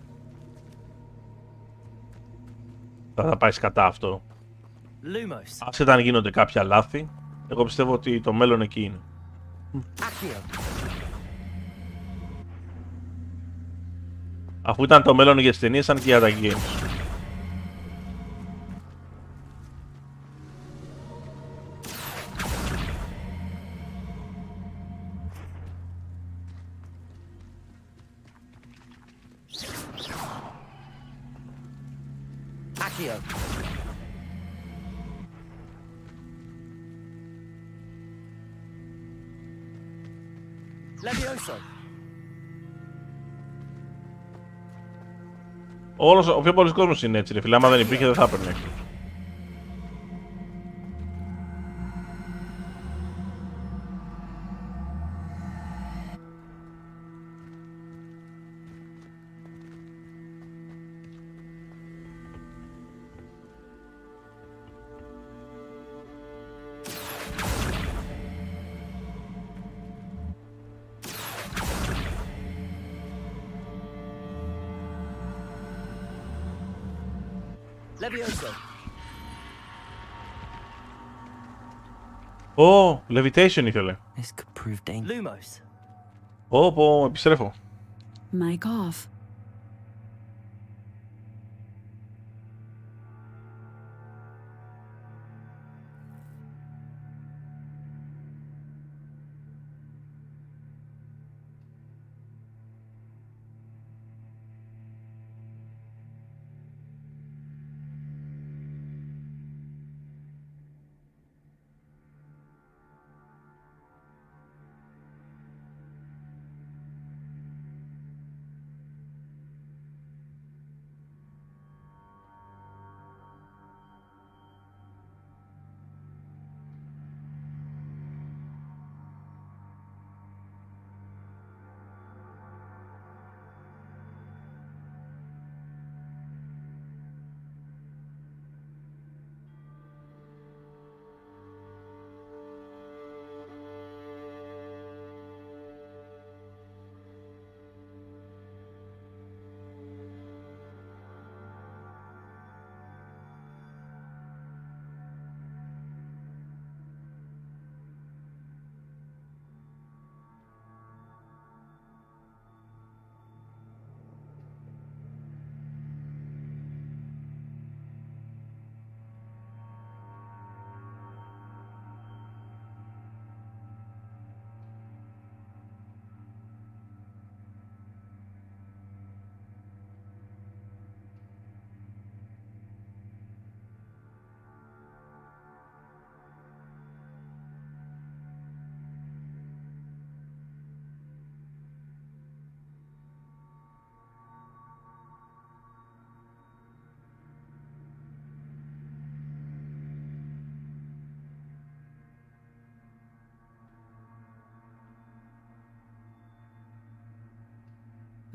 θα πάει κατά αυτό. Lumos. Άσχετα αν γίνονται κάποια λάθη, εγώ πιστεύω ότι το μέλλον εκεί είναι. Accio. Αφού ήταν το μέλλον για τις ταινίες, σαν και για τα games. Accio. Levioso. Ο πιο πολλής κόσμος είναι έτσι ρε φίλε, άμα δεν υπήρχε δεν θα έπαιρνε έξω. Levioso. Ω, levitation ήθελε. This could prove dangerous. Lumos. Πω, επιστρέφω. Mic off.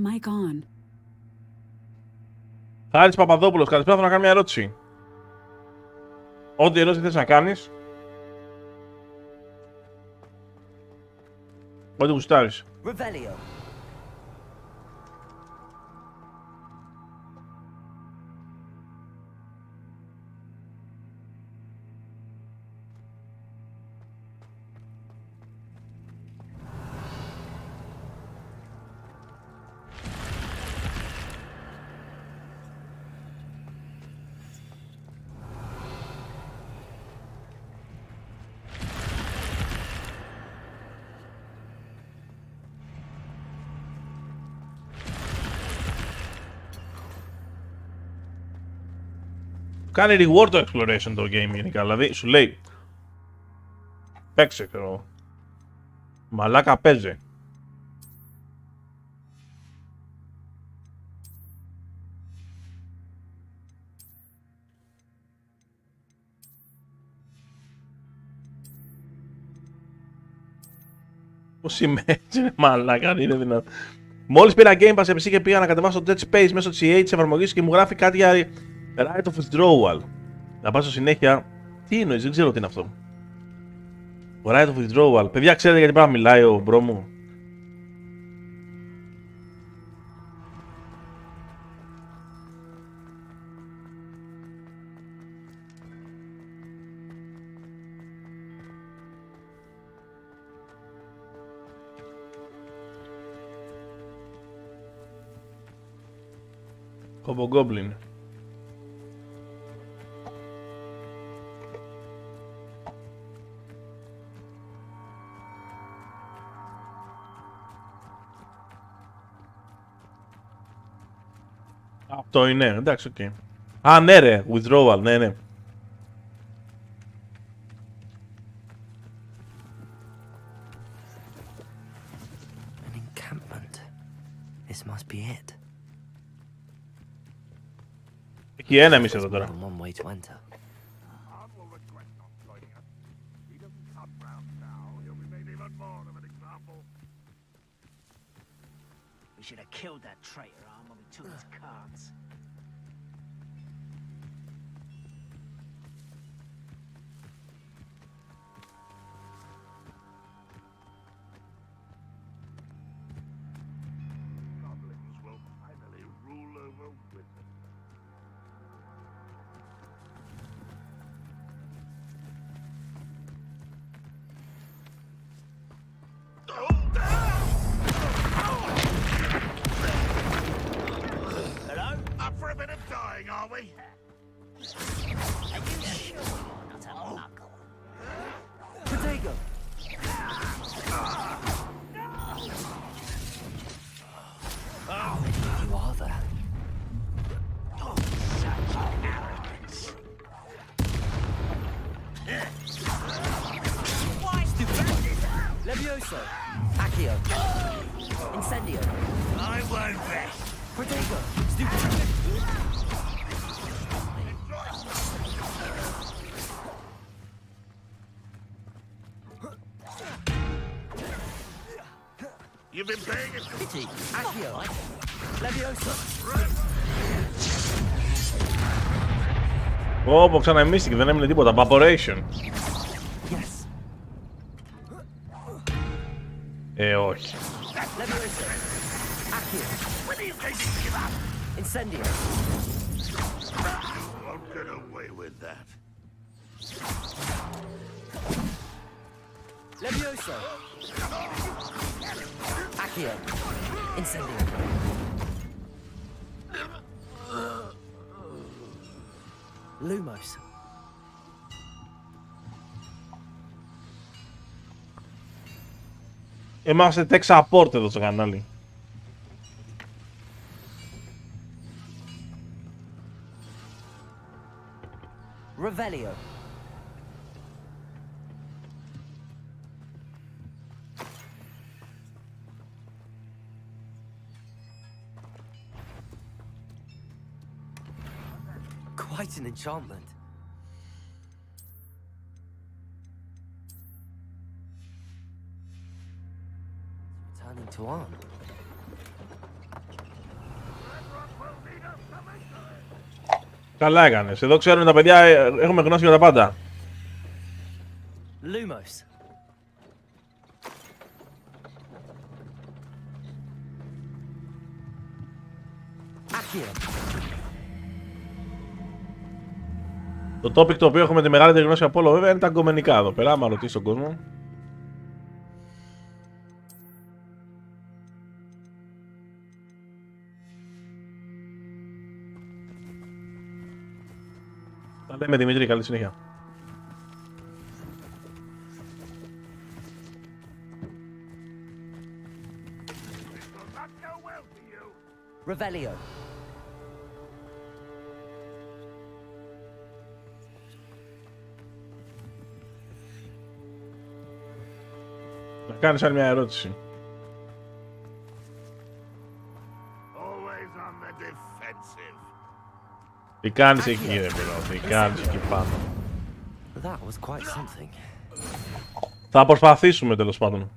Mic on. Χάρης Παπαδόπουλος, καλησπέρα, θέλω να κάνω μια ερώτηση. Ό,τι ερώτηση θες να κάνεις, ό,τι γουστάρεις. Revelio. Κάνει reward το exploration το game γενικά, δηλαδή σου λέει παίξε, ξέρω, μαλάκα παίζε. Πώς είμαι έτσι, μαλάκα, είναι δυνατό. Μόλις πήρα Game Pass PC και πήγα να κατεβάσω το Dead Space μέσω της EA της εφαρμογής και μου γράφει κάτι για right of withdrawal. Να πάω συνέχεια. Τι εννοείς, δεν ξέρω τι είναι αυτό. Right of withdrawal. Παιδιά, ξέρετε γιατί πρέπει να μιλάει ο μπρο μου? Hobgoblin. Αυτό είναι, εντάξει, οκ. Okay. Α, ναι ρε, withdrawal, ναι, ναι. An encampment. This must be it. Έχει enemies εδώ τώρα. One way to enter. We should have killed that traitor arm when we took his cards. Goblins will finally rule over wizards. Hello? Up for a bit of dying, are we? Are you sure you're not a muggle? Protego! How many of you are there? Such arrogance. Why stupid? Levioso! Accio! Incendio! I won't rest. Protego! Stupid! You've been paying it. Pity! Accio! Levioso! Ωπω, ξαναεμίστηκε, δεν έμεινε τίποτα. Evaporation. Yes. Όχι. Levioso! Accio! When are you going to give up? Incendio! You won't get away with that. Levioso! Accio! Incendio! Lumos! Είμαστε tech support εδώ στο κανάλι. Revelio! Quite an enchantment. Returning to Arn. Καλά έκανες. Εδώ ξέρουν τα παιδιά, έχουμε γνώση για τα πάντα. Lumos. Το topic το οποίο έχουμε τη μεγαλύτερη γνώση από όλο βέβαια είναι τα αγκομενικά εδώ πέρα, άμα ρωτήσει τον κόσμο. Τα λέμε Δημήτρη, καλή συνέχεια. Revelio. Να κάνεις άλλη μια ερώτηση. Τι κάνεις εκεί ρε παιδί, τι κάνεις εκεί πάνω. That was quite something. Θα προσπαθήσουμε τέλος πάντων.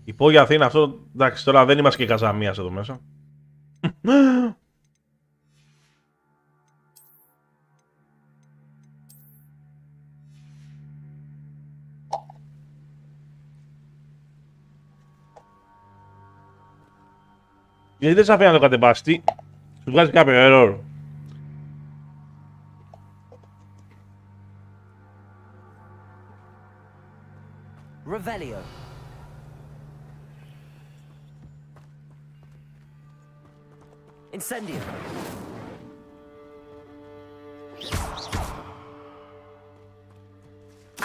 Υπόγεια Αθήνα, αυτό εντάξει τώρα δεν είμαστε και καζαμίας εδώ μέσα. Γιατί δεν σε αφήνει να το κατεβάσει, σου βγάζει κάποιο error. Revelio. Incendio.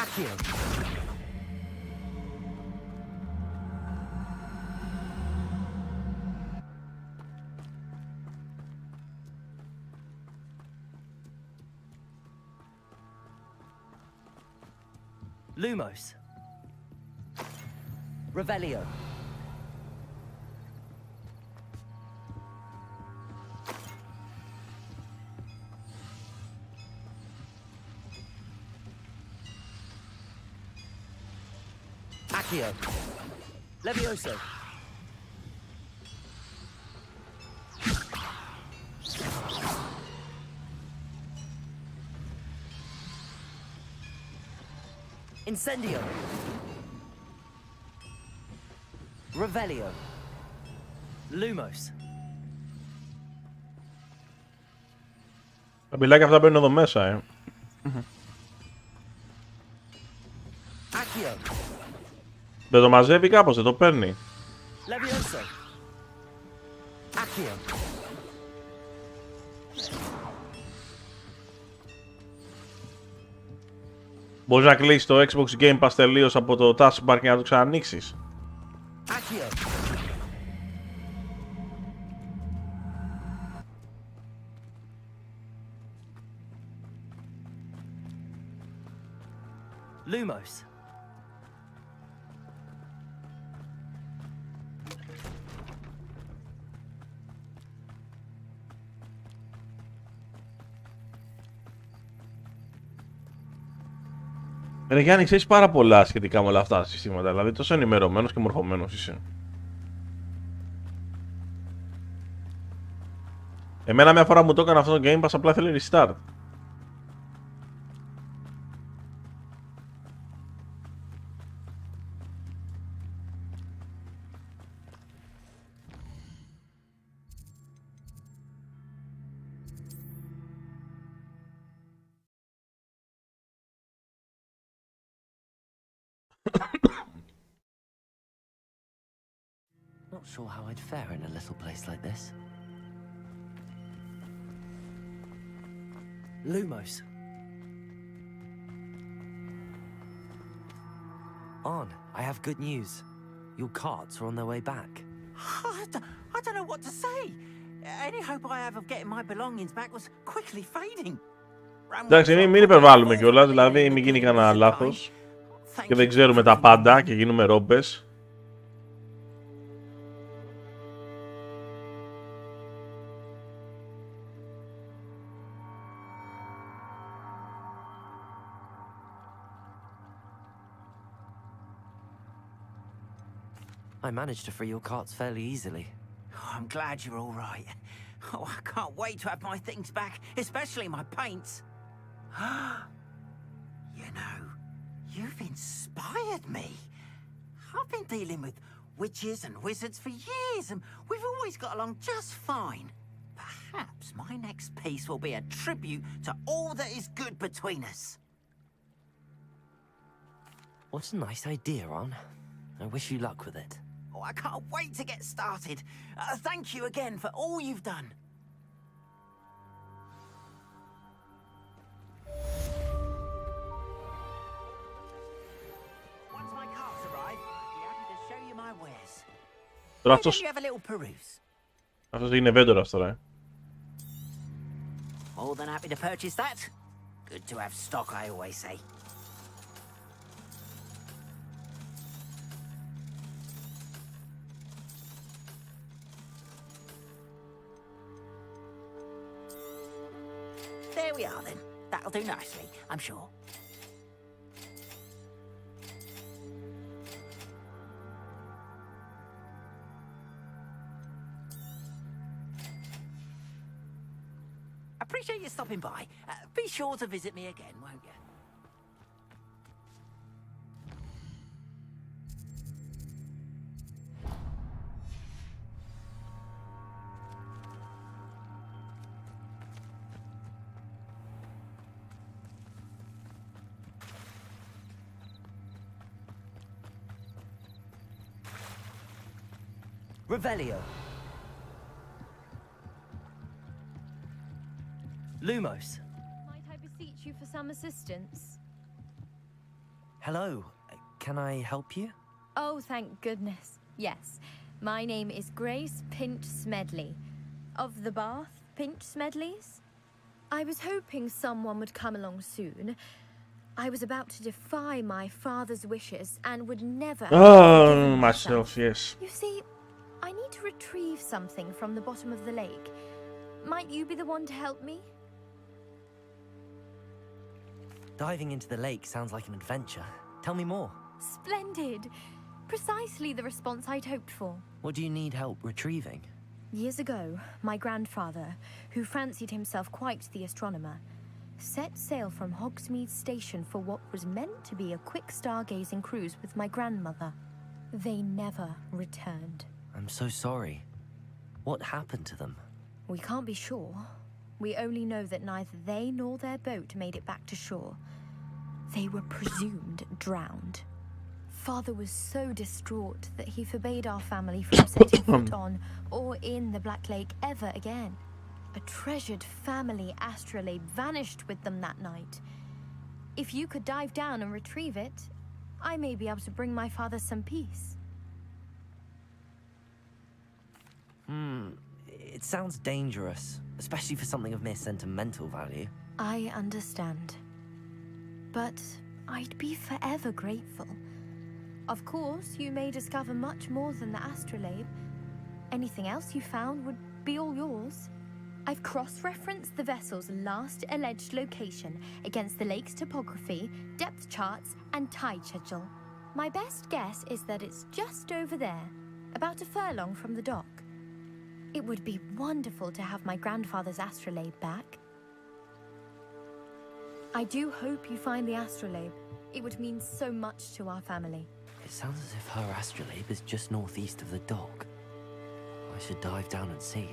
Accio. Lumos. Revelio. Accio. Levioso. Incendio. Revelio. Lumos. Τα μπιλάκια αυτά μπαίνουν εδώ μέσα, Accio. Δεν το μαζεύει κάπως, δεν το παίρνει. Levioso. Accio. Μπορείς να κλείσεις το Xbox Game Pass τελείως από το taskbar και να το ξανανοίξεις. Accio. Lumos. Ρε Γιάννη, ξέρεις πάρα πολλά σχετικά με όλα αυτά τα συστήματα, δηλαδή τόσο ενημερωμένος και μορφωμένος είσαι. Εμένα μια φορά μου το έκανε αυτό το Game Pass, απλά θέλει restart. Not sure how I'd fare in a little place like this. Lumos. On, I have good news. Your carts are on their way back. I don't know what to say. Any hope I have of getting my belongings back was quickly fading. Εντάξει, μην υπερβάλλουμε κιόλας, δηλαδή μην γίνει κανένα λάθος και δεν ξέρουμε τα πάντα και γίνουμε ρόμπες. I managed to free your carts fairly easily. Oh, I'm glad you're all right. Oh, I can't wait to have my things back, especially my paints. You know, you've inspired me. I've been dealing with witches and wizards for years, and we've always got along just fine. Perhaps my next piece will be a tribute to all that is good between us. What a nice idea, Ron. I wish you luck with it. Oh, I can't wait to get started. Thank you again for all you've done. Once my carts arrive, I'll be happy to show you my wares. Τώρα Why don't you have a little peruse? αυτός είναι vendorας τώρα. More than happy to purchase that. Good to have stock, I always say. There we are then. That'll do nicely, I'm sure. Appreciate you stopping by. Be sure to visit me again, won't you? Revelio. Lumos. Might I beseech you for some assistance? Hello. Can I help you? Oh, thank goodness. Yes. My name is Grace Pinch Smedley. Of the Bath Pinch Smedleys? I was hoping someone would come along soon. I was about to defy my father's wishes and would never... Oh, myself, yes. You see, I need to retrieve something from the bottom of the lake. Might you be the one to help me? Diving into the lake sounds like an adventure. Tell me more. Splendid. Precisely the response I'd hoped for. What do you need help retrieving? Years ago, my grandfather, who fancied himself quite the astronomer, set sail from Hogsmeade Station for what was meant to be a quick stargazing cruise with my grandmother. They never returned. I'm so sorry. What happened to them? We can't be sure. We only know that neither they nor their boat made it back to shore. They were presumed drowned. Father was so distraught that he forbade our family from setting foot on or in the Black Lake ever again. A treasured family astrolabe vanished with them that night. If you could dive down and retrieve it, I may be able to bring my father some peace. It sounds dangerous, especially for something of mere sentimental value. I understand. But I'd be forever grateful. Of course, you may discover much more than the astrolabe. Anything else you found would be all yours. I've cross-referenced the vessel's last alleged location against the lake's topography, depth charts, and tide schedule. My best guess is that it's just over there, about a furlong from the dock. It would be wonderful to have my grandfather's astrolabe back. I do hope you find the astrolabe. It would mean so much to our family. It sounds as if her astrolabe is just northeast of the dock. I should dive down and see.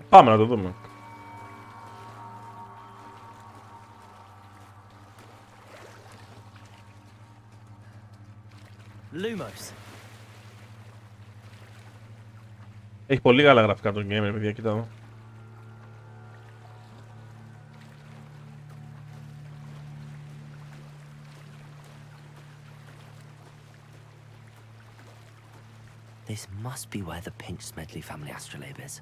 Πάμε να το δούμε. Lumos. Έχει πολύ καλά γραφικά το game, παιδιά, κοιτάω. This must be where the Pinch Smedley family astrolabe is.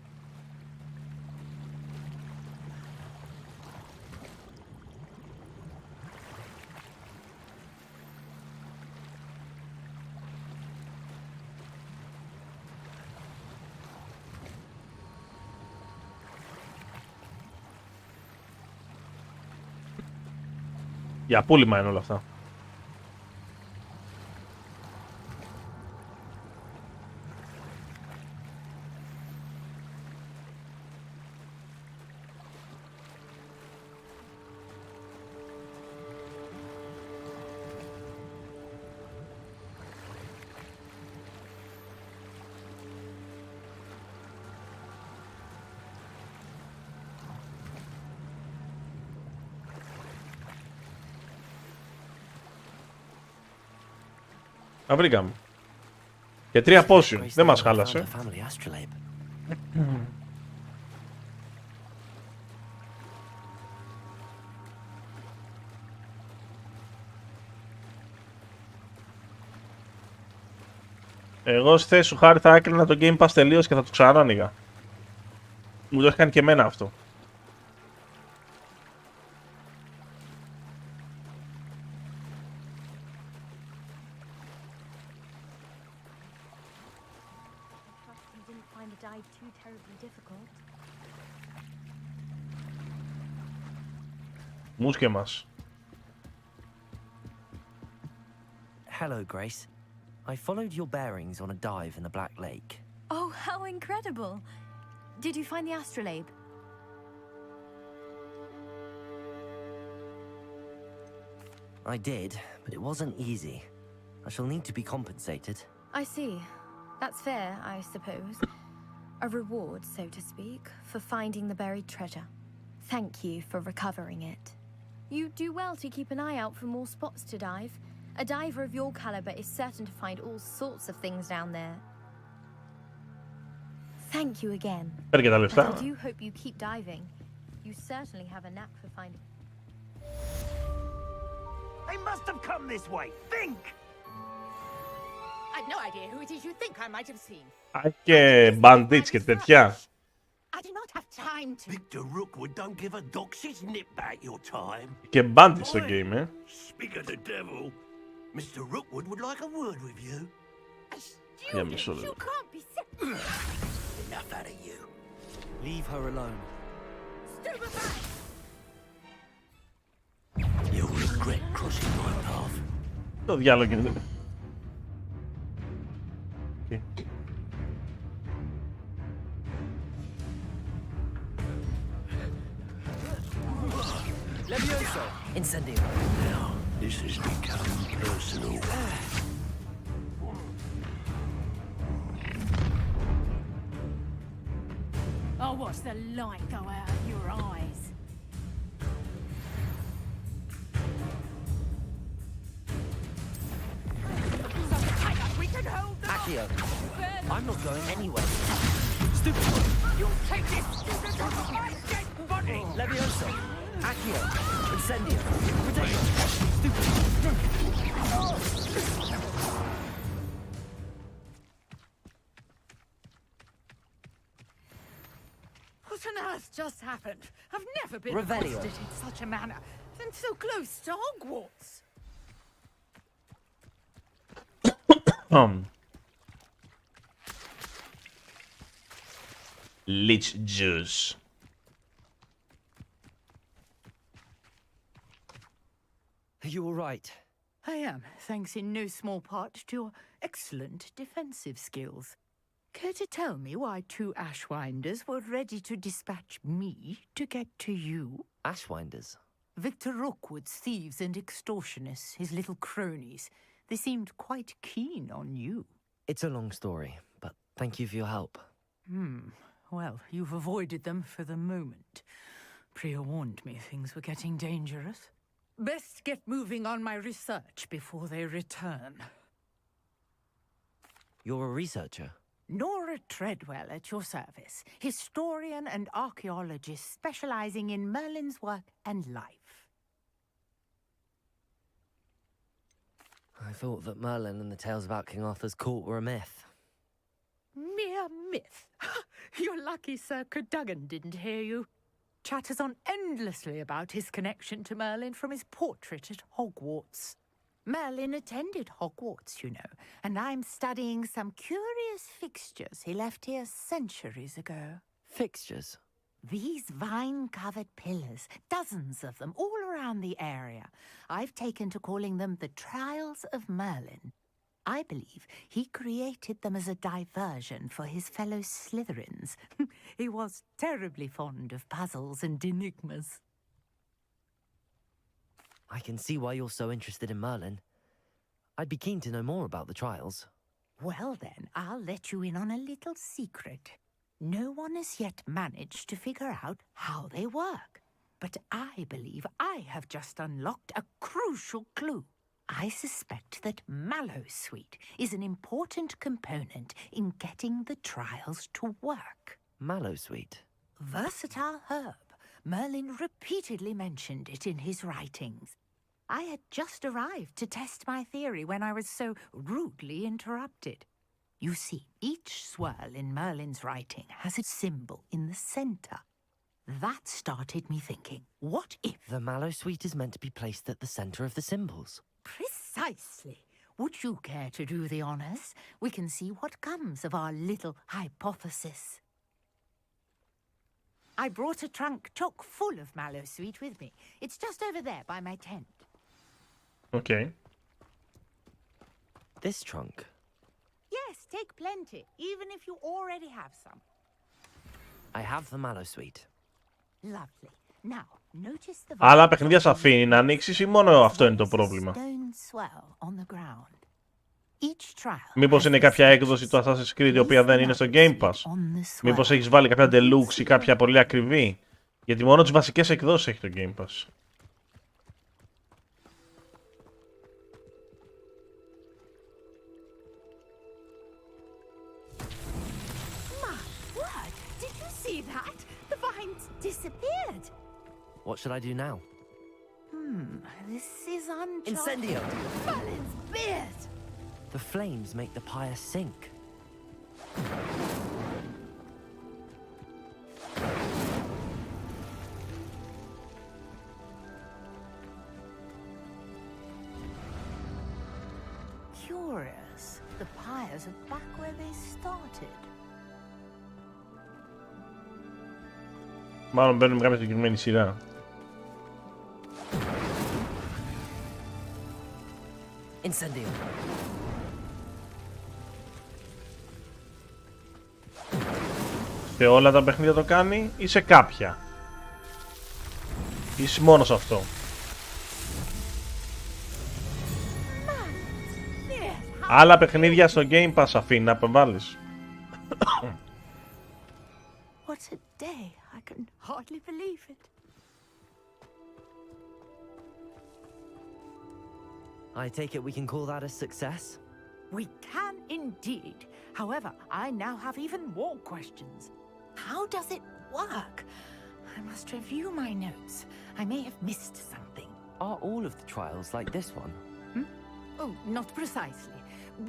Για πούλημα είναι όλα αυτά. Α, βρήκαμε. Και 3 potion. Δεν μας χάλασε. Εγώ στη θέση σου, Χάρη, θα έκλεινα το Game Pass τελείως και θα το ξανά άνοιγα. Μου το έχει κάνει και εμένα αυτό. Μουσκε μας. Hello, Grace. I followed your bearings on a dive in the Black Lake. Oh, how incredible! Did you find the astrolabe? I did, but it wasn't easy. I shall need to be compensated. I see. That's fair, I suppose. A reward, so to speak, for finding the buried treasure. Thank you for recovering it. You do well to keep an eye out for more spots to dive. A diver of your caliber is certain to find all sorts of things down there. Thank you again. But I do hope you keep diving. You certainly have a knack for finding... They must have come this way. Think! I've no idea who it is you think I might have seen. Και bandits και τέτοια. I do not have time to... Victor Rookwood don't give a doxy's nip back your time. Και bandits στο game, Speak of the devil. Mr. Rookwood would like a word with you. Για μισό λεπτό. You can't be sick. Enough out of you. Leave her alone. Stupefy! You'll regret crossing my path. Το διάλογο είναι. Levioso! Incendio! Now, this has become personal. Oh, what's the light go out of your eyes? We can hold them. Accio! I'm not going anywhere. Stupid! You'll take this stupid from my dead body! Levioso! Accio! Incendio! Protego! Stupid! What on earth just happened? I've never been Revelio. arrested in such a manner, and so close to Hogwarts. Leech juice. Are you all right? I am, thanks in no small part to your excellent defensive skills. Care to tell me why 2 Ashwinders were ready to dispatch me to get to you? Ashwinders? Victor Rookwood's thieves and extortionists, his little cronies. They seemed quite keen on you. It's a long story, but thank you for your help. Well, you've avoided them for the moment. Priya warned me things were getting dangerous. Best get moving on my research before they return. You're a researcher? Nora Treadwell at your service, historian and archaeologist specializing in Merlin's work and life. I thought that Merlin and the tales about King Arthur's court were a myth. Mere myth. You're lucky Sir Cadogan didn't hear you. Chatters on endlessly about his connection to Merlin from his portrait at Hogwarts. Merlin attended Hogwarts, you know, and I'm studying some curious fixtures he left here centuries ago. Fixtures? These vine-covered pillars, dozens of them, all around the area. I've taken to calling them the Trials of Merlin. I believe he created them as a diversion for his fellow Slytherins. He was terribly fond of puzzles and enigmas. I can see why you're so interested in Merlin. I'd be keen to know more about the trials. Well then, I'll let you in on a little secret. No one has yet managed to figure out how they work. But I believe I have just unlocked a crucial clue. I suspect that mallowsweet is an important component in getting the trials to work. Mallowsweet? Versatile herb. Merlin repeatedly mentioned it in his writings. I had just arrived to test my theory when I was so rudely interrupted. You see, each swirl in Merlin's writing has a symbol in the center. That started me thinking, what if... The mallowsweet is meant to be placed at the center of the symbols. Precisely. Would you care to do the honors? We can see what comes of our little hypothesis. I brought a trunk chock full of mallowsweet with me. It's just over there by my tent. Okay. This trunk? Yes, take plenty, even if you already have some. I have the mallowsweet. Lovely. Now, notice the... Άλλα παιχνίδια σε αφήνει να ανοίξεις ή μόνο αυτό είναι το πρόβλημα? Μήπως είναι κάποια έκδοση του Assassin's Creed η οποία δεν είναι στο Game Pass? Μήπως έχεις βάλει κάποια deluxe ή κάποια πολύ ακριβή? Γιατί μόνο τις βασικές εκδόσεις έχει το Game Pass. Disappeared. What should I do now? This is uncharted. Incendio! Merlin's beard! The flames make the pyre sink. Curious. The pyres are back where they started. Μάλλον μπαίνουμε κάποια συγκεκριμένη σειρά. Incendio. Σε όλα τα παιχνίδια το κάνει ή σε κάποια? Ή μόνο σε αυτό? Άλλα παιχνίδια στο Game Pass αφήνει να απεβάλεις? What a day. I can hardly believe it. I take it we can call that a success? We can indeed. However, I now have even more questions. How does it work? I must review my notes. I may have missed something. Are all of the trials like this one? Oh, not precisely.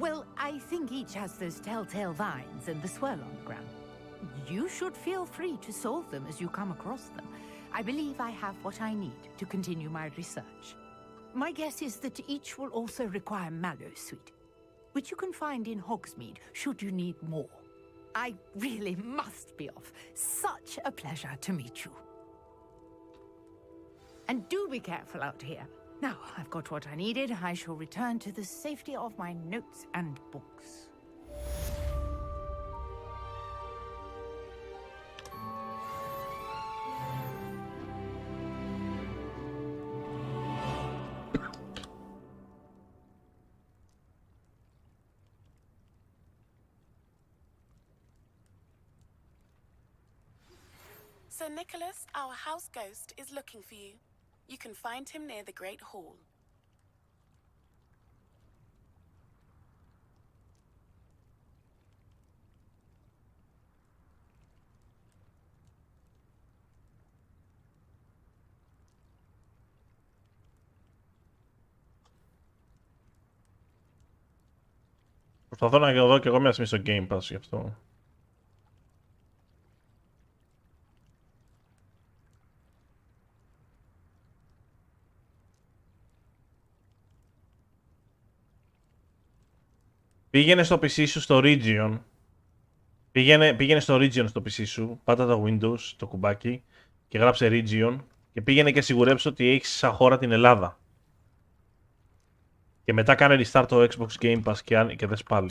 Well, I think each has those telltale vines and the swirl on the ground. You should feel free to solve them as you come across them. I believe I have what I need to continue my research. My guess is that each will also require mallowsweet, which you can find in Hogsmeade should you need more. I really must be off. Such a pleasure to meet you. And do be careful out here. Now I've got what I needed. I shall return to the safety of my notes and books. Sir Nicholas, our house ghost, is looking for you. You can find him near the Great Hall. Προσπαθώ να δω και εγώ μια στιγμή στο Game Pass γι' αυτό. Πήγαινε στο PC σου στο Region. Πήγαινε στο Region στο PC σου. Πάτα τα Windows, το κουμπάκι και γράψε Region. Και πήγαινε και σιγουρέψε ότι έχεις σαν χώρα την Ελλάδα. Και μετά κάνε restart το Xbox Game Pass και δες πάλι.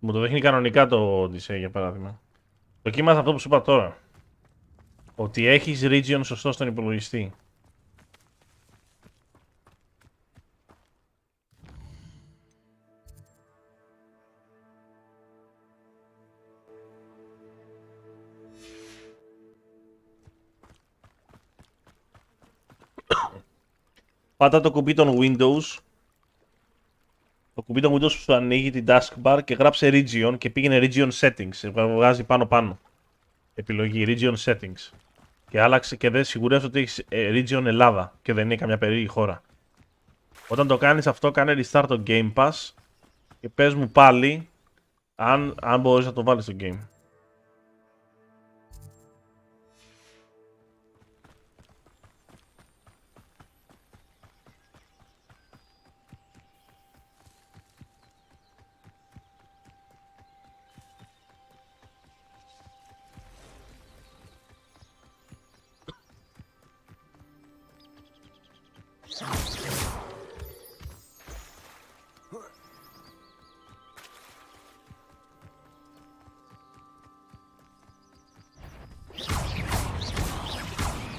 Μου το δείχνει κανονικά το Odyssey για παράδειγμα. Δοκίμασα αυτό που σου είπα τώρα. Ότι έχεις region σωστό στον υπολογιστή. Πάτα το κουμπί των Windows. Το κουμπί των Windows που σου ανοίγει την taskbar και γράψε region και πήγαινε region settings. Βγάζει πάνω. Επιλογή region settings. Και άλλαξε και δεν σιγουρεύει ότι έχει region Ελλάδα και δεν είναι καμιά περίεργη χώρα. Όταν το κάνεις αυτό, κάνε restart το Game Pass και πες μου πάλι αν μπορείς να το βάλεις στο game.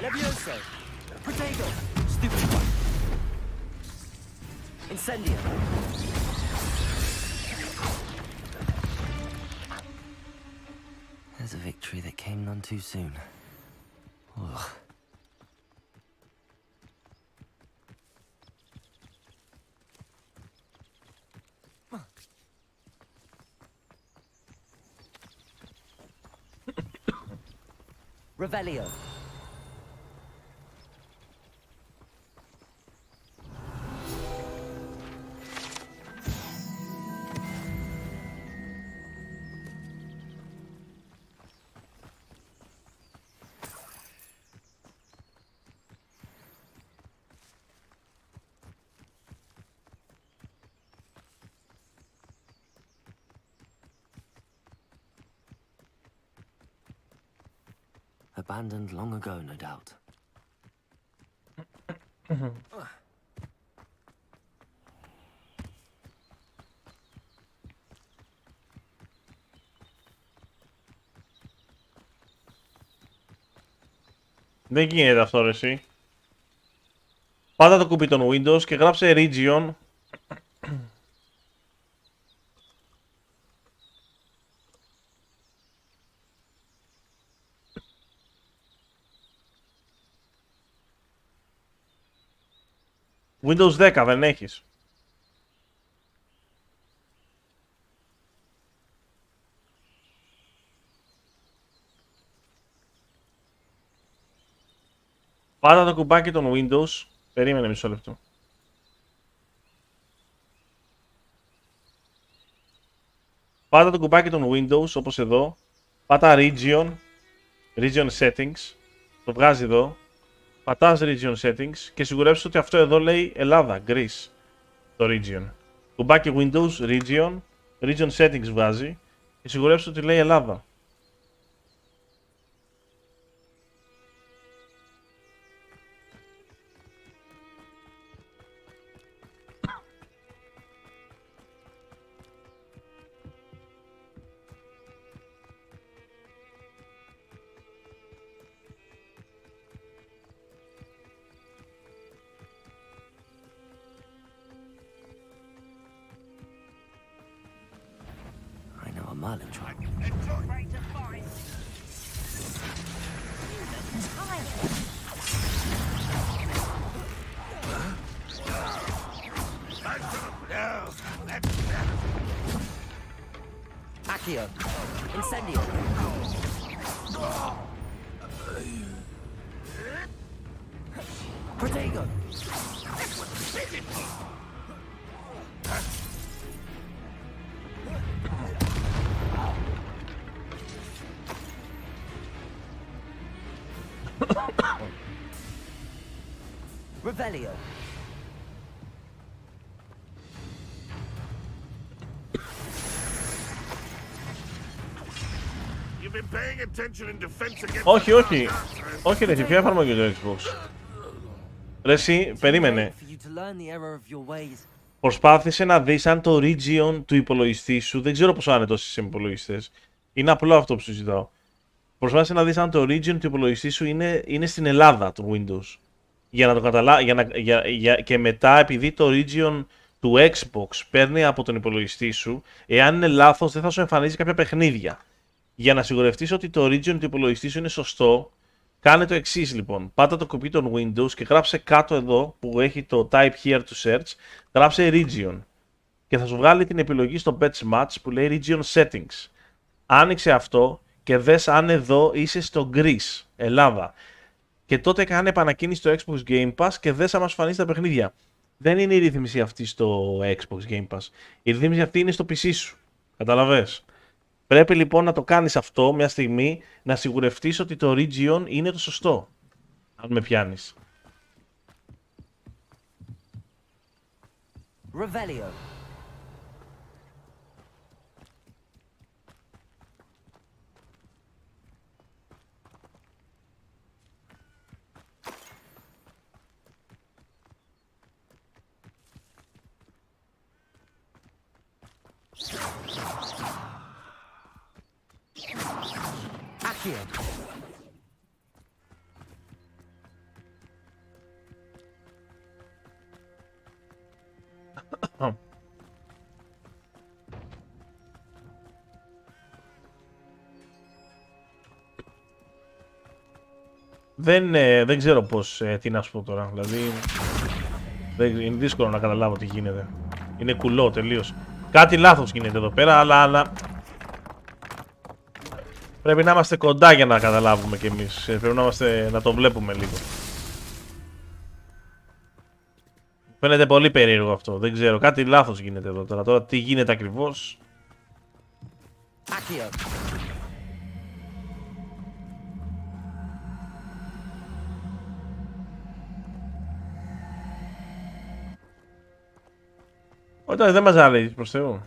Levioso! Potato! Stupid one! Incendio! There's a victory that came none too soon. Ugh. Revelio. Abandoned long ago, no doubt. Δεν γίνεται αυτό ρε εσύ. Πάτα το κουμπί των Windows και γράψε region. Windows 10 δεν έχεις. Πάτα το κουμπάκι των Windows. Περίμενε μισό λεπτό. Πάτα το κουμπάκι των Windows όπως εδώ. Πάτα region. Region settings. Το βγάζει εδώ. Πατάς region settings και σιγουρεύσεις ότι αυτό εδώ λέει Ελλάδα, Greece. Το region. Κουμπάκι Windows, region settings βγάζει και σιγουρεύσεις ότι λέει Ελλάδα. Merlin tried. Accio. Incendio. Protego. Revelio. Όχι, όχι. Όχι ρε, ποια εφαρμογή το Xbox. Ρε εσύ, περίμενε. Προσπάθησε να δεις αν το region του υπολογιστή σου, δεν ξέρω πόσο άνετος είσαι με υπολογιστές. Είναι απλό αυτό που σου ζητάω. Προσπάθησε να δεις αν το region του υπολογιστή σου είναι στην Ελλάδα του Windows. Για να το και μετά, επειδή το region του Xbox παίρνει από τον υπολογιστή σου, εάν είναι λάθος δεν θα σου εμφανίζει κάποια παιχνίδια. Για να σιγουρευτείς ότι το region του υπολογιστή σου είναι σωστό, κάνε το εξής λοιπόν. Πάτα το κουμπί των Windows και γράψε κάτω εδώ που έχει το Type here to search, γράψε region. Και θα σου βγάλει την επιλογή στο Patch Match που λέει Region Settings. Άνοιξε αυτό και δες αν εδώ είσαι στο Greece, Ελλάδα. Και τότε κάνε επανακίνηση στο Xbox Game Pass και δες αν μας φανεί τα παιχνίδια. Δεν είναι η ρύθμιση αυτή στο Xbox Game Pass. Η ρύθμιση αυτή είναι στο PC σου. Καταλαβες. Πρέπει λοιπόν να το κάνεις αυτό μια στιγμή, να σιγουρευτείς ότι το region είναι το σωστό. Αν με πιάνεις. Revelio. Accio. Δεν ξέρω πώς, τι να σου πω τώρα. Δηλαδή, είναι δύσκολο να καταλάβω τι γίνεται. Είναι κουλό τελείως. Κάτι λάθος γίνεται εδώ πέρα, αλλά πρέπει να είμαστε κοντά για να καταλάβουμε κι εμείς. Πρέπει να το βλέπουμε λίγο. Φαίνεται πολύ περίεργο αυτό. Δεν ξέρω. Κάτι λάθος γίνεται εδώ τώρα. Τώρα τι γίνεται ακριβώς. Όταν δεν μας αρέσει προς Θεού.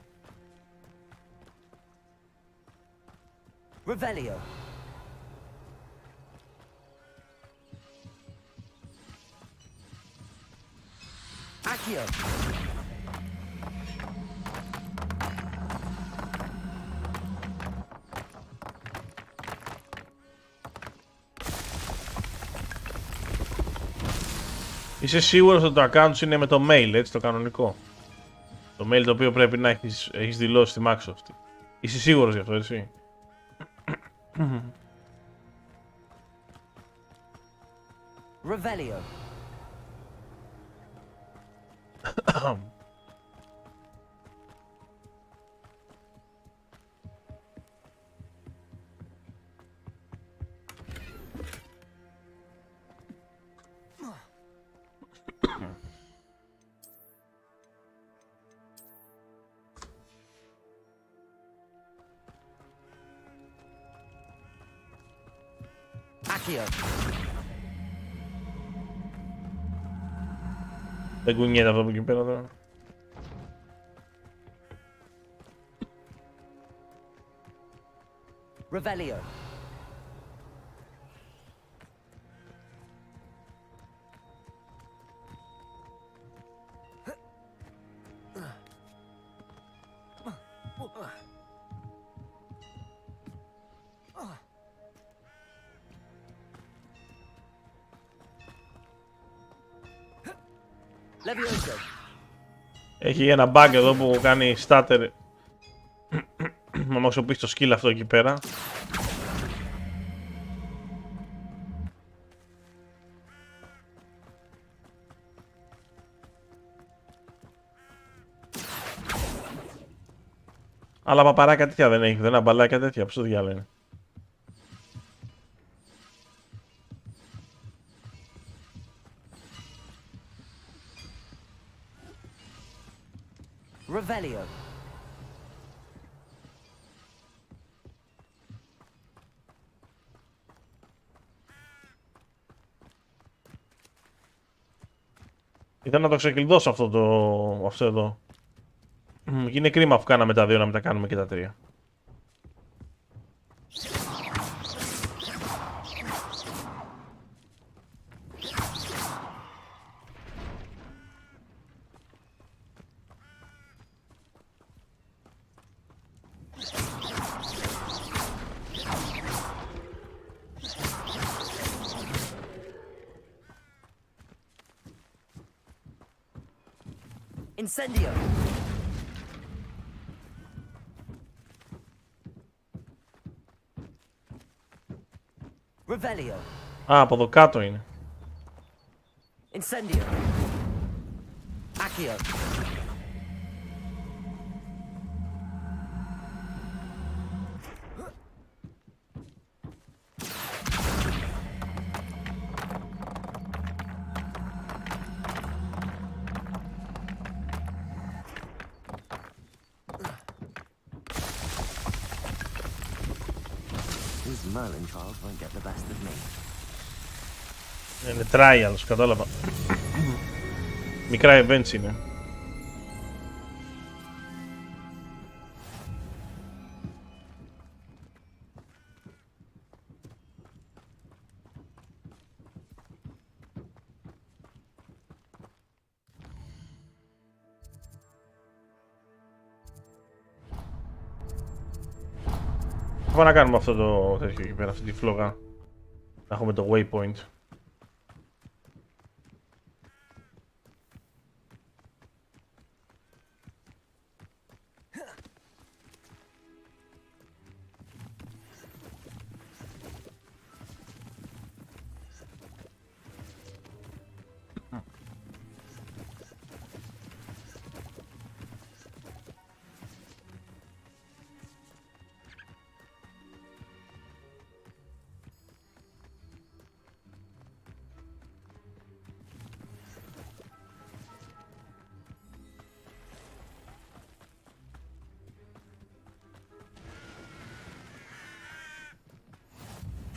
Revelio. Accio. Είσαι σίγουρος ότι το account σου είναι με το mail, έτσι, το κανονικό. Το mail το οποίο πρέπει να έχεις δηλώσει στη Microsoft. Είσαι σίγουρος γι' αυτό, έτσι. Revelio. Accio. Δεν κουνιέται αυτό από εκεί πέρα τώρα. Revelio. Έχει ένα bug εδώ που κάνει starter. Να μου αξιοποιήσει το skill αυτό εκεί πέρα. Αλλά παπαράκια τέτοια δεν έχει, δεν αμπαλάκια τέτοια, πώς το διάλογο είναι. Revelio. Ήθελα να το ξεκλειδώσω αυτό εδώ. Είναι κρίμα που κάναμε τα δύο να μην τα κάνουμε και τα τρία. Incendio! Revelio! Α, από εδώ κάτω είναι. Incendio! Accio! These Merlin trials won't get the best of me. Είναι trials, κατάλαβα. Μικρά events είναι. Πάμε να κάνουμε αυτό το τέτοιο εκεί πέρα, αυτή τη φλόγα. Να έχουμε το waypoint.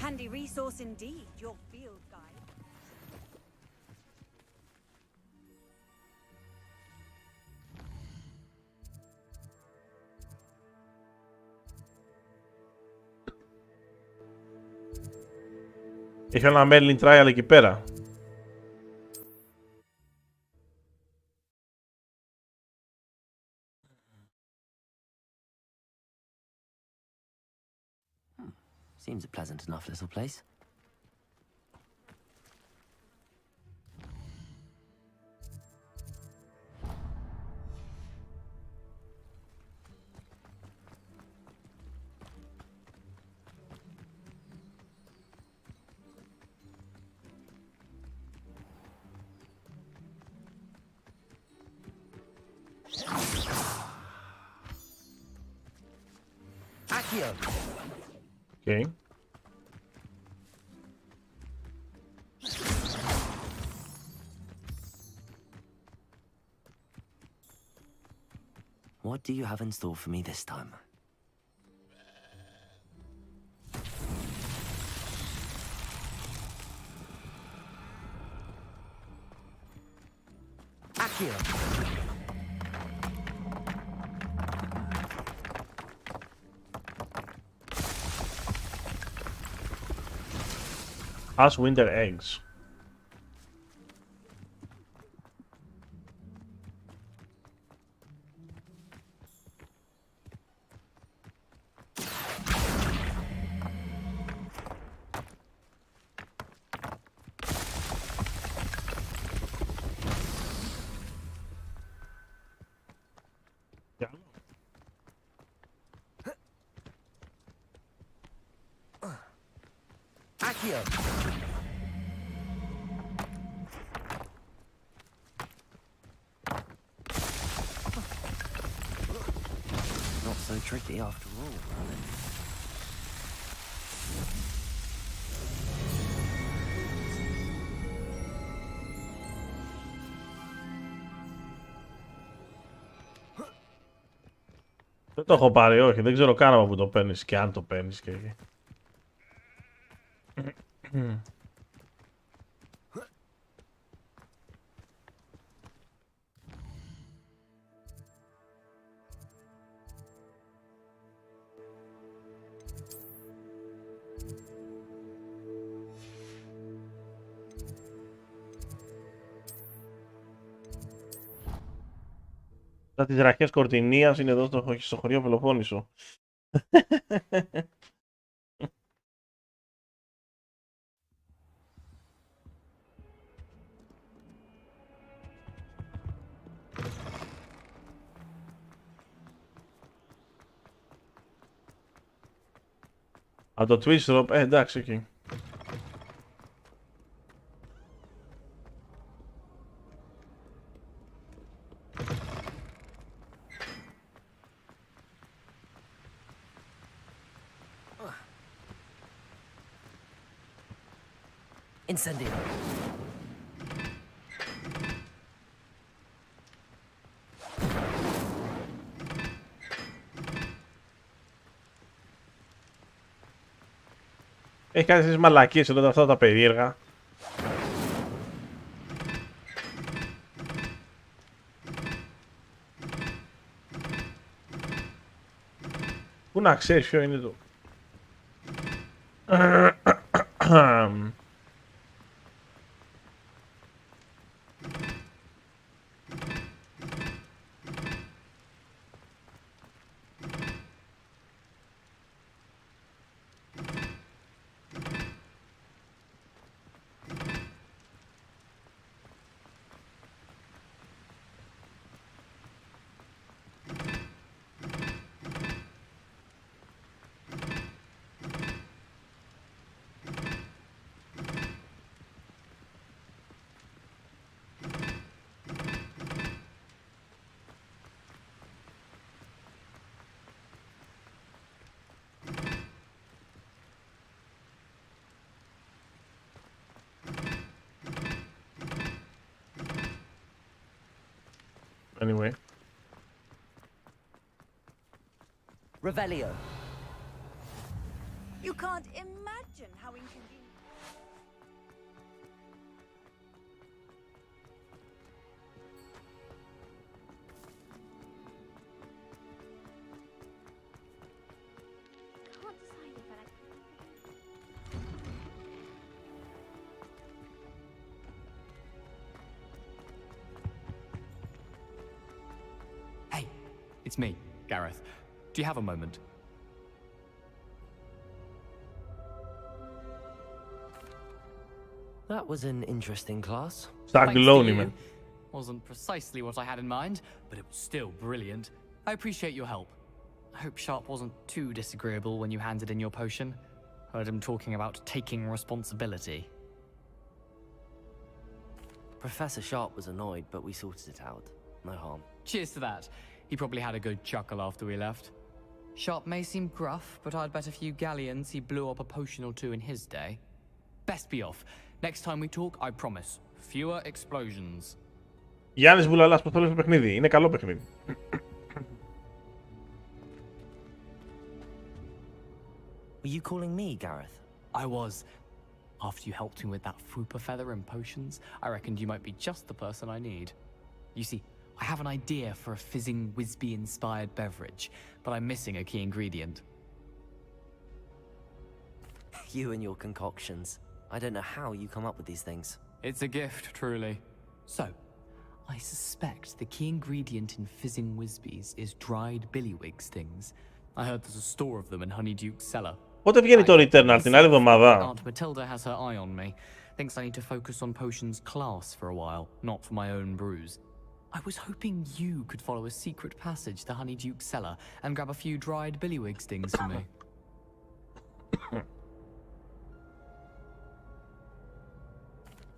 Handy resource indeed, your field guide. Έχει ένα Merlin trial εκεί πέρα. Seems a pleasant enough little place. Accio! Okay. What do you have in store for me this time? Accio! As winter eggs. Accio! Not so tricky after all, Merlin. Δεν το έχω πάρει, όχι. Δεν ξέρω καν από που το παίρνεις και αν το παίρνεις και... Σαν τις ραχές Κορτινίας είναι εδώ στο χωριό Πελοπόννησο. Από το Twitch drop, εντάξει, εκεί. Incendio. Έχει κάνει εσείς μαλακίες εδώ αυτά τα περίεργα. Πού να ξέρεις ποιο είναι το... Anyway. Revelio. You can't imagine how inconvenient. Can't decide if I like. Hey, it's me, Gareth. Do you have a moment? That was an interesting class. Thanks to you. Wasn't precisely what I had in mind, but it was still brilliant. I appreciate your help. I hope Sharp wasn't too disagreeable when you handed in your potion. Heard him talking about taking responsibility. Professor Sharp was annoyed, but we sorted it out. No harm. Cheers to that. He probably had a good chuckle after we left. Sharp may seem gruff, but I'd bet a few galleons he blew up a potion or two in his day. Best be off. Next time we talk, I promise. Fewer explosions. Γιάννης Βουλαλάς, πώς το λες το παιχνίδι. Είναι καλό παιχνίδι. Were you calling me, Gareth? I was. After you helped me with that fupa feather and potions, I reckoned you might be just the person I need. You see, I have an idea for a fizzing Wisby-inspired beverage, but I'm missing a key ingredient. You and your concoctions. I don't know how you come up with these things. It's a gift, truly. So, I suspect the key ingredient in fizzing Wisbies is dried billywig stings. I heard there's a store of them in Honeyduke's cellar. Πότε βγαίνει το Returnal, την άλλη εβδομάδα? Aunt Matilda has her eye on me. Thinks I need to focus on potions class for a while, not for my own brews. I was hoping you could follow a secret passage to Honeyduke's cellar and grab a few dried billywig stings for me.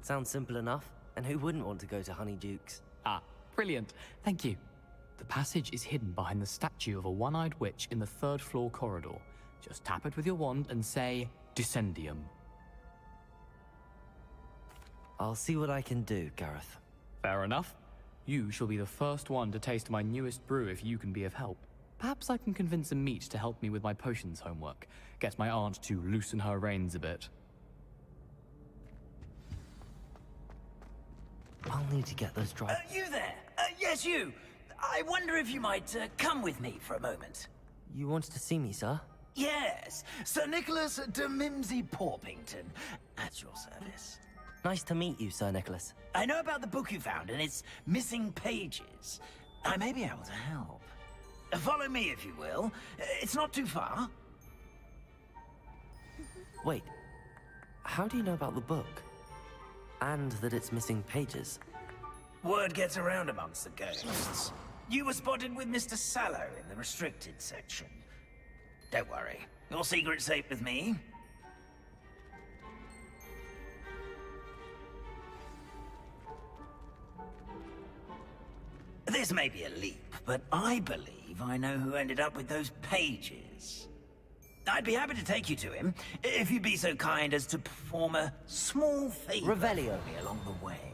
Sounds simple enough. And who wouldn't want to go to Honeyduke's? Ah, brilliant. Thank you. The passage is hidden behind the statue of a one-eyed witch in the third floor corridor. Just tap it with your wand and say, Descendium. I'll see what I can do, Gareth. Fair enough. You shall be the first one to taste my newest brew if you can be of help. Perhaps I can convince a meat to help me with my potions homework. Get my aunt to loosen her reins a bit. I'll need to get those dry... You there! Yes, you! I wonder if you might come with me for a moment. You wanted to see me, sir? Yes, Sir Nicholas de Mimsy Porpington, at your service. Nice to meet you, Sir Nicholas. I know about the book you found and its missing pages. I may be able to help. Follow me, if you will. It's not too far. Wait, how do you know about the book? And that it's missing pages? Word gets around amongst the ghosts. You were spotted with Mr. Sallow in the restricted section. Don't worry, Your secret's safe with me. This may be a leap, but I believe I know who ended up with those pages. I'd be happy to take you to him, if you'd be so kind as to perform a small favor Revelio. for me along the way.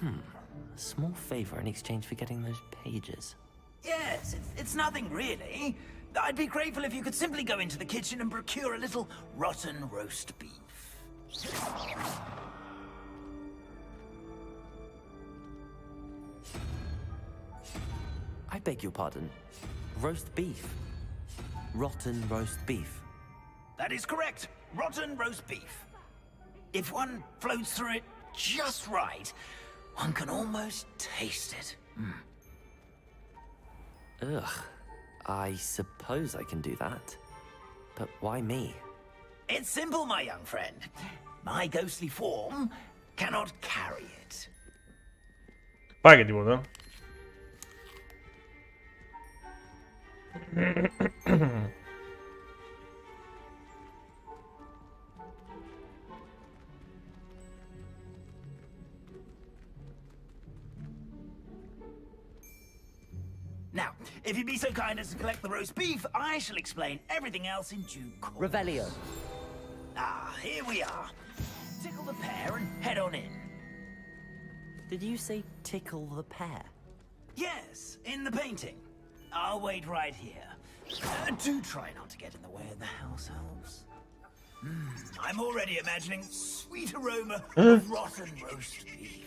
A small favor in exchange for getting those pages. Yes, it's nothing really. I'd be grateful if you could simply go into the kitchen and procure a little rotten roast beef. I beg your pardon. Roast beef. Rotten roast beef. That is correct. Rotten roast beef. If one floats through it just right, one can almost taste it. Ugh. I suppose I can do that. But why me? It's simple, my young friend. My ghostly form cannot carry it. Πάει και τίποτα. Now, if you'd be so kind as to collect the roast beef, I shall explain everything else in due course. Revelio. Ah, here we are. Tickle the pear and head on in. Did you say tickle the pear? Yes, in the painting. I'll wait right here. Do try not to get in the way of the house elves. I'm already imagining sweet aroma of rotten roast beef.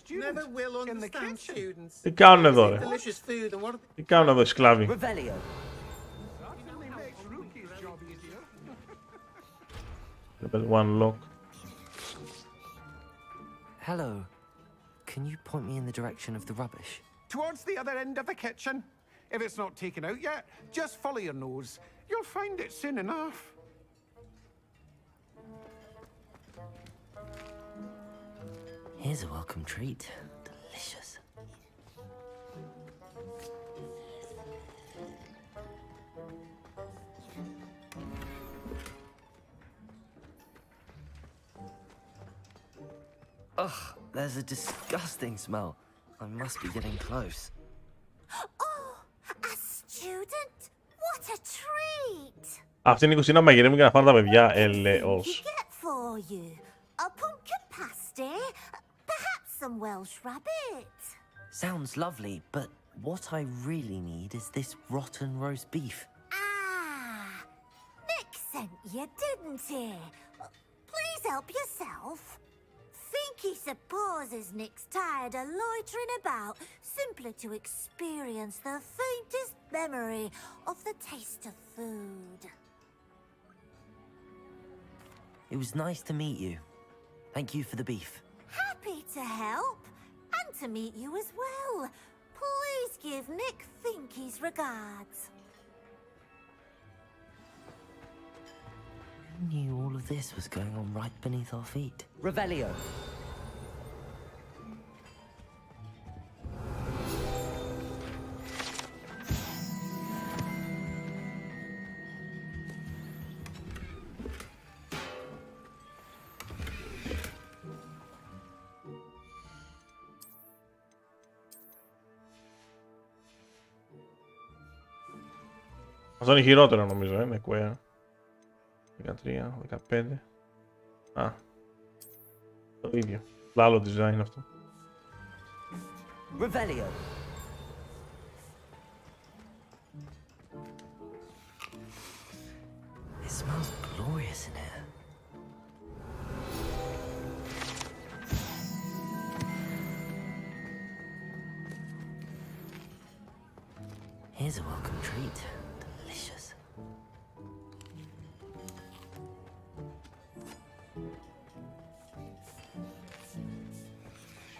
Never will understand students. Τι κάνουν εδώ, ρε? Delicious food and what Τι κάνουν εδώ οι σκλάβοι? Revelio. Level 1 lock. Hello. Can you point me in the direction of the rubbish? Towards the other end of the kitchen. If it's not taken out yet, just follow your nose. You'll find it soon enough. Here's a welcome treat. Delicious. Ugh, there's a disgusting smell. I must be getting close. Oh, a student? What a treat! Αυτή είναι η κουζίνα μαγειρεύει για να φάνε τα παιδιά, ελεός. Get for you. A pumpkin pasty, perhaps some Welsh rabbit. Sounds lovely, but what I really need is this rotten roast beef. Ah, Nick sent you, didn't he? Please help yourself. Think he supposes Nick's tired of loitering about simply to experience the faintest memory of the taste of food. It was nice to meet you. Thank you for the beef. Happy to help, and to meet you as well. Please give Nick Finky's regards. Who knew all of this was going on right beneath our feet? Revelio. Αυτό είναι χειρότερο νομίζω, με κουέα. 13, 15. Α, το ίδιο. Άλλο design αυτό. Revelio. smells glorious in here. Here's a welcome treat. Delicious.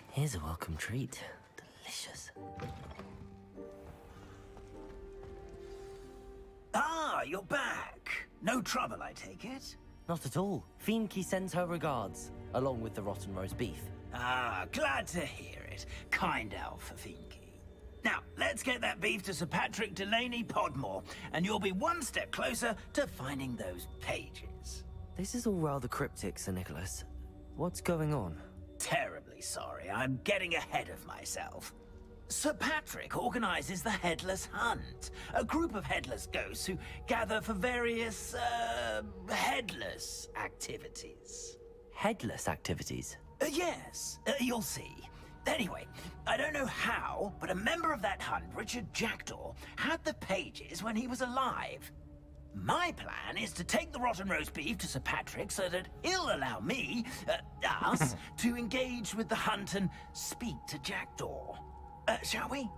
Here's a welcome treat. Delicious. Ah, you're back. No trouble, I take it? Not at all. Fienke sends her regards, along with the rotten roast beef. Ah, glad to hear it. Kind elf for Fienke. Now, let's get that beef to Sir Patrick Delaney Podmore, and you'll be one step closer to finding those pages. This is all rather cryptic, Sir Nicholas. What's going on? Terribly sorry, I'm getting ahead of myself. Sir Patrick organizes the Headless Hunt, a group of headless ghosts who gather for various, headless activities. Headless activities? Yes, you'll see. Anyway, I don't know how, but a member of that hunt, Richard Jackdaw, had the pages when he was alive. My plan is to take the rotten roast beef to Sir Patrick so that he'll allow me, us, to engage with the hunt and speak to Jackdaw. Shall we?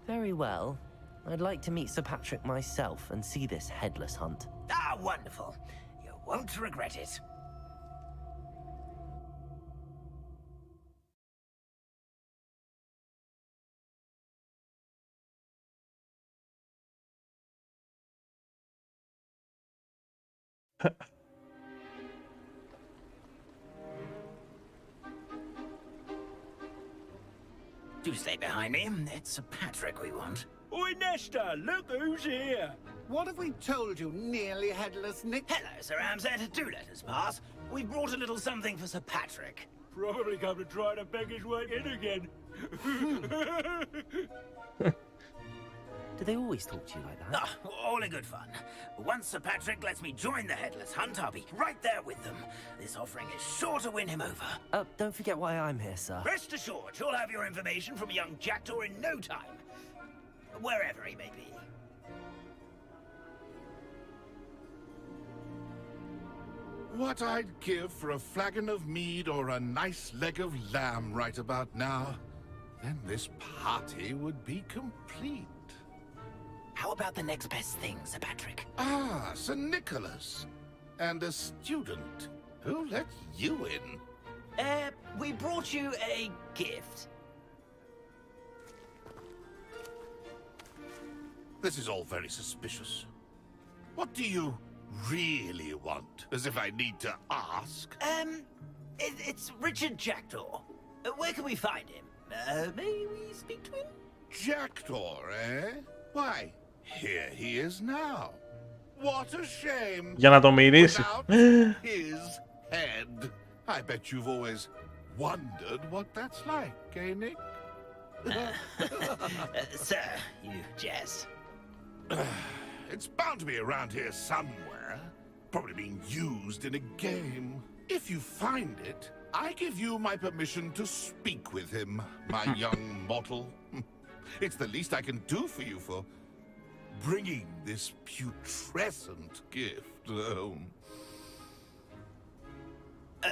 Very well. I'd like to meet Sir Patrick myself and see this headless hunt. Ah, wonderful. You won't regret it. Do stay behind me. It's Sir Patrick we want. Oi, Nesta, look who's here. What have we told you, nearly headless Nick? Hello, Sir Ramsett. Do let us pass. We brought a little something for Sir Patrick. Probably come to try to beg his way in again. Do they always talk to you like that? Ah, all in good fun. Once Sir Patrick lets me join the Headless Hunt, I'll be right there with them. This offering is sure to win him over. Don't forget why I'm here, sir. Rest assured, you'll have your information from young Jackdaw in no time. Wherever he may be. What I'd give for a flagon of mead or a nice leg of lamb right about now. Then this party would be complete. How about the next best thing, Sir Patrick? Ah, Sir Nicholas. And a student. Who let you in? We brought you a gift. This is all very suspicious. What do you really want? As if I need to ask? It's Richard Jackdaw. Where can we find him? May we speak to him? Jackdaw, eh? Why, here he is now. What a shame. Για να το μυρίσει. Without his head. I bet you've always wondered what that's like, eh, Nick? Sir, you jest. It's bound to be around here somewhere. Probably being used in a game. If you find it, I give you my permission to speak with him, my young mortal. It's the least I can do for you for bringing this putrescent gift home.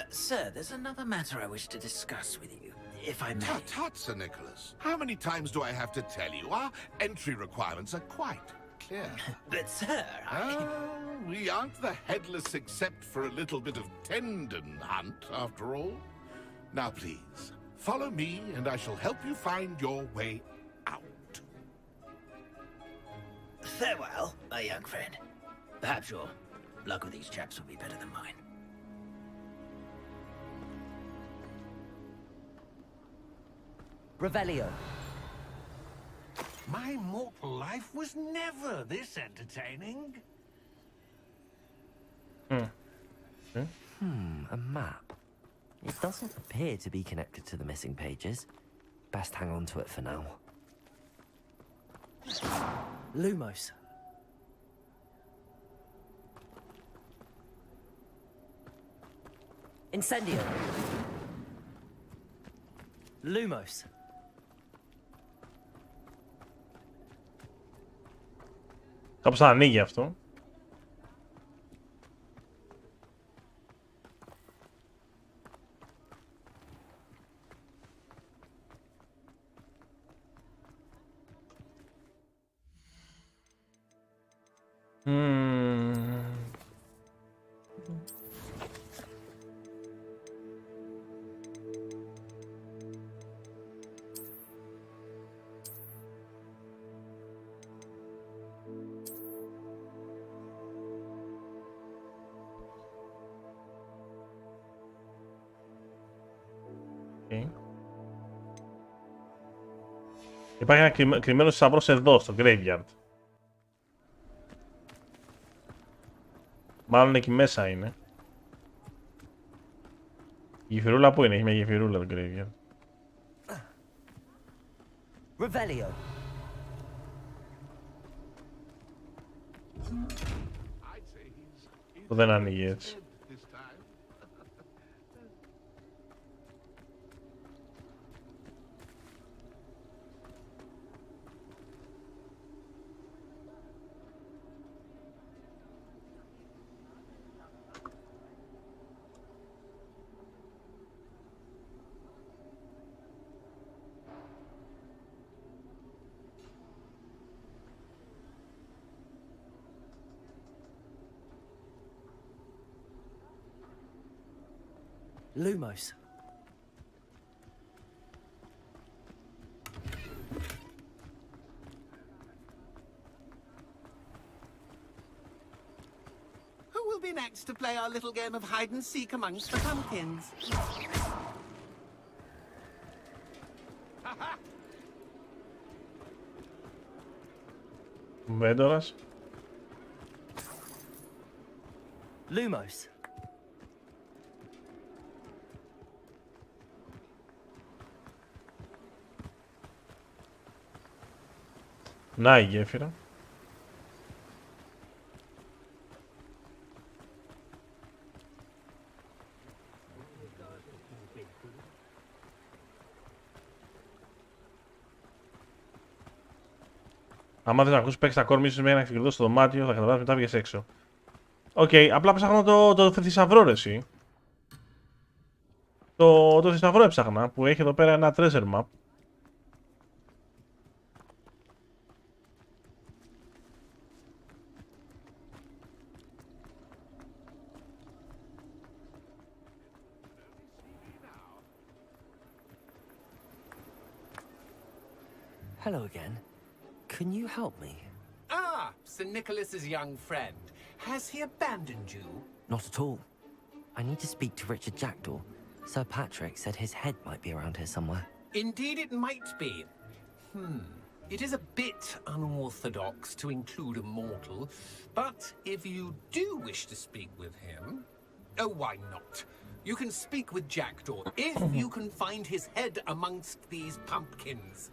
Sir, there's another matter I wish to discuss with you, if I may. Tut, tut, Sir Nicholas. How many times do I have to tell you? Our entry requirements are quite clear. But, sir, we aren't the headless except for a little bit of tendon hunt, after all. Now, please, follow me, and I shall help you find your way out. Farewell, my young friend. Perhaps your luck with these chaps will be better than mine. Revelio. My mortal life was never this entertaining. A map. It doesn't appear to be connected to the missing pages. Best hang on to it for now. Lumos. Incendio. Lumos. Κάπως θα ανοίγει αυτό. Υπάρχει ένα κρυμμένος θησαυρός εδώ, στο graveyard. Μάλλον εκεί μέσα είναι. Η γεφυρούλα πού είναι, έχει μια γεφυρούλα το graveyard. Revelio. Που δεν ανοίγει έτσι. Lumos. Who will be next to play our little game of hide and seek amongst the pumpkins? Βέντορας. Lumos. Να η γέφυρα. Άμα δεν ακούσει παίξει τα κόρμη σου με ένα ξεκλειδώσει στο δωμάτιο, θα καταλάβει μετά βγες έξω. Οκ, απλά ψάχνω το θησαυρό ρε εσύ. Το θησαυρό έψαχνα που έχει εδώ πέρα ένα treasure map. Hello again. Can you help me? Ah, Sir Nicholas's young friend. Has he abandoned you? Not at all. I need to speak to Richard Jackdaw. Sir Patrick said his head might be around here somewhere. Indeed it might be. It is a bit unorthodox to include a mortal, but if you do wish to speak with him, oh, why not? You can speak with Jackdaw if you can find his head amongst these pumpkins.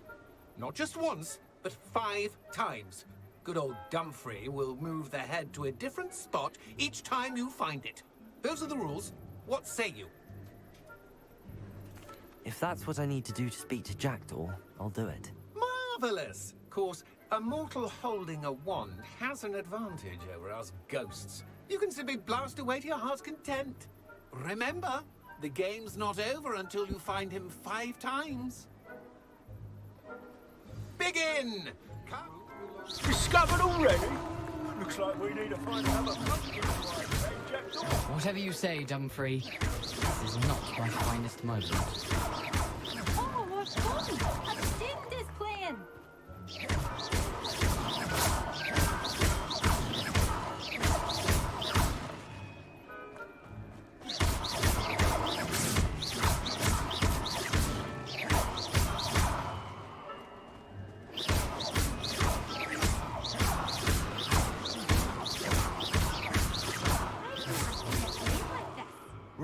Not just once, but 5 times. Good old Dumfrey will move the head to a different spot each time you find it. Those are the rules. What say you? If that's what I need to do to speak to Jackdaw, I'll do it. Marvelous! Of course, a mortal holding a wand has an advantage over us ghosts. You can simply blast away to your heart's content. Remember, the game's not over until you find him 5 times. Begin! Discovered already? Looks like we need to find another pumpkin. Whatever you say, Dumfrey. This is not my finest moment. Oh, what fun! A student is playing!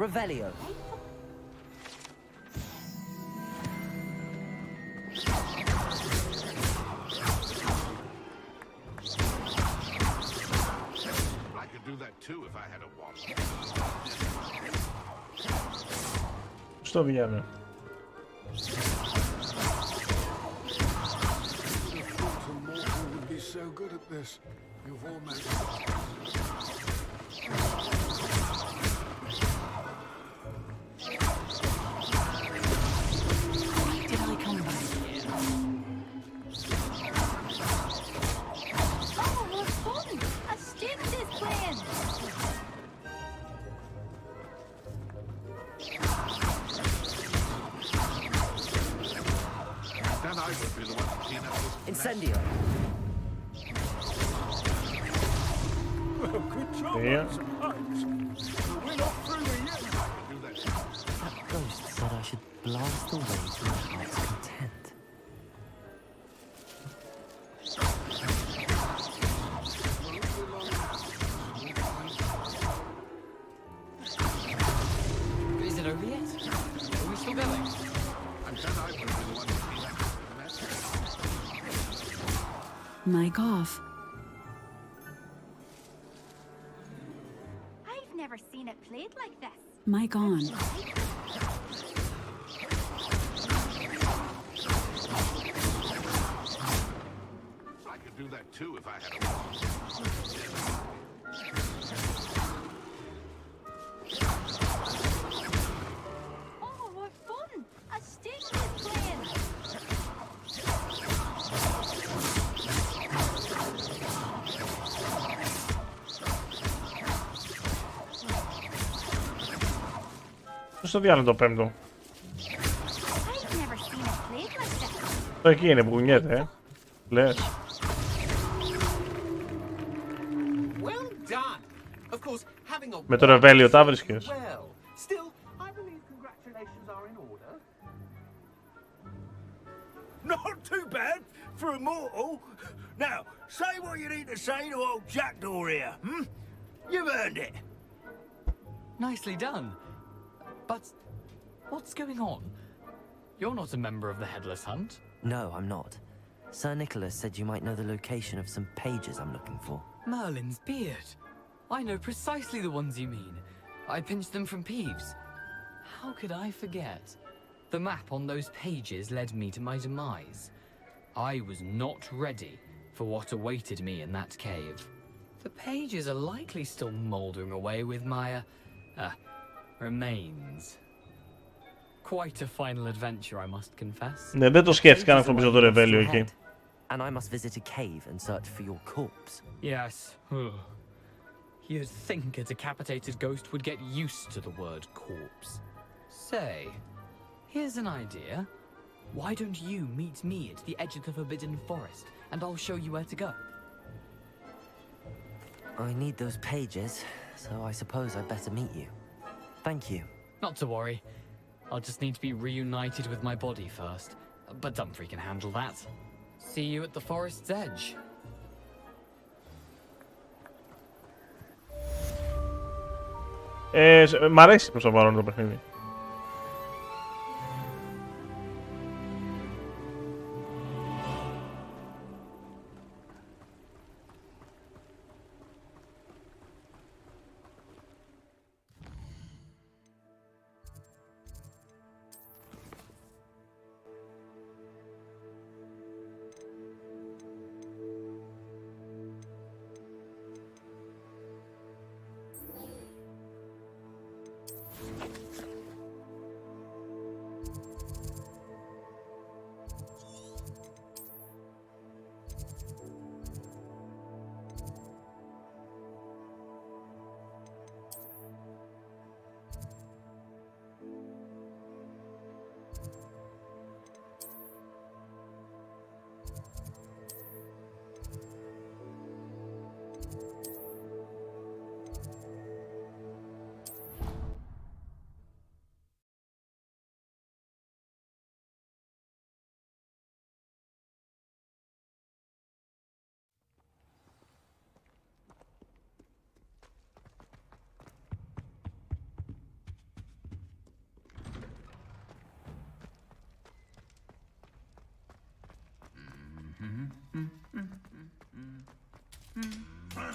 Revelio. I could do that too if I had a wand. Στο βγαίνω. Would be so good at this. You've all made Incendio. good job. Yeah. We're not through yet. That ghost said I should blast away to my heart's content. Mic off. I've never seen it played like this. Mic on. I could do that too if I had a wand. Oh, what fun! A sting is playing. Πώς το διάλογο το πέμπτο. I've never seen it played like this. Το εκεί είναι που κουνιέται, λες. Well done. Of course, having a Με το ρεβέλιο τα βρίσκες. well. Still, I believe congratulations are in order. Not too bad for a mortal. Now, say what you need to say to old Jackdaw here, hmm? You've earned it. Nicely done. But what's going on? You're not a member of the Headless Hunt. No, I'm not. Sir Nicholas said you might know the location of some pages I'm looking for. Merlin's beard. I know precisely the ones you mean. I pinched them from Peeves. How could I forget? The map on those pages led me to my demise. I was not ready for what awaited me in that cave. The pages are likely still mouldering away with my, remains. Quite a final adventure, I must confess. Ναι, δεν το σκέφτηκα να χρησιμοποιήσω το ρεβέλιο εκεί. And I must visit a cave and search for your corpse. Yes. You'd think a decapitated ghost would get used to the word corpse. Say, here's an idea. Why don't you meet me at the edge of the Forbidden Forest, and I'll show you where to go? I need those pages, so I suppose I'd better meet you. Thank you. Not to worry. I'll just need to be reunited with my body first. But Dumfries can handle that. See you at the forest's edge. Μ' αρέσει προς το παρόν το παιχνίδι.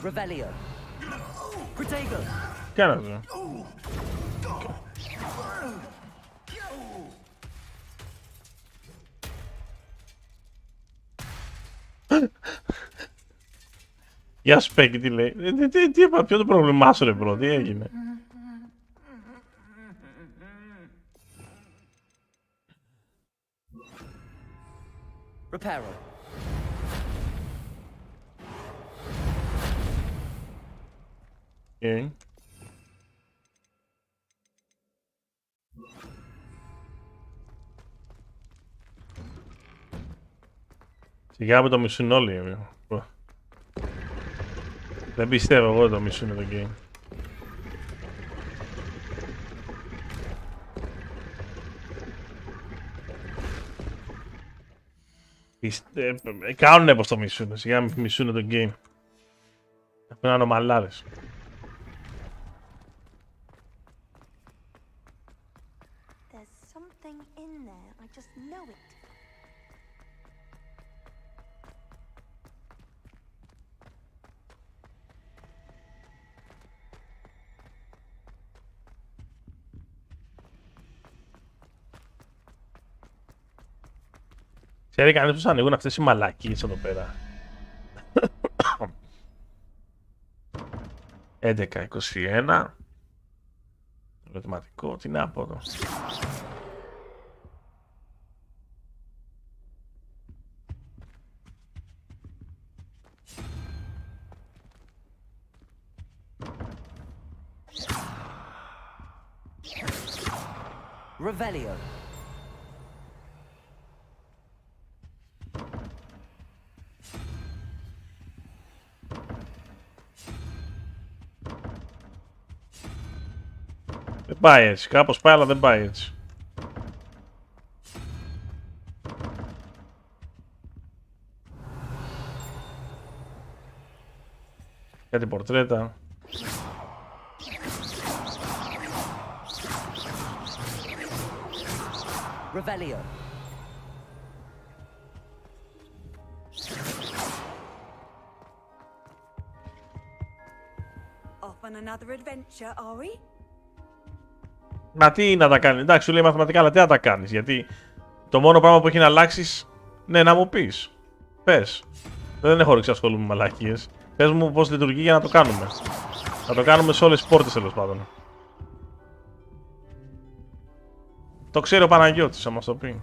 Revelio. Protego. Κάνατε. Γεια σου Πέκη, τι λέει. Τι είπα, ποιο το πρόβλημά σου ρε μπρο, τι έγινε. Reparo. Okay. Σιγά με το μισούν όλοι. Δεν πιστεύω εγώ το μισούν το game. Κάνουνε πως το μισούν, σιγά μην μισούν το game. Πρέπει να είναι ομαλάρες. Ξέρει κανείς πώς ανοίγουν αυτές οι μαλακίες εδώ πέρα. 11-21. Ερωτηματικό, τι να πω εδώ. Revelio. Δεν πάει έτσι. Κάπως πάει, αλλά δεν πάει έτσι. Κάτι πορτρέτα. Revelio. Off on another adventure, are we? Μα τι να τα κάνει. Εντάξει, σου λέει μαθηματικά, αλλά τι να τα κάνεις. Γιατί το μόνο πράγμα που έχει να αλλάξεις, ναι, να μου πεις. Πες. Δεν έχω όρεξη να ασχολούμαι με μαλακίες. Πες μου πώς λειτουργεί για να το κάνουμε. Να το κάνουμε σε όλες τις πόρτες, τέλος πάντων. Το ξέρει ο Παναγιώτης, θα μας το πει.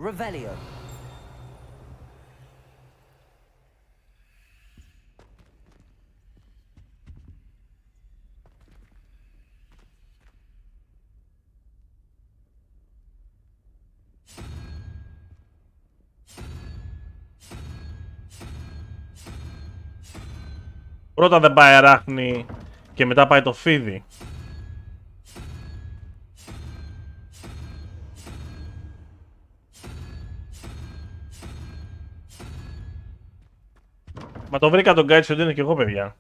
Revelio. Πρώτα δεν πάει αράχνη και μετά πάει το φίδι. Μα το βρήκα τον Γκάιτσι ότι είναι και εγώ, παιδιά.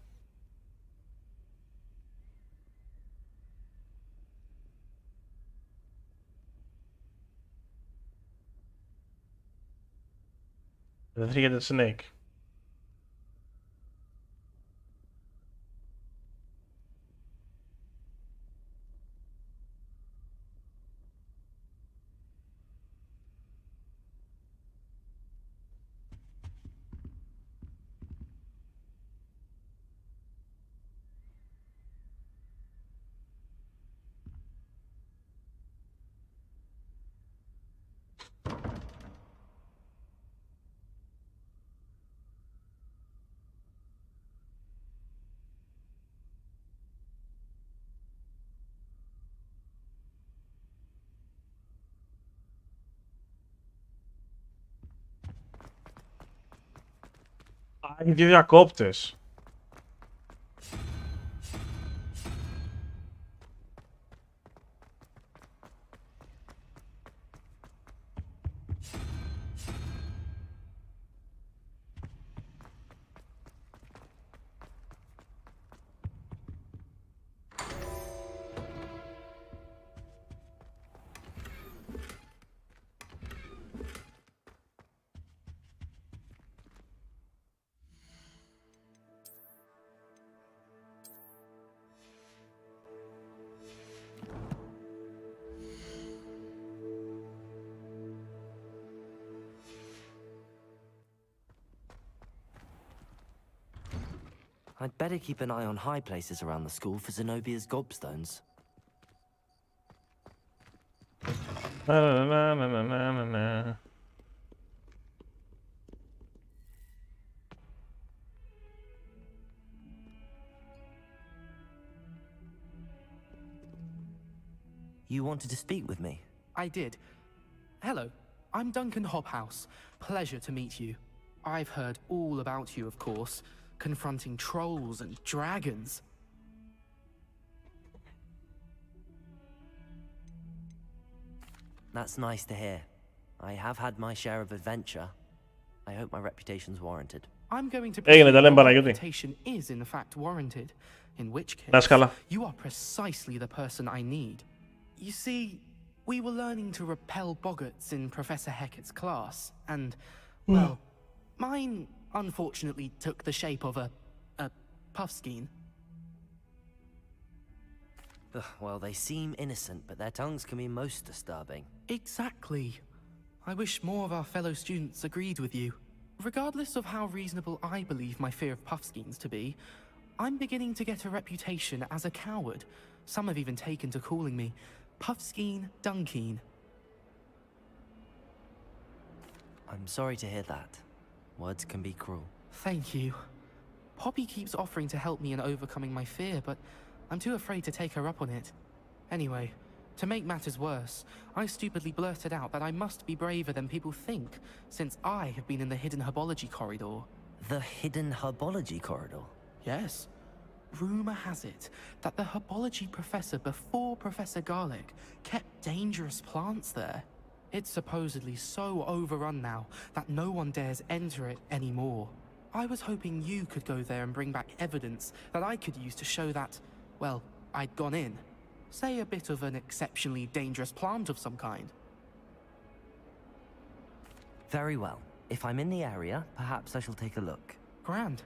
Δεν φύγεται Snake. Έχει δύο διακόπτες. I'd better keep an eye on high places around the school for Zenobia's gobstones. You wanted to speak with me? I did. Hello, I'm Duncan Hobhouse. Pleasure to meet you. I've heard all about you, of course, confronting trolls and dragons. That's nice to hear. I have had my share of adventure. I hope my reputation's warranted. I'm going to Έγινε, presume τα λέμε your Παναγιώτη. reputation is in fact warranted, in which Να είσαι case καλά. you are precisely the person I need. You see, we were learning to repel boggarts in Professor Hecat's class, and, well, mine unfortunately took the shape of a puffskein. Well, they seem innocent, but their tongues can be most disturbing. Exactly. I wish more of our fellow students agreed with you. Regardless of how reasonable I believe my fear of puffskeins to be, I'm beginning to get a reputation as a coward. Some have even taken to calling me Puffskein Dunkeen. I'm sorry to hear that. Words can be cruel. Thank you. Poppy keeps offering to help me in overcoming my fear, but I'm too afraid to take her up on it. Anyway, to make matters worse, I stupidly blurted out that I must be braver than people think, since I have been in the hidden herbology corridor. The hidden herbology corridor? Yes. Rumor has it that the herbology professor before Professor Garlic kept dangerous plants there. It's supposedly so overrun now that no one dares enter it anymore. I was hoping you could go there and bring back evidence that I could use to show that, well, I'd gone in. Say a bit of an exceptionally dangerous plant of some kind. Very well. If I'm in the area, perhaps I shall take a look. Grand.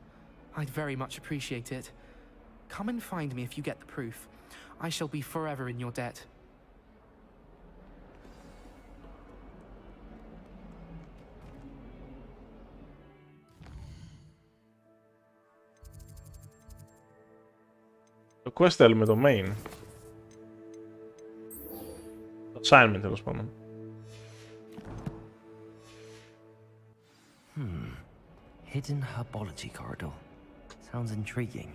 I'd very much appreciate it. Come and find me if you get the proof. I shall be forever in your debt. Το quest θέλουμε το main. Το assignment τέλος πάντων. Hidden herbology corridor. Sounds intriguing.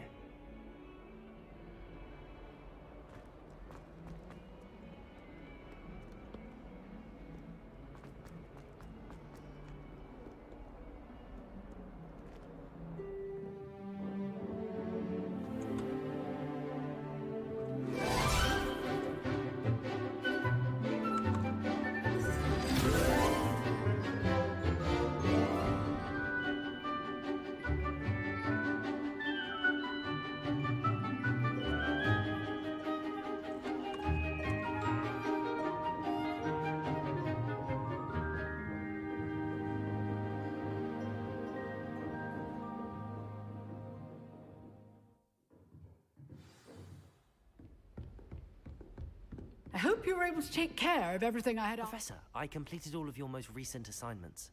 I hope you were able to take care of everything I had. Professor, I completed all of your most recent assignments.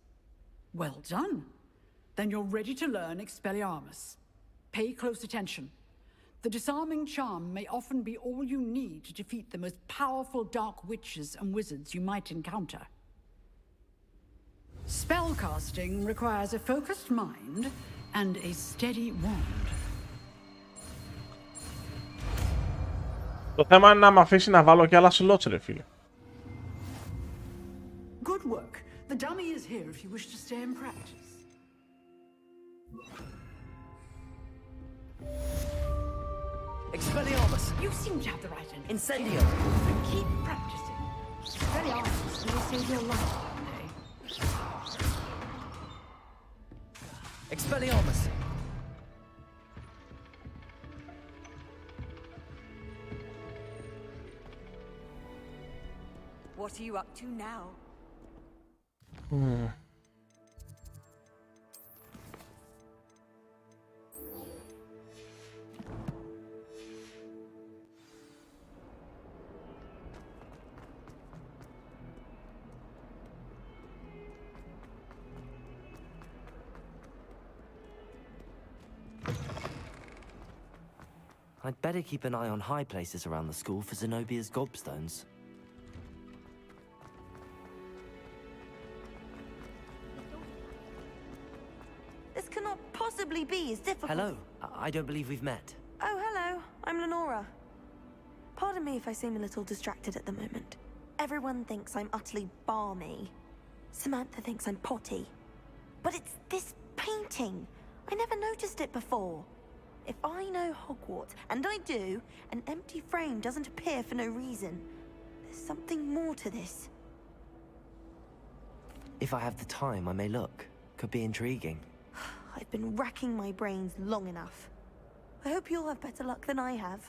Well done. Then you're ready to learn Expelliarmus. Pay close attention. The disarming charm may often be all you need to defeat the most powerful dark witches and wizards you might encounter. Spellcasting requires a focused mind and a steady wand. Το θέμα είναι να με αφήσει να βάλω και άλλα slots, ρε φίλε. Good work. The dummy is here if you wish to stay and practice. Expelliarmus! You seem to have the right end. Incendio! Keep practicing. Expelliarmus may save your life one day. Expelliarmus! What are you up to now? I'd better keep an eye on high places around the school for Zenobia's gobstones. This cannot possibly be as difficult. Hello. I don't believe we've met. Oh, hello. I'm Lenora. Pardon me if I seem a little distracted at the moment. Everyone thinks I'm utterly balmy. Samantha thinks I'm potty. But it's this painting. I never noticed it before. If I know Hogwarts, and I do, an empty frame doesn't appear for no reason. There's something more to this. If I have the time, I may look. Could be intriguing. I've been racking my brains long enough. I hope you'll have better luck than I have.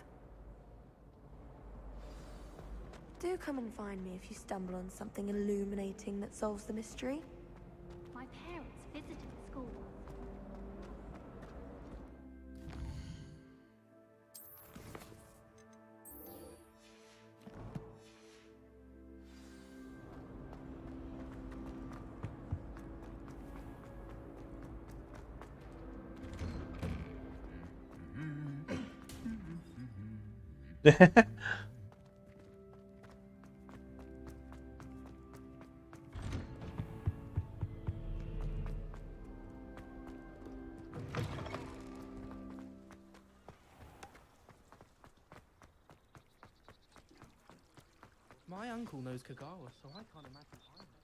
Do come and find me if you stumble on something illuminating that solves the mystery. My parents visited the school. My uncle knows Kagawa, so I can't imagine I know.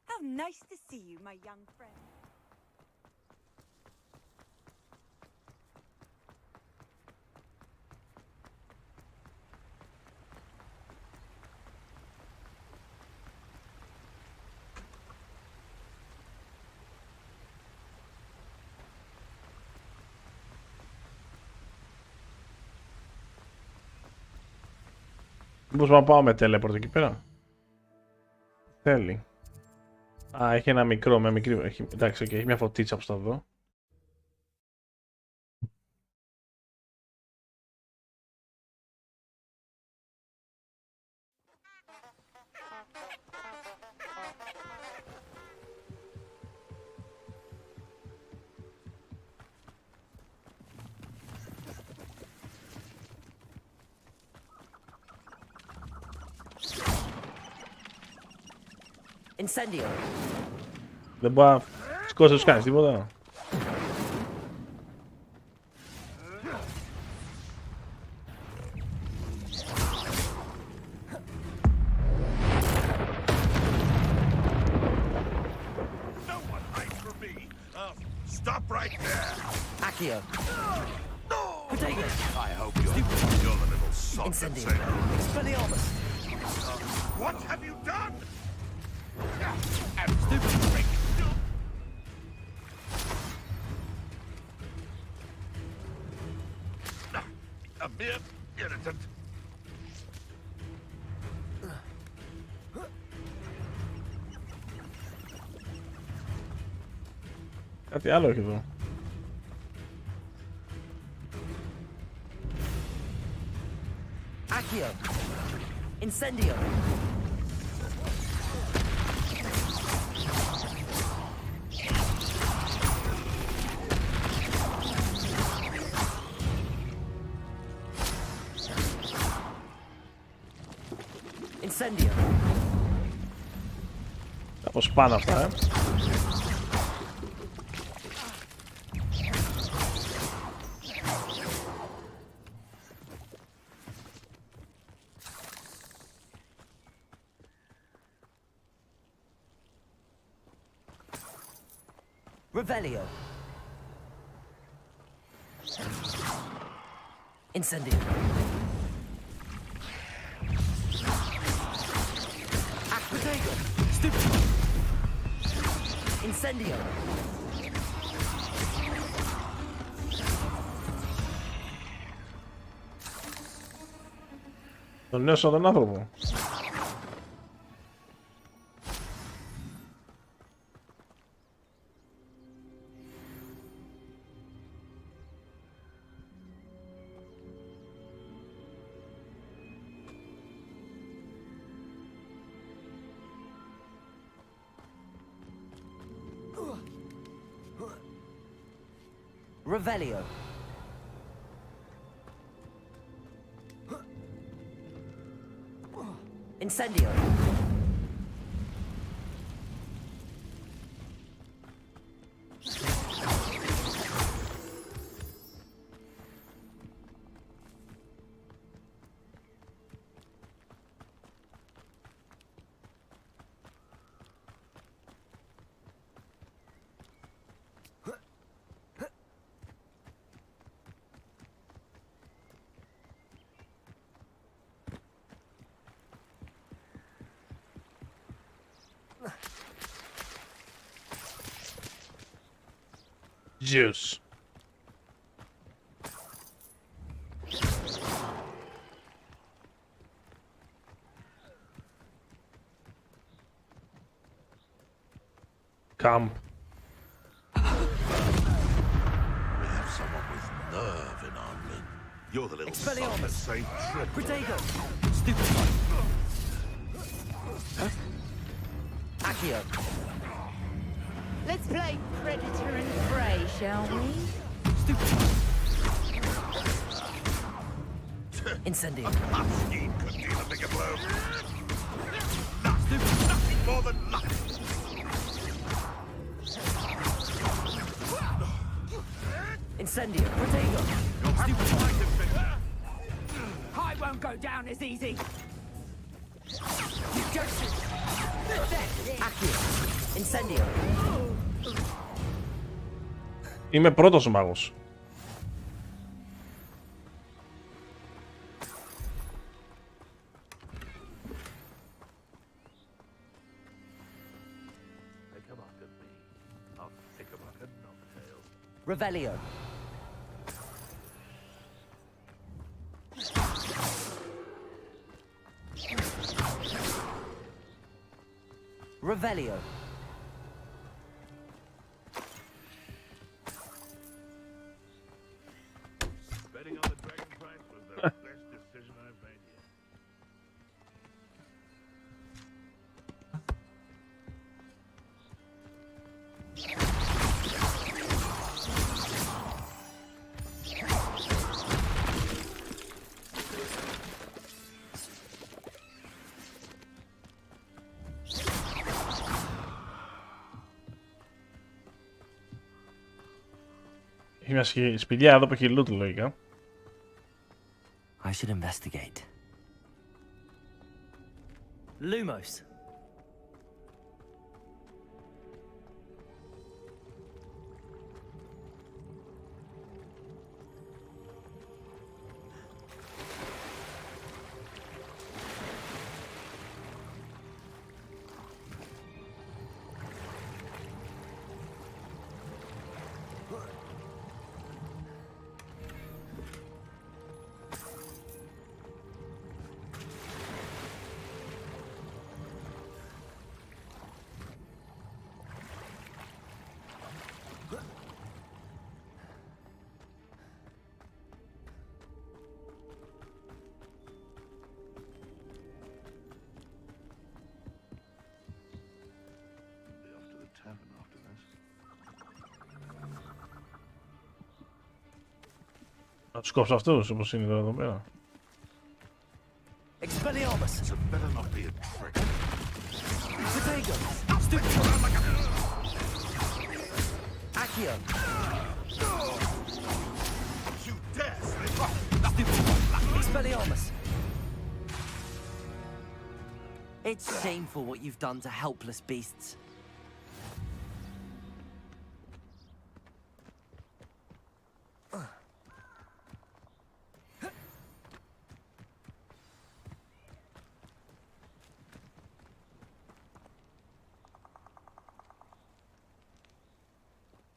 How nice to see you, my young friend. Μήπως να πάω με teleport εκεί πέρα. Θέλει. Α, έχει ένα μικρό, με μικρή. Εντάξει, okay, έχει μια φωτίτσα που θα δω. Incendio! Δεν μπορεί να σκόσεις να τους κάνεις τίποτα. Stop right there! Accio! Potato! I hope you're the little sod that Incendio! saved Expelliarmus! What have you done? A mere irritant. Κάτι άλλο έχει εδώ. Accio! Incendio! Incendio! Κάπως πάνω αυτά, Revelio. Incendio. Aquitago. Stupefy. Incendio. Τον νέο σαν τον άνθρωπο. Revelio. Incendio. Juice. Camp. We have someone with nerve in our men. You're the little son that saved Triple. Protego. Stupefy. Accio. Let's play predator and prey, shall we? Incendio. A scheme could deal a bigger blow. Nothing more than luck. Incendio. Protego. I won't go down as easy. You Joseph. Accio. Incendio. Είμαι πρώτος μάγος. Revelio. Revelio. Betting on the dragon price was the best decision I've made yet. Έχει μια σπηλιά εδώ που έχει loot λογικά. I should investigate. Lumos. Να τους κόψω αυτούς όπως είναι εδώ πέρα. Expelliarmus. So better not be a trick. Protego. Stupefy. Accio. You dare slip up. Expelliarmus. It's shameful what you've done to helpless beasts.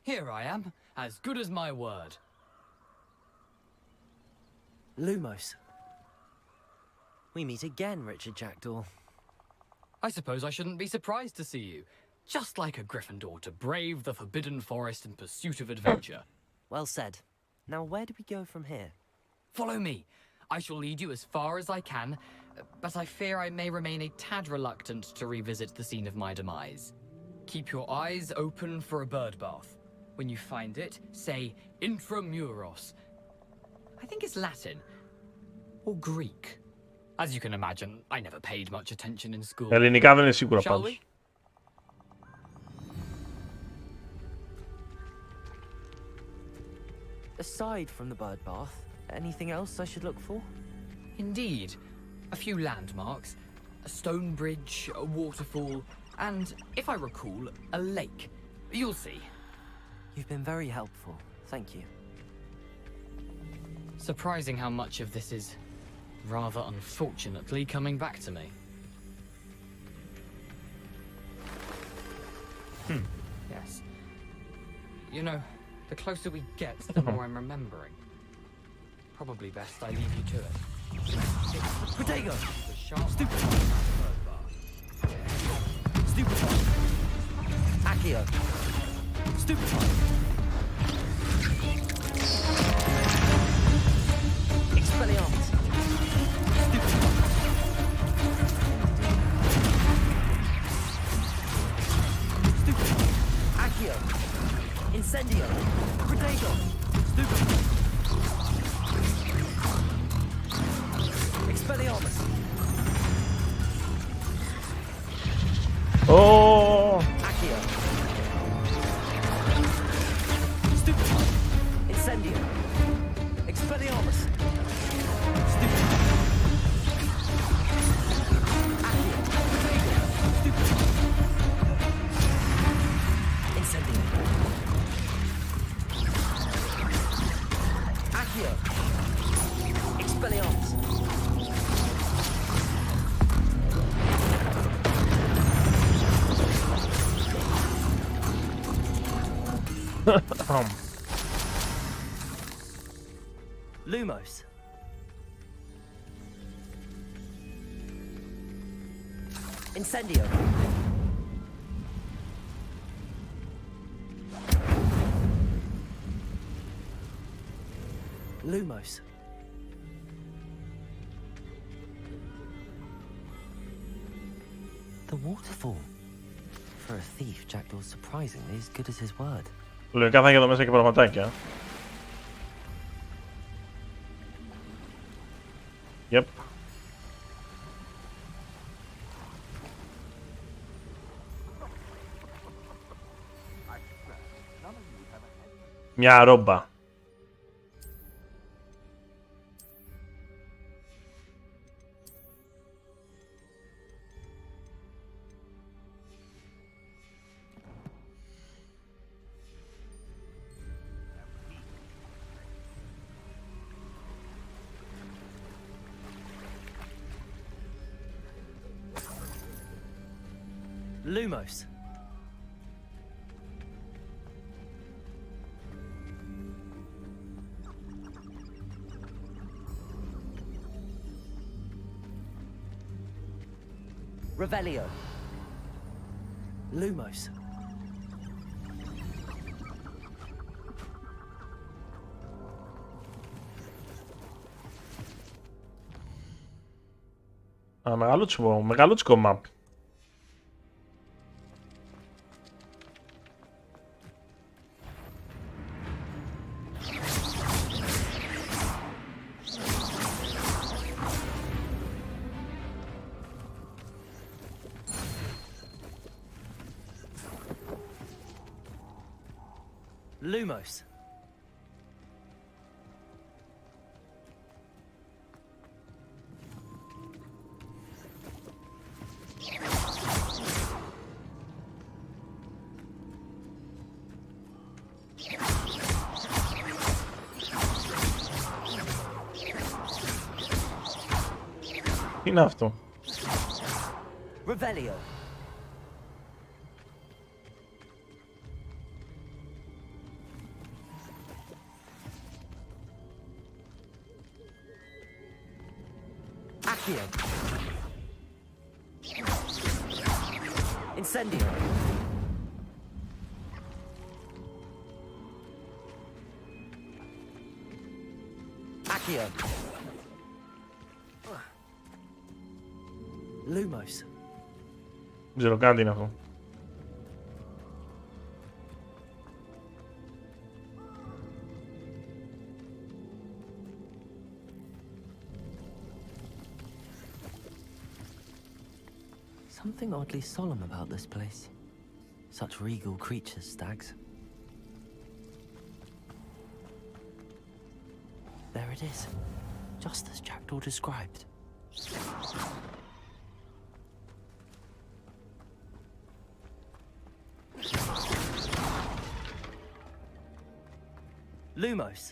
Here I am, as good as my word. Lumos. We meet again, Richard Jackdaw. I suppose I shouldn't be surprised to see you. Just like a Gryffindor to brave the Forbidden Forest in pursuit of adventure. Well said. Now where do we go from here? Follow me. I shall lead you as far as I can, but I fear I may remain a tad reluctant to revisit the scene of my demise. Keep your eyes open for a bird bath. When you find it, say intramuros. I think it's Latin. Or Greek. As you can imagine, I never paid much attention in school. Ελληνικά δεν είναι σίγουρα Shall πάντως. we? Aside from the bird bath, anything else I should look for? Indeed. A few landmarks. A stone bridge, a waterfall, and, if I recall, a lake. You'll see. You've been very helpful. Thank you. Surprising how much of this is, rather unfortunately, coming back to me. Yes. You know, the closer we get, the more I'm remembering. Probably best I leave you to it. Protego! The sharp Stupid! bird bath. Stupid! Accio! Stupid! Expelliarmus! Stupid! Stupid! Accio! Incendio! Protego! Stupid! Expelliarmus! Oh! Accio! Stupid! Incendio! Expelliarmus! Stupid! Accio! Protego! Stupid! Incendio! Accio! Expelliarmus! Lumos. Incendio. Lumos. The waterfall. For a thief, Jackdaw's surprisingly as good as his word. Λογικά θα έχει εδώ μέσα και πραγματάκια. Yep. Μια ρόμπα. Lumos. Revelio. Lumos. Α, μεγαλούτσικο map. Lumos. Τι είναι αυτό? Revelio. Accio. Incendio. Accio. Lumos. Δεν ξέρω καν τι είναι αυτό. Something oddly solemn about this place. Such regal creatures, stags. There it is, just as Jackdaw described. Lumos.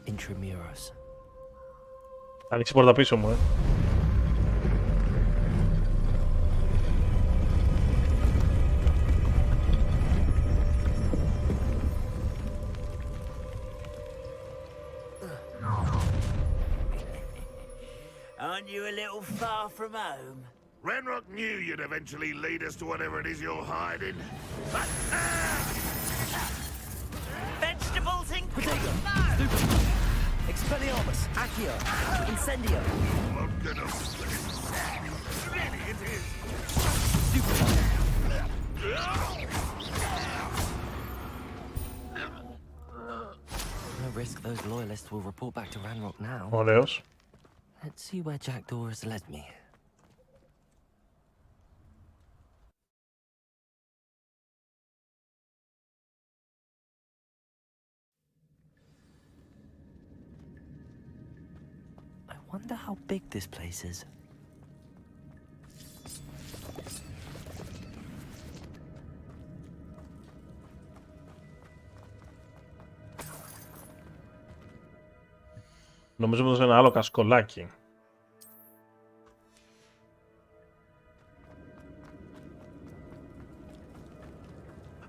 Intramuros. Άνοιξε πόρτα πίσω μου, Aren't you a little far from home? Renrock knew you'd eventually lead us to whatever it is you're hiding. But, Vegetables in Potato. Expelliarmus. Accio. Incendio. Oh, goodness. Really, it is. No risk those loyalists will report back to Ranrock now. Ωραίος. Let's see where Jackdaw has led me. I wonder how big this place is. Νομίζω πως είναι ένα άλλο κασκολάκι.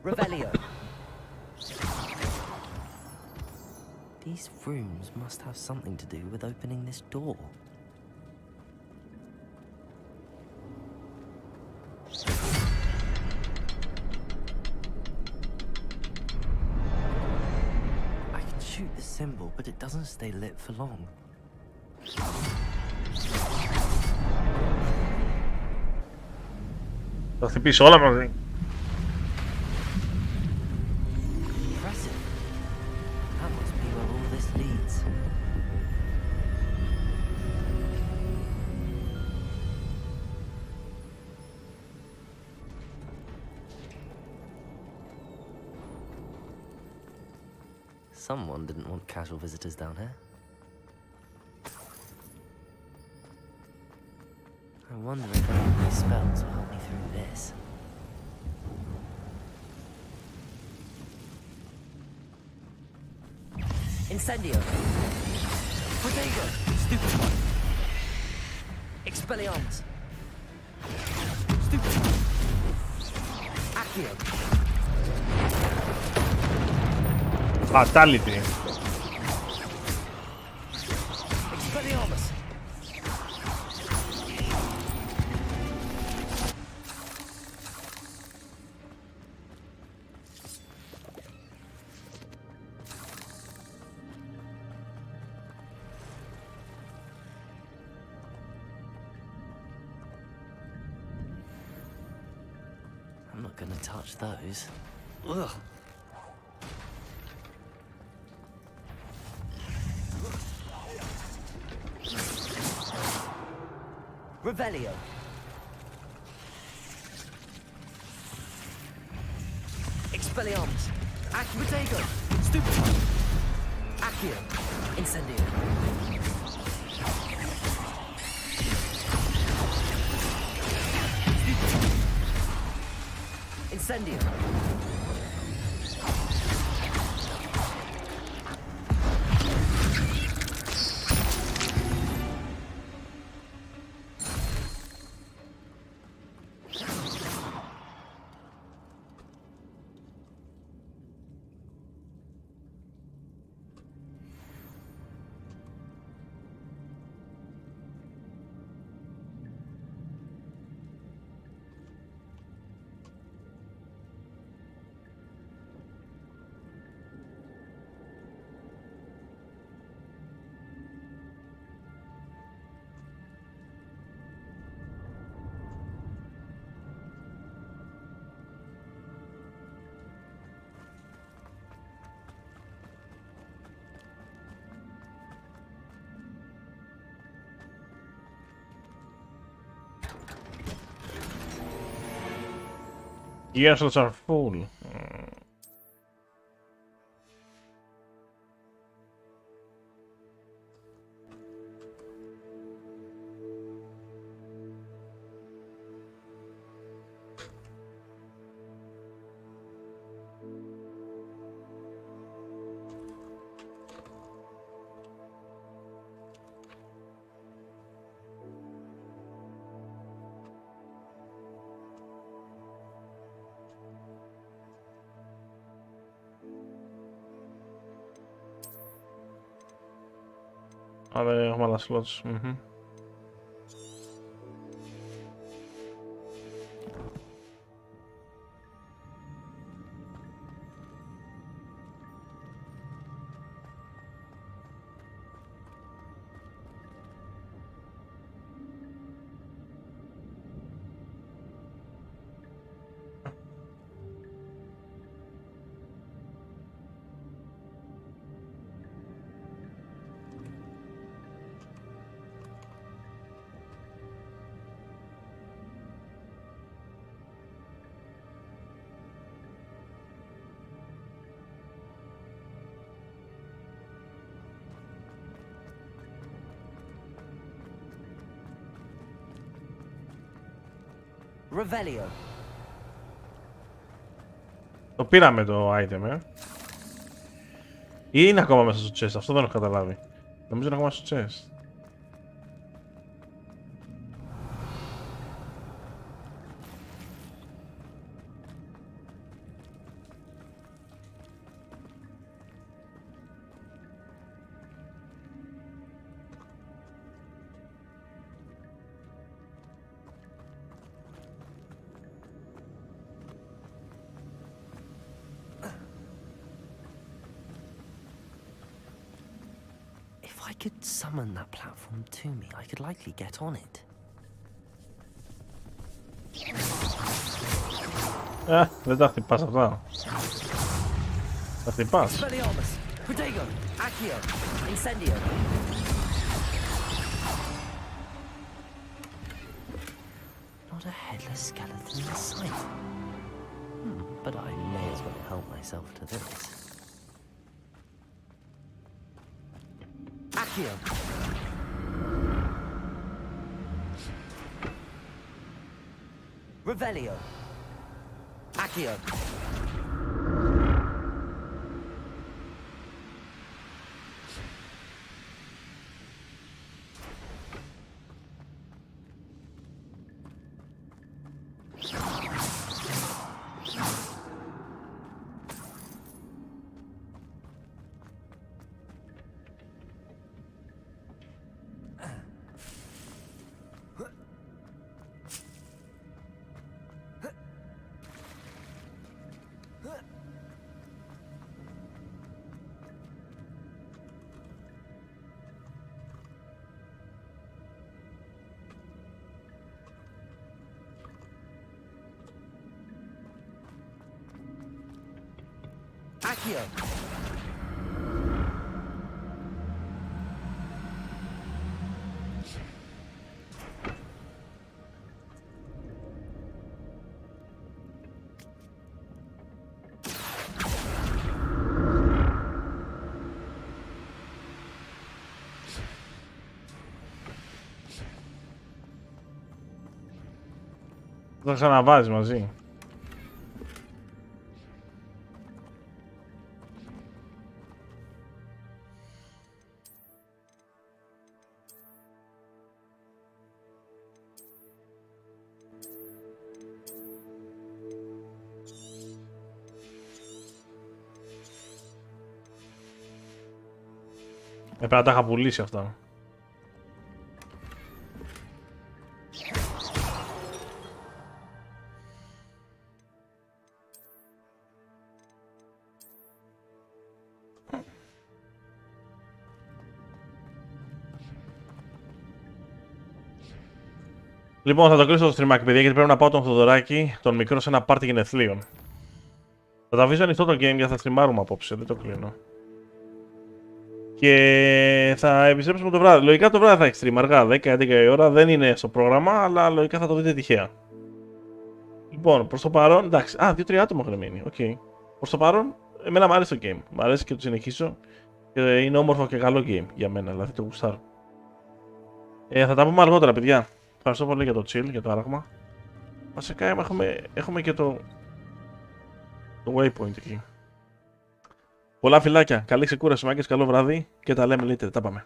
Revelio. These rooms must have something to do with opening this door. I can shoot the symbol, but it doesn't stay lit for long. Θα χτυπήσω όλα μαζί. Impressive. That must be where all this leads. Someone didn't want casual visitors down here. I wonder if any of these spells will help me through this. Incendio. Protego. Stupid one. Expelliarmus. Stupid one. Accio. Fatality. Expelliarmus. I'm not gonna touch those. Ugh. Revelio. Expelliarmus. Acquitego. Stupid one. Accio. Incendio. Incendio. Gear slots are full. Αλλά έχουμε άλλα slots. Revelio. Το πήραμε το item, Ή είναι ακόμα μέσα στο chest, αυτό δεν έχω καταλάβει. Νομίζω είναι ακόμα στο chest. If I could summon that platform to me, I could likely get on it. Δεν τα χτυπάς αυτά. Τα χτυπάς. Protego, Accio, Incendio. Not a headless skeleton in sight. But I may as well help myself to this. Accio. Revelio. Accio. Accio. Θα ξαναβάζεις μαζί. Πρέπει να τα είχα πουλήσει αυτά. Λοιπόν, θα το κλείσω το stream, παιδιά, γιατί πρέπει να πάω τον Θοδωράκη, τον μικρό, σε ένα πάρτι γενεθλίων. Θα τα αφήσω ανοιχτό το game γιατί θα streamάρουμε απόψε, δεν το κλείνω. Και θα επιστρέψουμε το βράδυ. Λογικά το βράδυ θα έχει stream αργά, 10-11 η ώρα. Δεν είναι στο πρόγραμμα, αλλά λογικά θα το δείτε τυχαία. Λοιπόν, προς το παρόν, εντάξει, 2-3 άτομα έχουν μείνει, οκ. Προς το παρόν, εμένα μου αρέσει το game. Μου αρέσει και το συνεχίσω. Και είναι όμορφο και καλό game για μένα, δηλαδή το γουστάρω. Θα τα πούμε αργότερα, παιδιά. Ευχαριστώ πολύ για το chill, για το άραγμα. Βασικά έχουμε και το waypoint εκεί. Πολλά φιλάκια, καλή ξεκούραση, μάγκες, καλό βράδυ και τα λέμε later, τα πάμε.